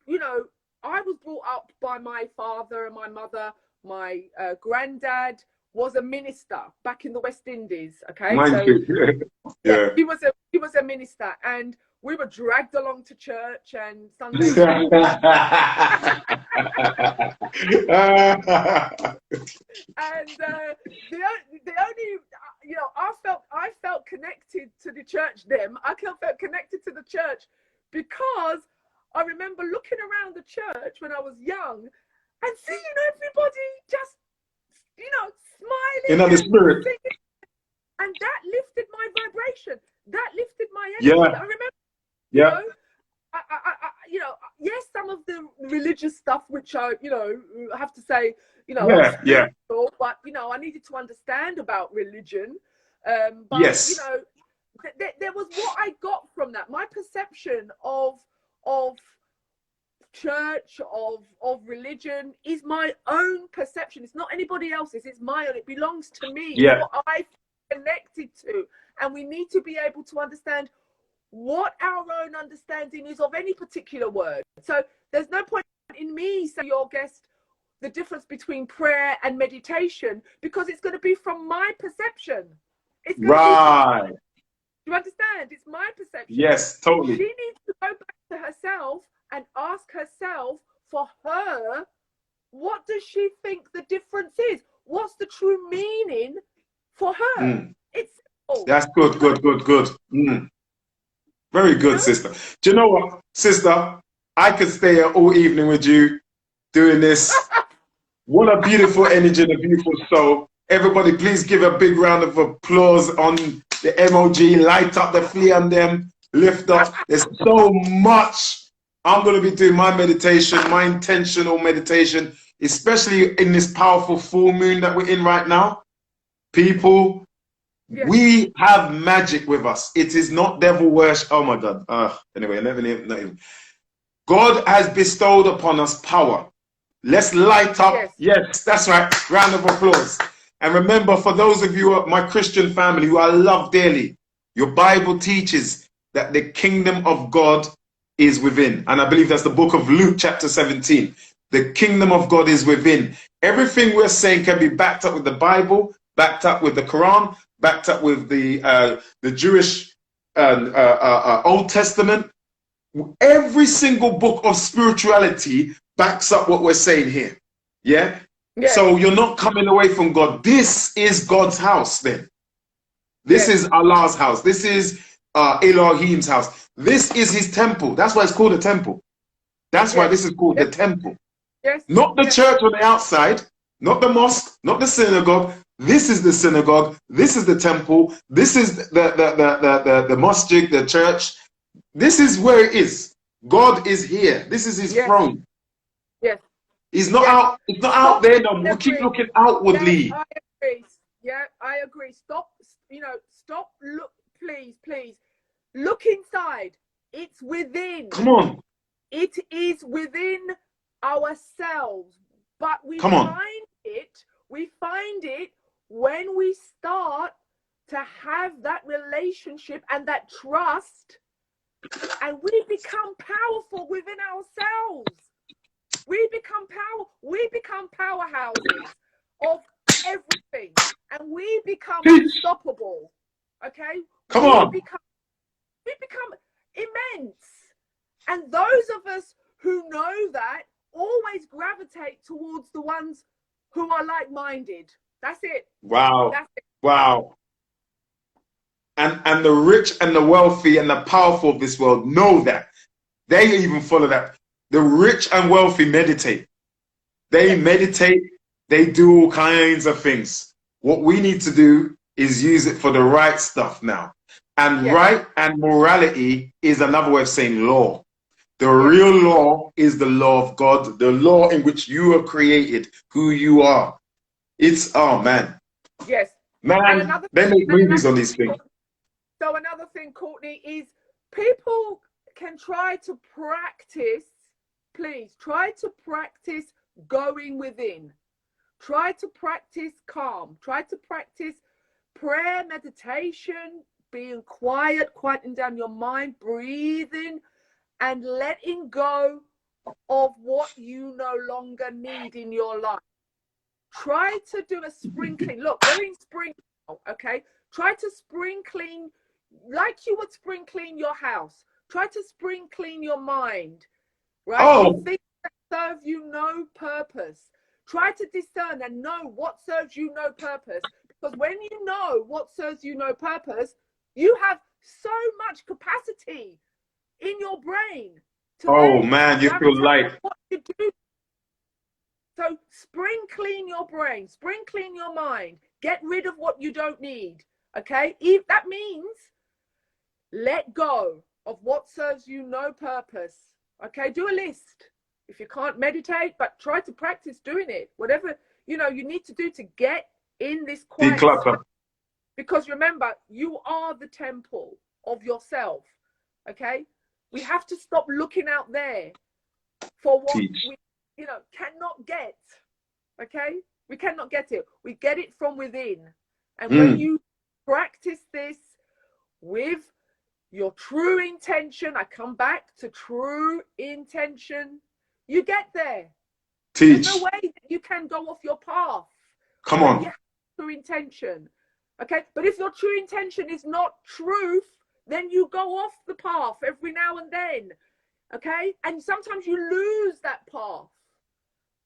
you know, I was brought up by my father and my mother. My granddad was a minister back in the West Indies. Okay, yeah, he was a minister, and we were dragged along to church and Sunday. And the only, you know, I felt connected to the church. I felt connected to the church because I remember looking around the church when I was young and seeing everybody just, you know, smiling. In the spirit. And that lifted my vibration. That lifted my energy. Yeah. I remember, yeah. You know, you know, yes, some of the religious stuff, which I, you know, have to say, you know, yeah. But, you know, I needed to understand about religion. But, yes. You know, there was what I got from that. My perception of church, of religion is my own perception. It's not anybody else's. It's my own. It belongs to me. Yeah. It's what I connected to. And we need to be able to understand what our own understanding is of any particular word. So there's no point in me saying your guest the difference between prayer and meditation, because it's going to be from my perception. It's going to be from, you understand? It's my perception. Yes, totally. She needs to go back to herself and ask herself, for her, what does she think the difference is? What's the true meaning for her? It's simple. That's good. Very good, sister. Do you know what, sister? I could stay here all evening with you doing this. What a beautiful energy and a beautiful soul. Everybody, please give a big round of applause on the emoji. Light up the flea on them. Lift up. There's so much. I'm going to be doing my meditation, my intentional meditation, especially in this powerful full moon that we're in right now. People, we have magic with us. It is not devil worship. Oh my God. Anyway, not even. God has bestowed upon us power. Let's light up. Yes, that's right. Round of applause. And remember, for those of you, my Christian family, who I love dearly, your Bible teaches that the kingdom of God is within. And I believe that's the book of Luke chapter 17. The kingdom of God is within. Everything we're saying can be backed up with the Bible, backed up with the Quran, backed up with the Jewish Old Testament. Every single book of spirituality backs up what we're saying here. Yeah? So you're not coming away from God. This is God's house then. This is Allah's house. This is Elohim's house. This is his temple. That's why it's called a temple. That's why this is called the temple. Not the church on the outside, not the mosque, not the synagogue. This is the synagogue. This is the temple. This is the masjid, the church. This is where it is. God is here. This is his throne. He's not out. It's not out there no more. We keep looking outwardly. I agree. I agree. Stop. Stop. Look, please. Look inside. It's within. Come on. It is within ourselves. But we find it when we start to have that relationship and that trust, and we become powerful within ourselves. We become powerhouses of everything, and we become unstoppable. Okay? Come on. We become immense. And those of us who know that always gravitate towards the ones who are like-minded. That's it. Wow. That's it. Wow. And the rich and the wealthy and the powerful of this world know that. They even follow that. The rich and wealthy meditate. They meditate. They do all kinds of things. What we need to do is use it for the right stuff now. And right and morality is another way of saying law. The real law is the law of God, the law in which you are created, who you are. It's, oh man. Yes. Man, they make movies on these things. So another thing, Courtney, is people can try to practice, please, try to practice going within. Try to practice calm. Try to practice prayer, meditation, being quiet, quieting down your mind, breathing, and letting go of what you no longer need in your life. Try to do a spring clean. Look, we're in spring now, okay? Try to spring clean like you would spring clean your house. Try to spring clean your mind, right? Oh. Things that serve you no purpose. Try to discern and know what serves you no purpose. Because when you know what serves you no purpose, you have so much capacity in your brain to man, you feel light. What you do. So spring clean your brain, spring clean your mind, get rid of what you don't need. Okay, if that means let go of what serves you no purpose. Okay, do a list. If you can't meditate, but try to practice doing it. Whatever you need to do to get in this quiet space. Because remember, you are the temple of yourself. Okay, we have to stop looking out there for what we cannot get. Okay, we cannot get it. We get it from within. And when you practice this with your true intention, I come back to true intention, you get there. Teach. There's no way that you can go off your path. Come on. You have true intention. Okay? But if your true intention is not truth, then you go off the path every now and then. Okay? And sometimes you lose that path.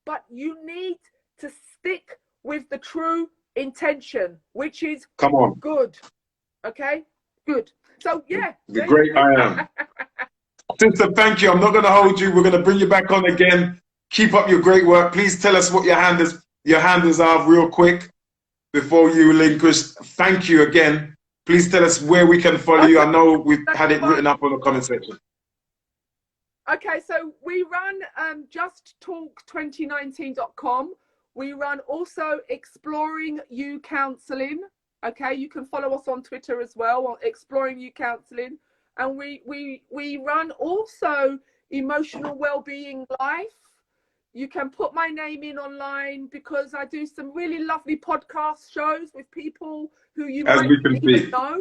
But you need to stick with the true intention, which is Come on. good. Okay? Good. So, yeah. The great I am. Sister, thank you. I'm not going to hold you. We're going to bring you back on again. Keep up your great work. Please tell us what your handles are real quick before you relinquish. Thank you again. Please tell us where we can follow you. I know we've had it written up on the comment section. Okay, so we run justtalk2019.com. We run also Exploring You Counselling. Okay, you can follow us on Twitter as well, on Exploring You Counselling. And we run also Emotional Wellbeing Life. You can put my name in online because I do some really lovely podcast shows with people who you might even know.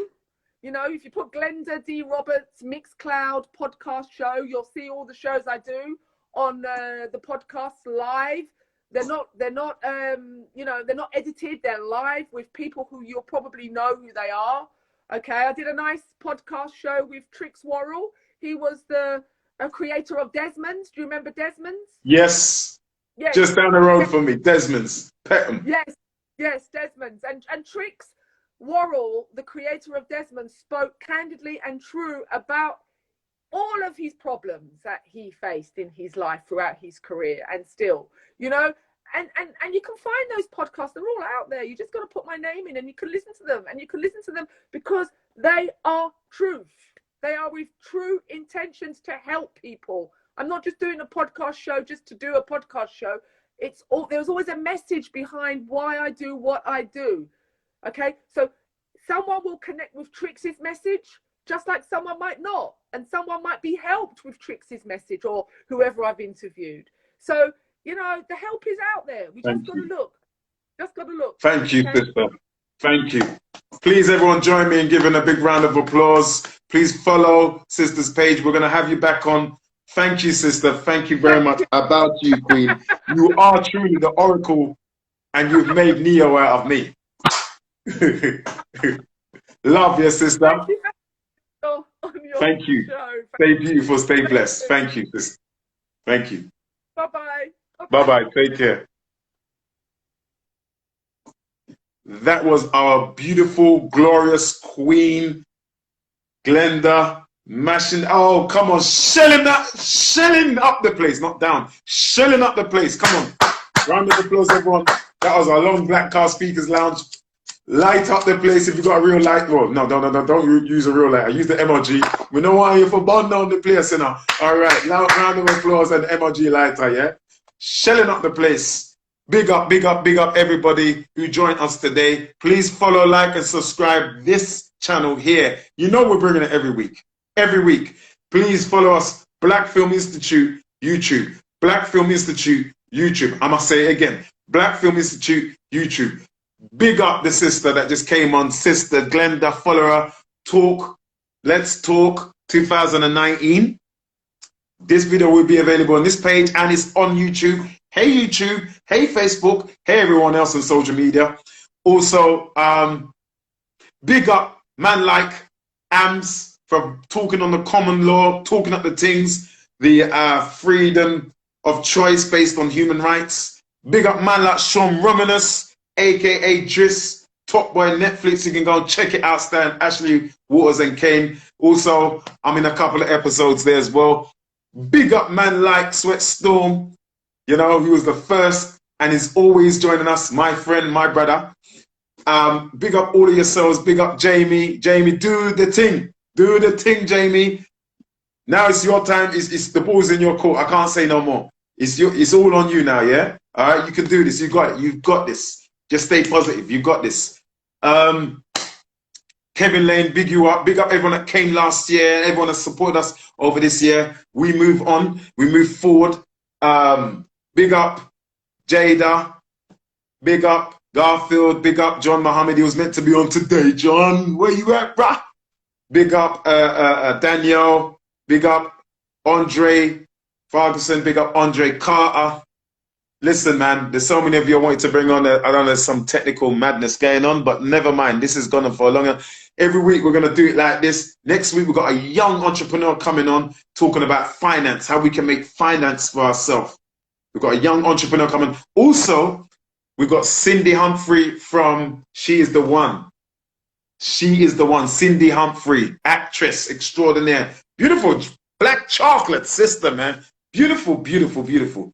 You know, if you put Glenda D. Roberts Mixcloud podcast show, you'll see all the shows I do on the podcast live. They're not you know, they're not edited. They're live with people who you'll probably know who they are. Okay, I did a nice podcast show with Trix Worrell. He was a creator of Desmond's. Do you remember Desmond's? Yes. Yes. Just down the road from me, Desmond's. Peckham. Yes, Desmond's. And Trix Worrell, the creator of Desmond's, spoke candidly and true about all of his problems that he faced in his life throughout his career, and still, you know, and you can find those podcasts. They're all out there. You just got to put my name in and you can listen to them, and you can listen to them because they are truth. They are with true intentions to help people. I'm not just doing a podcast show just to do a podcast show. There's always a message behind why I do what I do. Okay, so someone will connect with Trix's message, just like someone might not, and someone might be helped with Trix's message or whoever I've interviewed. So, you know, the help is out there. We just got to look. Just got to look. Thank you, sister. Thank you. Please, everyone, join me in giving a big round of applause. Please follow sister's page. We're going to have you back on. Thank you, sister. Thank you very much. About you, Queen. You are truly the oracle, and you've made Neo out of me. Love you, sister. Thank you. Stay beautiful, stay blessed. Thank you, sister. Thank you. Bye-bye. Bye-bye. Take care. That was our beautiful, glorious Queen, Glenda, mashing. Oh, come on. Shelling up the place. Not down. Shelling up the place. Come on. Round of applause, everyone. That was our long Blackcast Speakers Lounge. Light up the place if you got a real light. Well, no, don't use a real light. I use the MOG. We know why you're for bond down the place, you know. All right, now round of applause and MOG lighter, yeah? Shelling up the place. Big up, big up, big up everybody who joined us today. Please follow, like, and subscribe this channel here. You know we're bringing it every week. Every week. Please follow us, Black Film Institute, YouTube. Black Film Institute, YouTube. I must say it again. Black Film Institute, YouTube. Big up the sister that just came on, Sister Glenda. Follow her. Talk. Let's Talk 2019. This video will be available on this page and it's on YouTube. Hey YouTube, hey Facebook, hey everyone else on social media. Also, big up man like AMS for talking on the common law, talking up the things, the freedom of choice based on human rights. Big up man like Shone Romulus, aka Driss, Top Boy Netflix. You can go and check it out, Stan, Ashley Waters and Kane. Also, I'm in a couple of episodes there as well. Big up man like Sweatstorm. You know, he was the first and is always joining us, my friend, my brother. Big up all of yourselves. Big up Jamie. Jamie, do the thing. Do the thing, Jamie. Now it's your time. It's the ball's in your court. I can't say no more. It's all on you now, yeah? All right, you can do this. You got it. You've got this. Just stay positive. You got this. Kevin Lane, big you up. Big up everyone that came last year. Everyone that supported us over this year. We move on. We move forward. Big up Jada. Big up Garfield. Big up John Muhammad. He was meant to be on today. John, where you at, bruh? Big up Danielle. Big up Andre Ferguson. Big up Andre Carter. Listen, man, there's so many of you I wanted to bring on. I don't know, there's some technical madness going on, but never mind. This is going on for a longer. Every week we're going to do it like this. Next week we've got a young entrepreneur coming on talking about finance, how we can make finance for ourselves. We've got a young entrepreneur coming. Also, we've got Cindy Humphrey from She Is the One. She is the one. Cindy Humphrey, actress extraordinaire. Beautiful black chocolate sister, man. Beautiful, beautiful, beautiful.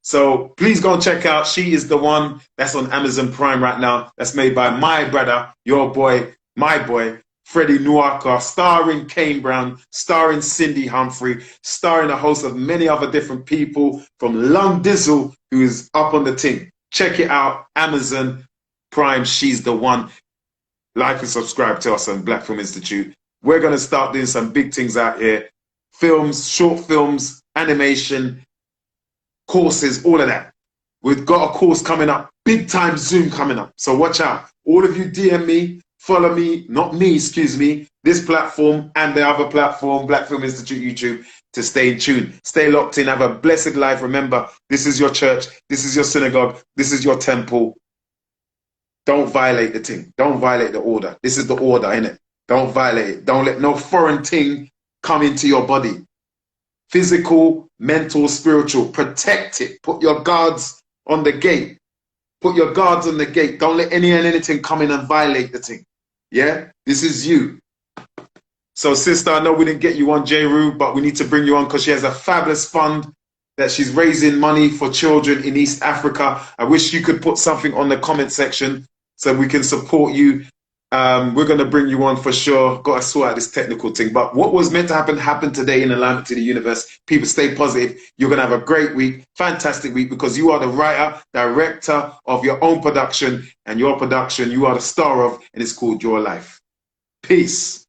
So please go and check out She Is the One. That's on Amazon Prime right now. That's made by my brother, your boy, my boy, Freddie Nuaka, starring Kane Brown, starring Cindy Humphrey, starring a host of many other different people from Lung Dizzle, who is up on the thing. Check it out, Amazon Prime, She's the One. Like and subscribe to us on Black Film Institute. We're going to start doing some big things out here. Films, short films, animation, courses, all of that. We've got a course coming up, big time Zoom coming up. So watch out. All of you DM me, follow me, not me, excuse me, this platform and the other platform, Black Film Institute YouTube, to stay in tune. Stay locked in. Have a blessed life. Remember, this is your church. This is your synagogue. This is your temple. Don't violate the thing. Don't violate the order. This is the order, innit? Don't violate it. Don't let no foreign thing come into your body. Physical, mental, spiritual. Protect it. Put your guards on the gate. Put your guards on the gate. Don't let anything come in and violate the thing. Yeah? This is you. So, sister, I know we didn't get you on J-Roo, but we need to bring you on because she has a fabulous fund that she's raising money for children in East Africa. I wish you could put something on the comment section so we can support you. We're going to bring you on for sure. Got to sort out this technical thing. But what was meant to happen happened today in alignment to the universe. People, stay positive. You're going to have a great week, fantastic week, because you are the writer, director of your own production, and your production you are the star of, and it's called Your Life. Peace.